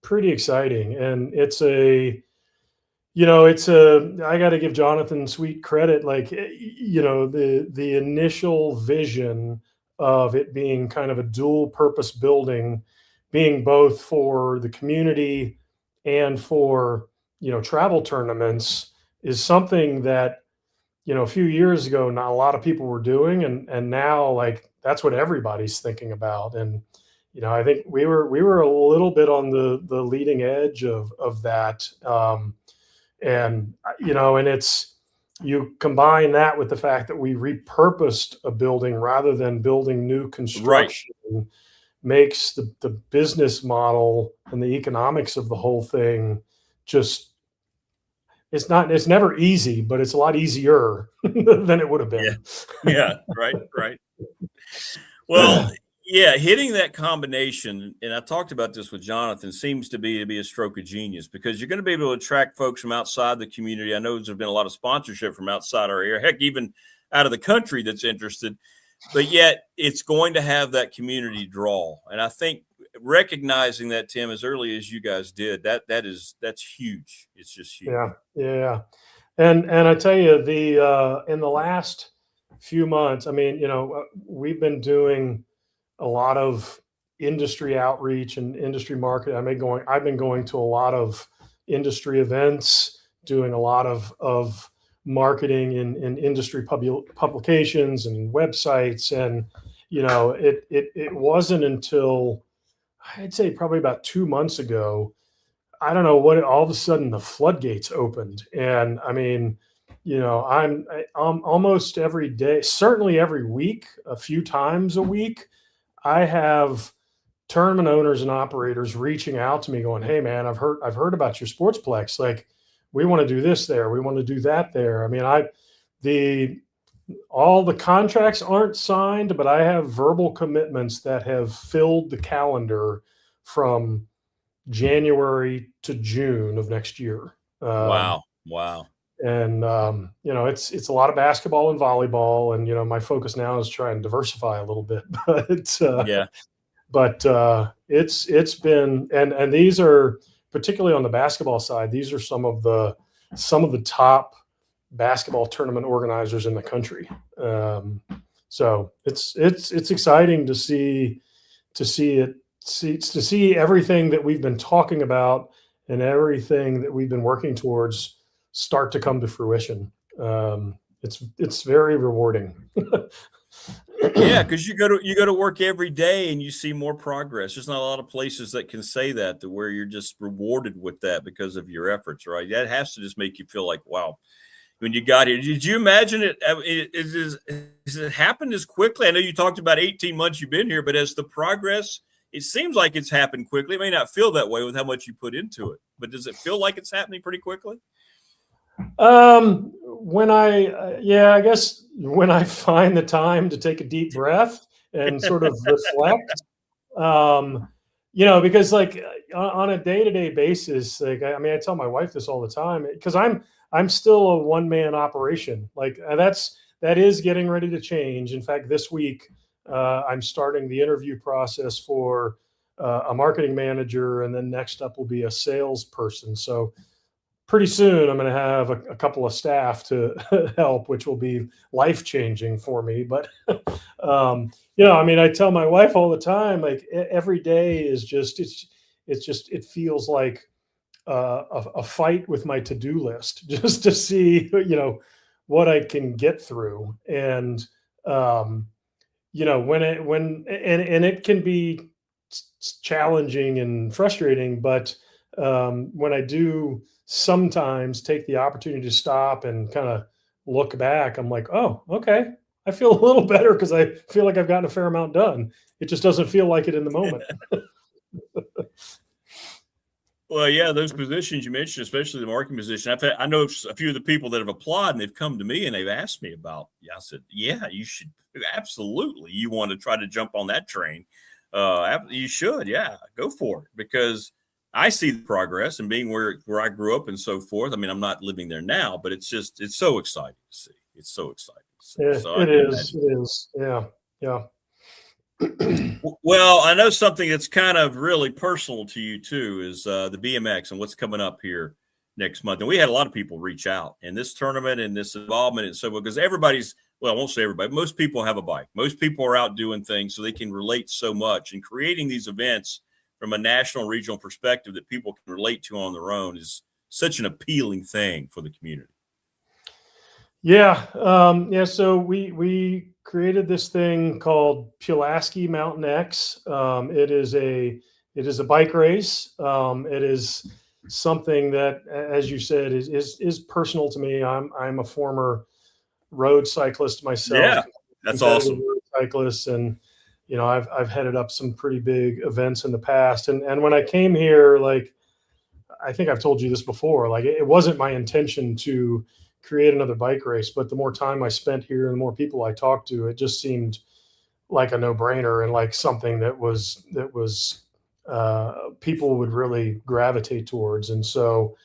pretty exciting, and I got to give Jonathan Sweet credit. Like, the initial vision of it being kind of a dual purpose building, being both for the community and for, travel tournaments, is something that, a few years ago, not a lot of people were doing. And now, like, that's what everybody's thinking about. And, I think we were a little bit on the leading edge of that. And you combine that with the fact that we repurposed a building rather than building new construction, right, makes the business model and the economics of the whole thing it's never easy, but it's a lot easier than it would have been. Yeah. Right. Well, yeah, hitting that combination, and I talked about this with Jonathan, seems to be a stroke of genius, because you're going to be able to attract folks from outside the community. I know there's been a lot of sponsorship from outside our area, heck, even out of the country that's interested, but yet it's going to have that community draw. And I think recognizing that, Tim, as early as you guys did, that's huge. It's just huge. Yeah. And I tell you, in the last few months, I mean, we've been doing a lot of industry outreach and industry market. I've been going to a lot of industry events, doing a lot of marketing in industry publications and websites. And, it wasn't until I'd say probably about 2 months ago, I don't know what, all of a sudden the floodgates opened. And I mean, I'm almost every day, certainly every week, a few times a week, I have tournament owners and operators reaching out to me going, "Hey man, I've heard about your sportsplex. Like, we want to do this there. We want to do that there." I mean, all the contracts aren't signed, but I have verbal commitments that have filled the calendar from January to June of next year. Wow. And it's a lot of basketball and volleyball, and my focus now is trying to diversify a little bit. But it's been, and these are, particularly on the basketball side, these are some of the top basketball tournament organizers in the country. So it's exciting to see everything that we've been talking about and everything that we've been working towards start to come to fruition. It's very rewarding. Yeah, because you go to work every day and you see more progress. There's not a lot of places that can say that, to where you're just rewarded with that because of your efforts, right? That has to just make you feel like, wow. When you got here, did you imagine it? Has it happened as quickly? I know you talked about 18 months you've been here, but as the progress, it seems like it's happened quickly. It may not feel that way with how much you put into it, but does it feel like it's happening pretty quickly? I guess when I find the time to take a deep breath and sort of reflect, because like on a day-to-day basis, like, I tell my wife this all the time, because I'm still a one-man operation. Like that is getting ready to change. In fact, this week, I'm starting the interview process for a marketing manager, and then next up will be a salesperson. So pretty soon I'm going to have a couple of staff to help, which will be life-changing for me. But, I tell my wife all the time, like, every day is just, it feels like a fight with my to-do list, just to see, what I can get through. And, it can be challenging and frustrating, but when I do sometimes take the opportunity to stop and kind of look back, I'm like, oh, okay, I feel a little better because I feel like I've gotten a fair amount done. It just doesn't feel like it in the moment. Well, yeah, those positions you mentioned, especially the marketing position. I know a few of the people that have applied, and they've come to me and they've asked me about. Yeah, I said, yeah, you should, absolutely. You want to try to jump on that train? You should, yeah, go for it, because I see the progress and being where I grew up and so forth. I mean, I'm not living there now, but it's so exciting to see. It's so exciting to see. Yeah, So it is. Yeah. Well, I know something that's kind of really personal to you too is the BMX and what's coming up here next month. And we had a lot of people reach out in this tournament and this involvement, and so because I won't say everybody, most people have a bike. Most people are out doing things, so they can relate so much. And creating these events from a national, regional perspective that people can relate to on their own is such an appealing thing for the community. Yeah. So we created this thing called Pulaski Mountain X. It is a bike race. It is something that, as you said, is personal to me. I'm a former road cyclist myself. Yeah, that's awesome. Road cyclist, and I've headed up some pretty big events in the past. And when I came here, like, I think I've told you this before, like, it wasn't my intention to create another bike race, but the more time I spent here and the more people I talked to, it just seemed like a no-brainer and like something that was people would really gravitate towards. And so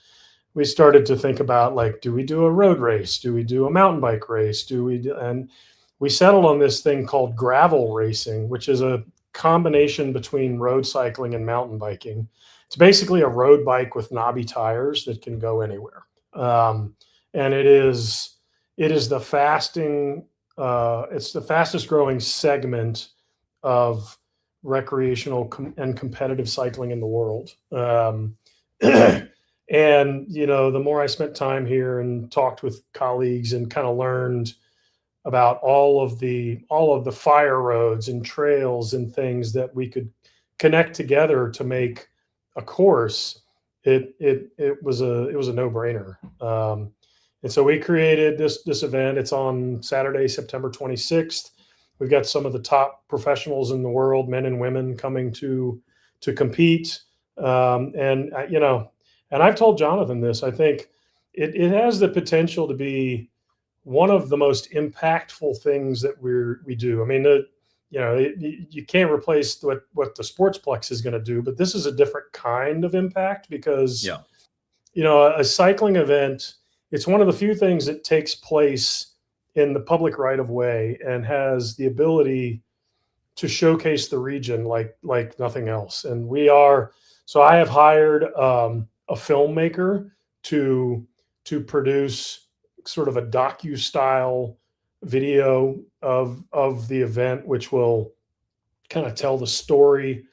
we started to think about, like, do we do a road race? Do we do a mountain bike race? And we settled on this thing called gravel racing, which is a combination between road cycling and mountain biking. It's basically a road bike with knobby tires that can go anywhere. And it is the it's the fastest growing segment of recreational and competitive cycling in the world. And, the more I spent time here and talked with colleagues and kind of learned about all of the fire roads and trails and things that we could connect together to make a course, it was a no-brainer. And so we created this event. It's on Saturday, September 26th. We've got some of the top professionals in the world, men and women, coming to compete. And I've told Jonathan this. I think it has the potential to be one of the most impactful things that we do. I mean, you can't replace what the Sportsplex is going to do, but this is a different kind of impact because, a cycling event, it's one of the few things that takes place in the public right of way and has the ability to showcase the region like nothing else. And so I have hired a filmmaker to produce sort of a docu-style video of the event, which will kind of tell the story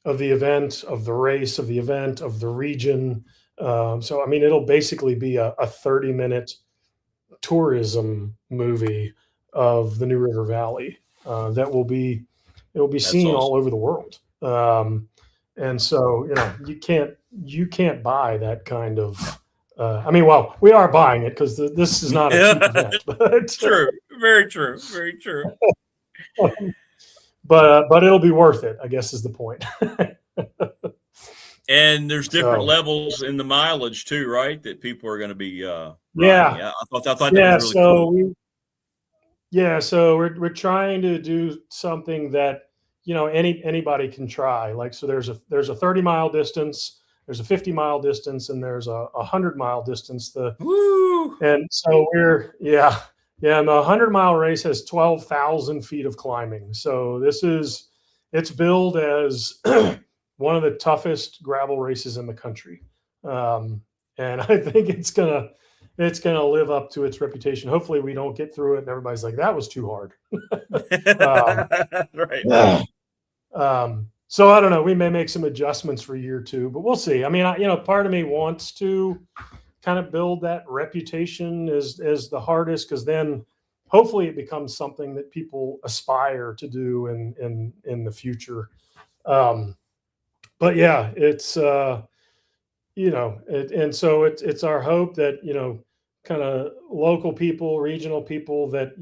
of the event, of the race, of the event, of the region. So, I mean, it'll basically be a 30-minute tourism movie of the New River Valley that will be seen awesome. all over the world. And so, you can't buy that kind of. We are buying it because this is not a cheap event. But, true, very true, very true. But it'll be worth it, I guess, is the point. And there's different levels in the mileage too, right? That people are going to be. Yeah, I thought that was really cool. So we're trying to do something that anybody can try. Like, so there's a 30-mile distance, there's a 50-mile distance, and there's a 100-mile distance. And so and the 100-mile race has 12,000 feet of climbing. So it's billed as one of the toughest gravel races in the country. And I think it's gonna live up to its reputation. Hopefully we don't get through it and everybody's like, that was too hard. Right. So I don't know, we may make some adjustments for year 2, but we'll see. I mean, part of me wants to kind of build that reputation as the hardest, because then hopefully it becomes something that people aspire to do in the future. But yeah, it's and so it's our hope that kind of local people, regional people that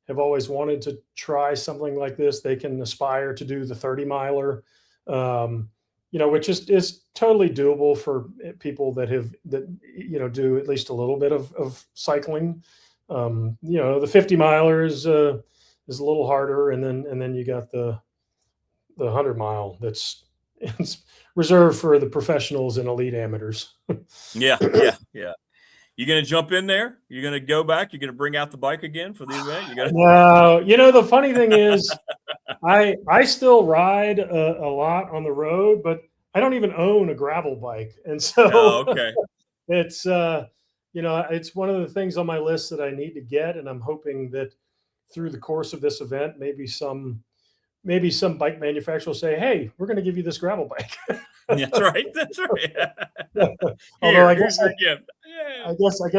have always wanted to try something like this, they can aspire to do the 30-miler, which is totally doable for people that do at least a little bit of cycling. The 50-miler is a little harder, and then you got the 100-mile that's it's reserved for the professionals and elite amateurs. Yeah. You going to jump in there? You're going to go back? You're going to bring out the bike again for the event? No, the funny thing is, I still ride a lot on the road, but I don't even own a gravel bike, and so okay. It's it's one of the things on my list that I need to get, and I'm hoping that through the course of this event, maybe some bike manufacturer will say, "Hey, we're going to give you this gravel bike." That's right. Although I guess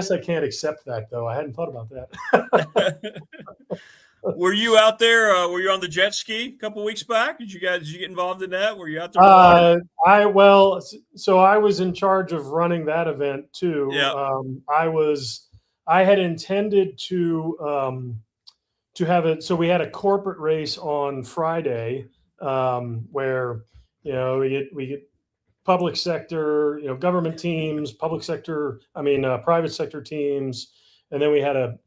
I can't accept that, though. I hadn't thought about that. Were you out there? Were you on the jet ski a couple weeks back? Did you get involved in that? Were you out there? So I was in charge of running that event too. Yeah. I had intended to have it. So we had a corporate race on Friday, where we get public sector, government teams, private sector teams, and then we had a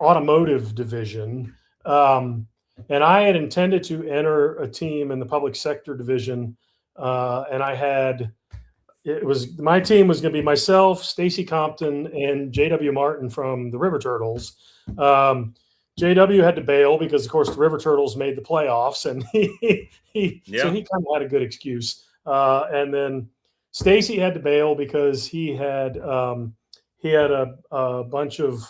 automotive division. And I had intended to enter a team in the public sector division, and my team was going to be myself, Stacy Compton, and JW Martin from the River Turtles. JW had to bail because, of course, the River Turtles made the playoffs, and so he kind of had a good excuse. And then Stacy had to bail because he had a bunch of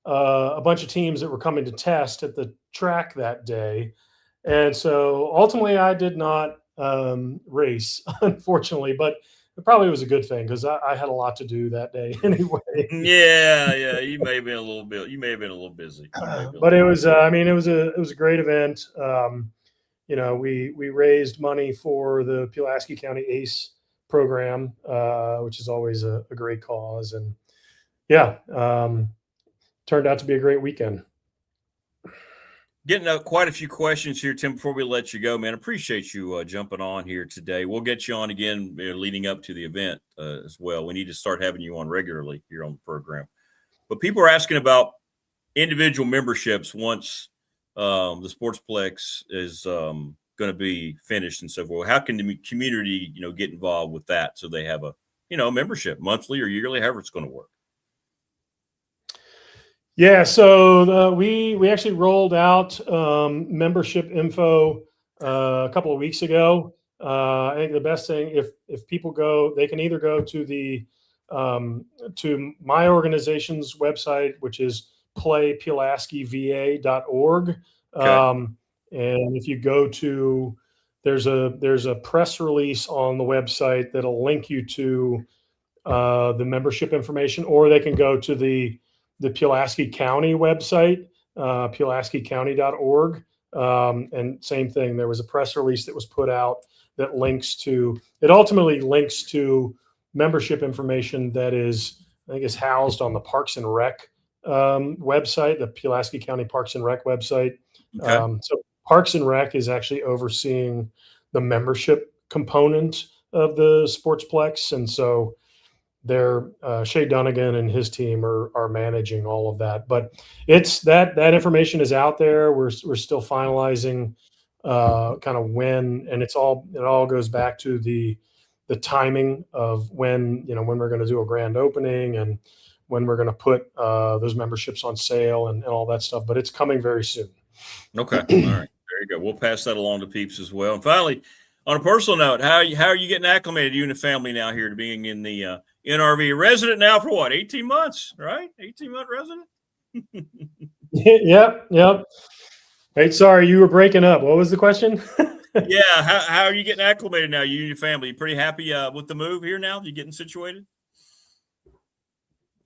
a bunch of teams that were coming to test at the track that day. And so ultimately I did not race, unfortunately, but it probably was a good thing because I had a lot to do that day anyway. Yeah. You may have been a little bit. You may have been a little busy. But it was, I mean, it was a great event. We raised money for the Pulaski County ACE program, which is always a great cause. And turned out to be a great weekend. Getting quite a few questions here, Tim, before we let you go, man. Appreciate you jumping on here today. We'll get you on again leading up to the event as well. We need to start having you on regularly here on the program. But people are asking about individual memberships once the Sportsplex is going to be finished and so forth. How can the community, get involved with that so they have a, membership monthly or yearly, however it's going to work? Yeah, so we actually rolled out membership info a couple of weeks ago. I think the best thing, if people go, they can either go to the to my organization's website, which is playpulaskiva.org. Okay. And if you go to, there's a press release on the website that'll link you to the membership information, or they can go to the Pulaski County website, pulaskicounty.org. And same thing, there was a press release that was put out that ultimately links to membership information that is, I think, is housed on the Parks and Rec website, the Pulaski County Parks and Rec website. Okay. So Parks and Rec is actually overseeing the membership component of the Sportsplex. And so Shay Dunnigan and his team are managing all of that, but it's that information is out there. We're still finalizing kind of when, and it all goes back to the timing of when we're going to do a grand opening and when we're going to put those memberships on sale and all that stuff. But it's coming very soon. Okay. All right. There you go. We'll pass that along to peeps as well. And finally, on a personal note, how are you getting acclimated, you and the family now here to being in the NRV resident now for what, 18 months, right? 18-month resident? Yep. Hey, sorry, you were breaking up. What was the question? Yeah, how are you getting acclimated now, you and your family? You pretty happy with the move here now? You getting situated?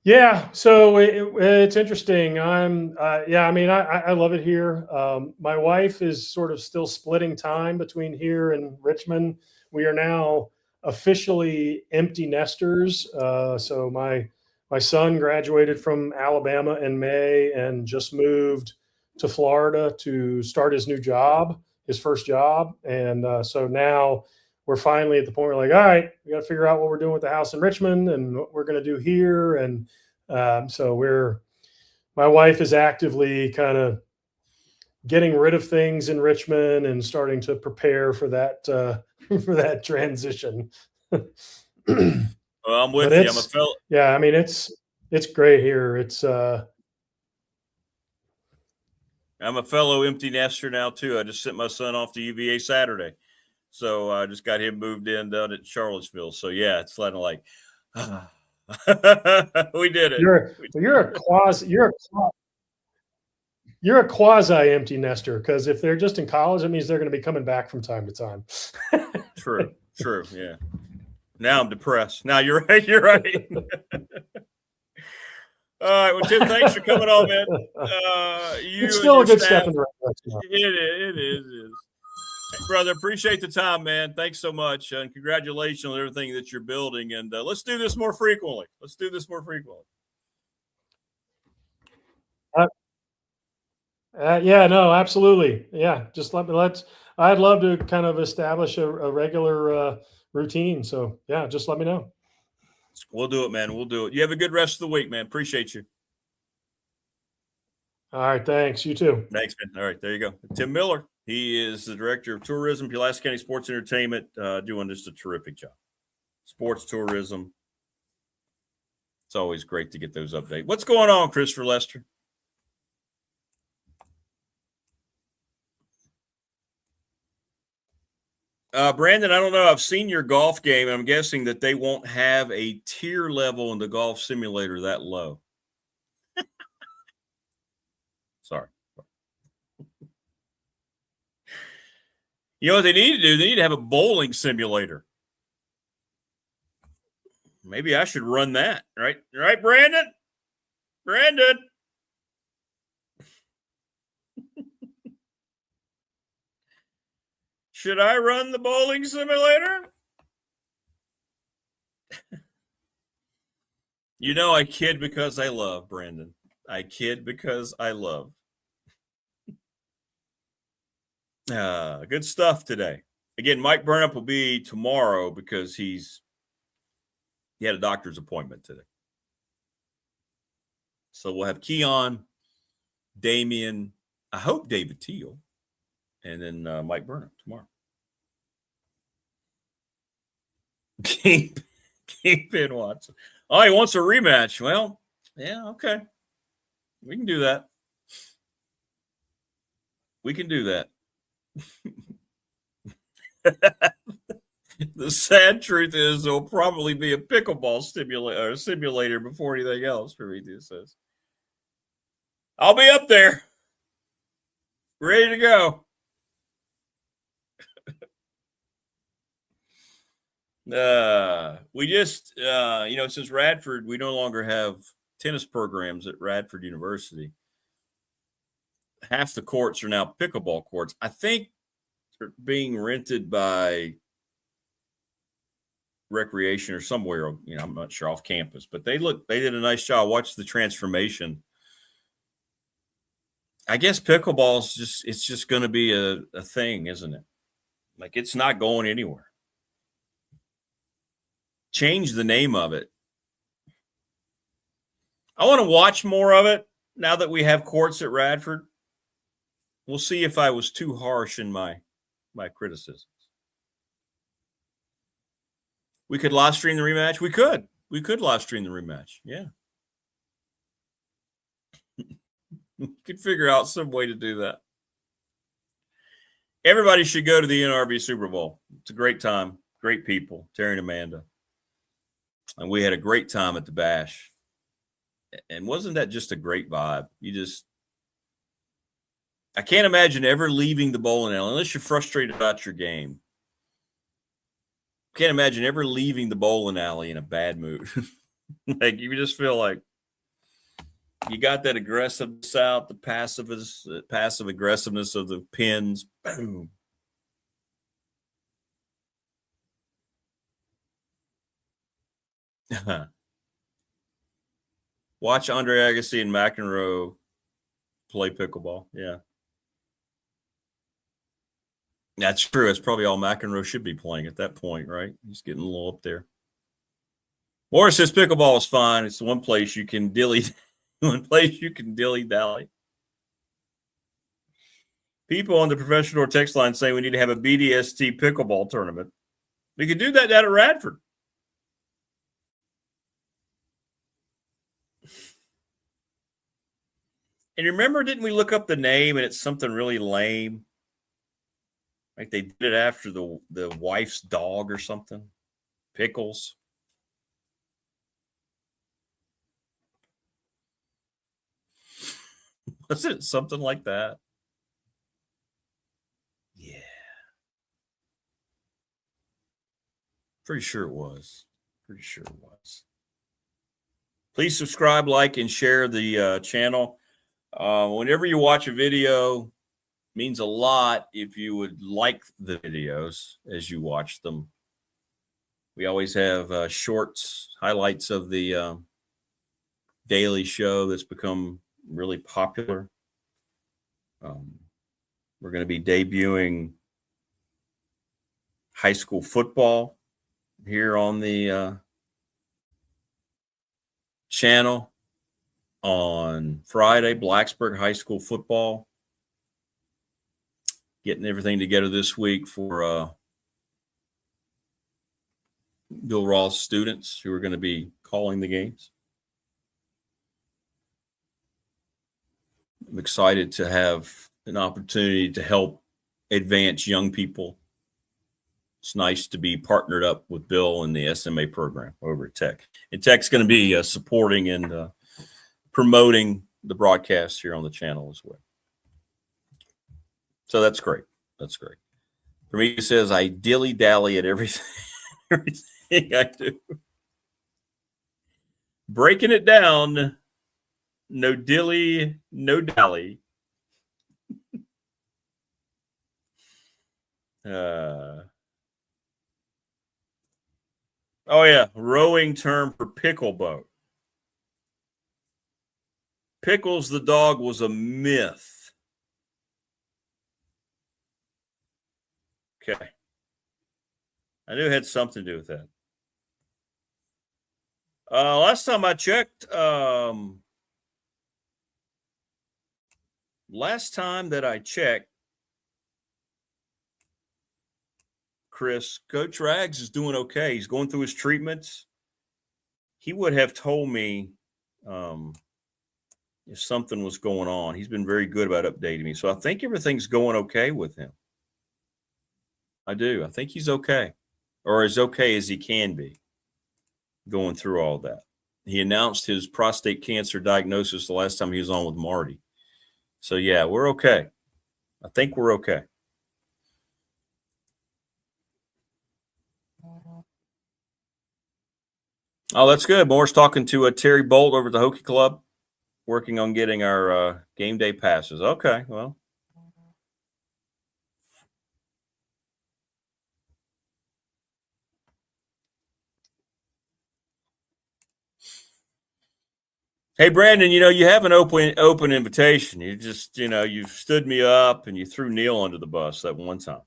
Yeah, so it's interesting. I love it here. My wife is sort of still splitting time between here and Richmond. We are now officially empty nesters. So my son graduated from Alabama in May and just moved to Florida to start his new job, his first job. And so now we're finally at the point where we're like, all right, we got to figure out what we're doing with the house in Richmond and what we're going to do here. And so my wife is actively kind of getting rid of things in Richmond and starting to prepare for that transition. Well, I'm with you. I'm a fellow. Yeah, I mean it's great here. I'm a fellow empty nester now too. I just sent my son off to UVA Saturday, so I just got him moved in down at Charlottesville. So yeah, it's kind of like we did it. You're a quasi empty nester, because if they're just in college, it means they're going to be coming back from time to time. True. Yeah. Now I'm depressed. Now you're right. You're right. All right. Well, Tim, thanks for coming on, man. It's still a good step in the right direction. It is. Hey, brother, appreciate the time, man. Thanks so much. And congratulations on everything that you're building. And let's do this more frequently. Yeah, no, absolutely. Yeah. Just I'd love to kind of establish a regular routine. So yeah, just let me know. We'll do it, man. We'll do it. You have a good rest of the week, man. Appreciate you. All right. Thanks. You too. Thanks, man. All right. There you go. Tim Miller. He is the director of tourism, Pulaski County Sports Entertainment, doing just a terrific job. Sports tourism. It's always great to get those updates. What's going on, Christopher Lester? Brandon, I don't know. I've seen your golf game. I'm guessing that they won't have a tier level in the golf simulator that low. You know what they need to do? They need to have a bowling simulator. Maybe I should run that, right? Right, Brandon? Brandon. Should I run the bowling simulator? You know, I kid because I love, Brandon. I kid because I love. Good stuff today. Again, Mike Burnup will be tomorrow because he had a doctor's appointment today. So we'll have Keon, Damian, I hope David Teal, and then Mike Burnup tomorrow. Kingpin Watson. Oh, he wants a rematch. Well, yeah, okay. We can do that. We can do that. The sad truth is there'll probably be a pickleball simulator before anything else, Prometheus says. I'll be up there. Ready to go. We just, since Radford, we no longer have tennis programs at Radford University. Half the courts are now pickleball courts. I think they're being rented by recreation or somewhere, I'm not sure, off campus, but they did a nice job. Watch the transformation. I guess pickleball is just going to be a thing, isn't it? Like, it's not going anywhere. Change the name of it. I want to watch more of it now that we have courts at Radford. We'll see if I was too harsh in my criticisms. We could live stream the rematch. We could live stream the rematch. Yeah. We could figure out some way to do that. Everybody should go to the NRB Super Bowl. It's a great time. Great people. Terry and Amanda. And we had a great time at the Bash. And wasn't that just a great vibe? I can't imagine ever leaving the bowling alley unless you're frustrated about your game. Can't imagine ever leaving the bowling alley in a bad mood. Like, you just feel like you got that aggressiveness out, the passive aggressiveness of the pins. Boom. Watch Andre Agassi and McEnroe play pickleball. Yeah. That's true. It's probably all McEnroe should be playing at that point, right? He's getting a little up there. Morris says pickleball is fine. It's the one place you can dilly-dally. People on the professional text line say we need to have a BDST pickleball tournament. We could do that down at Radford. And remember, didn't we look up the name and it's something really lame? Like they did it after the wife's dog or something. Pickles. Was it something like that? Yeah. Pretty sure it was. Please subscribe, like, and share the channel. Whenever you watch a video, means a lot if you would like the videos as you watch them. We always have shorts, highlights of the daily show that's become really popular. We're going to be debuting high school football here on the channel on Friday. Blacksburg High School football. Getting everything together this week for Bill Ross students who are going to be calling the games. I'm excited to have an opportunity to help advance young people. It's nice to be partnered up with Bill and the SMA program over at Tech. And Tech's going to be supporting and promoting the broadcast here on the channel as well. So that's great. For me, it says I dilly-dally at everything, everything I do. Breaking it down, no dilly, no dally. Oh, yeah, rowing term for pickle boat. Pickles the dog was a myth. Okay. I knew it had something to do with that. Last time I checked, Chris, Coach Rags is doing okay. He's going through his treatments. He would have told me if something was going on. He's been very good about updating me. So I think everything's going okay with him. I do. I think he's okay, or as okay as he can be going through all that. He announced his prostate cancer diagnosis the last time he was on with Marty. So, yeah, we're okay. I think we're okay. Oh, that's good. Moore's talking to Terry Bolt over at the Hokie Club, working on getting our game day passes. Okay, well. Hey, Brandon, you have an open invitation. You just, you stood me up and you threw Neil under the bus that one time.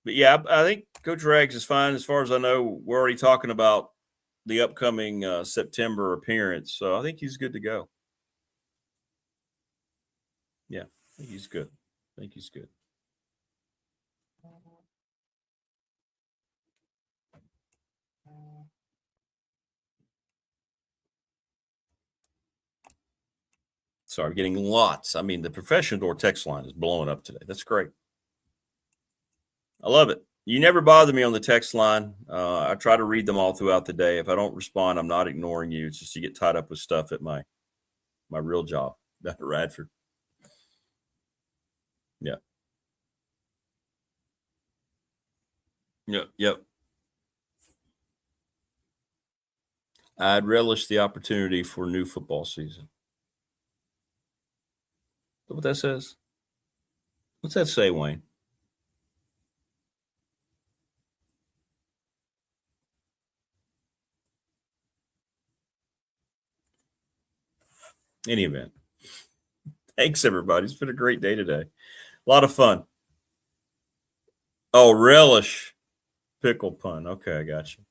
But, yeah, I think Coach Rags is fine. As far as I know, we're already talking about the upcoming September appearance. So I think he's good to go. Yeah, I think he's good. Sorry, getting lots. I mean, the professional door text line is blowing up today. That's great. I love it. You never bother me on the text line. I try to read them all throughout the day. If I don't respond, I'm not ignoring you. It's just you get tied up with stuff at my real job at Radford. Yeah. Yep. I'd relish the opportunity for new football season. Is that what that says? What's that say, Wayne? Any event. Thanks, everybody. It's been a great day today. A lot of fun. Oh, relish pickle pun. Okay, I got you.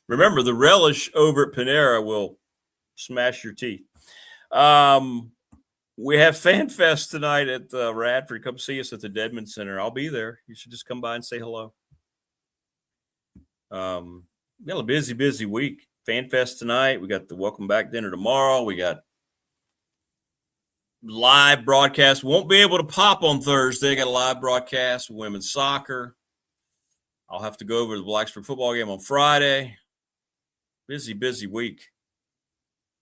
Remember, the relish over at Panera will smash your teeth. We have Fan Fest tonight at Radford. Come see us at the Dedman Center. I'll be there. You should just come by and say hello. We got a busy week. Fan Fest tonight. We got the Welcome Back dinner tomorrow. We got live broadcast. Won't be able to pop on Thursday. Got a live broadcast with women's soccer. I'll have to go over to the Blacksburg football game on Friday. Busy week.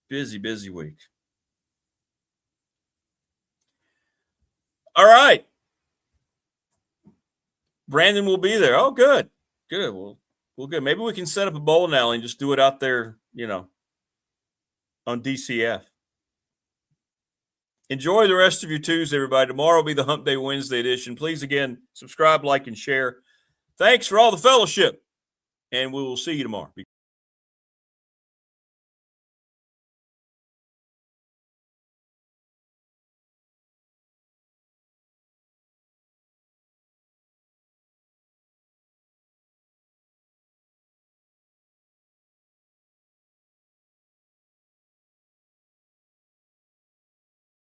Busy week. All right. Brandon will be there. Oh, good. Well, good. Maybe we can set up a bowling alley and just do it out there, on DCF. Enjoy the rest of your Tuesday, everybody. Tomorrow will be the Hump Day Wednesday edition. Please, again, subscribe, like, and share. Thanks for all the fellowship, and we will see you tomorrow.